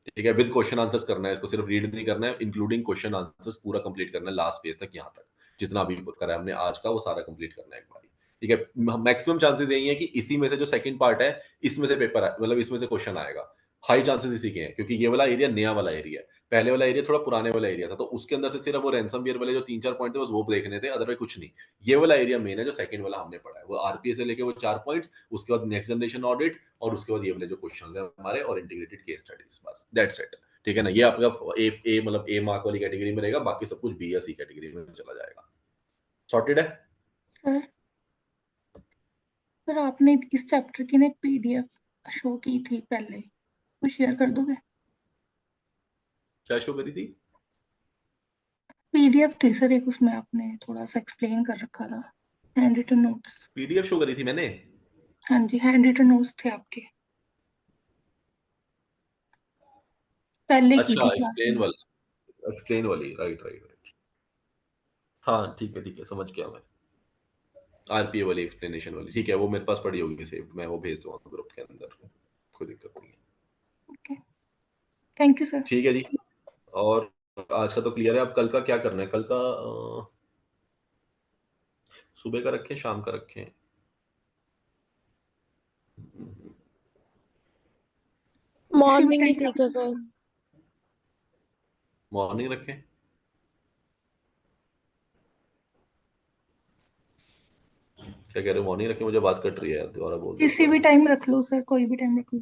ठीक है? विद क्वेश्चन आंसर्स करना है इसको, सिर्फ रीड नहीं करना है, इंक्लूडिंग क्वेश्चन आंसर्स पूरा कंप्लीट करना है लास्ट पेज तक, यहाँ तक जितना अभी करा है हमने आज का वो सारा कंप्लीट करना है एक बारी, ठीक है? मैक्सिमम चांसेस यही है कि इसी में से जो सेकंड पार्ट है इसमें से पेपर है, मतलब इसमें से क्वेश्चन आएगा, हाई चांसेस इसी के हैं, क्योंकि ये वाला एरिया नया वाला एरिया है, पहले वाला एरिया थोड़ा पुराने वाला एरिया था, तो उसके अंदर से सिर्फ वो रैंसमवेयर वाले जो 3-4 पॉइंट थे बस वो देखने थे, अदरवाइज कुछ नहीं। ये वाला एरिया मेन है जो सेकंड वाला हमने पढ़ा है, वो आरपीए से लेके वो 4 पॉइंट्स, उसके बाद नेक्स्ट जनरेशन ऑडिट, और उसके बाद ये वाले जो क्वेश्चंस हैं हमारे, और इंटीग्रेटेड केस स्टडीज, बस दैट्स इट, ठीक है ना? ये आपका ए मतलब ए मार्क वाली कैटेगरी में रहेगा, बाकी सब कुछ बी या सी कैटेगरी में चला जाएगा। सॉर्टेड है? सर सर आपने इस चैप्टर की ना एक पीडीएफ शो की थी पहले, वो शेयर कर दोगे? क्या शो करी थी? पीडीएफ थी सर एक, उसमें आपने थोड़ा सा एक्सप्लेन कर रखा था, handwritten notes. PDF show करी थी मैंने? हाँ जी, हैंड रिटन नोट्स थे आपके, पहले की अच्छा, थी क्लास में। एक्सप्लेन वाली, राइट राइट राइट। हाँ ठीक है, समझ गया मैं। आरपीए वाली, एक्सप्लेनेशन वाली, ठीक है, वो मेरे पास पड़ी होगी सेव, मैं वो भेज दूंगा ग्रुप के अंदर, कोई दिक्कत नहीं है। Okay, thank you sir. ठीक है जी। और आज का तो क्लियर है, अब कल का क्या करना है? कल का सुबह का रखें, शाम का रखें? किसी भी मॉर्निंग ही टाइम ठीक है सर। मॉर्निंग रखें? क्या कह रहे हो, मॉर्निंग रखें? मुझे आवाज कट रही है, दोबारा बोल दो एक किसी भी बारी। टाइम रख लो सर, कोई भी टाइम रख लो।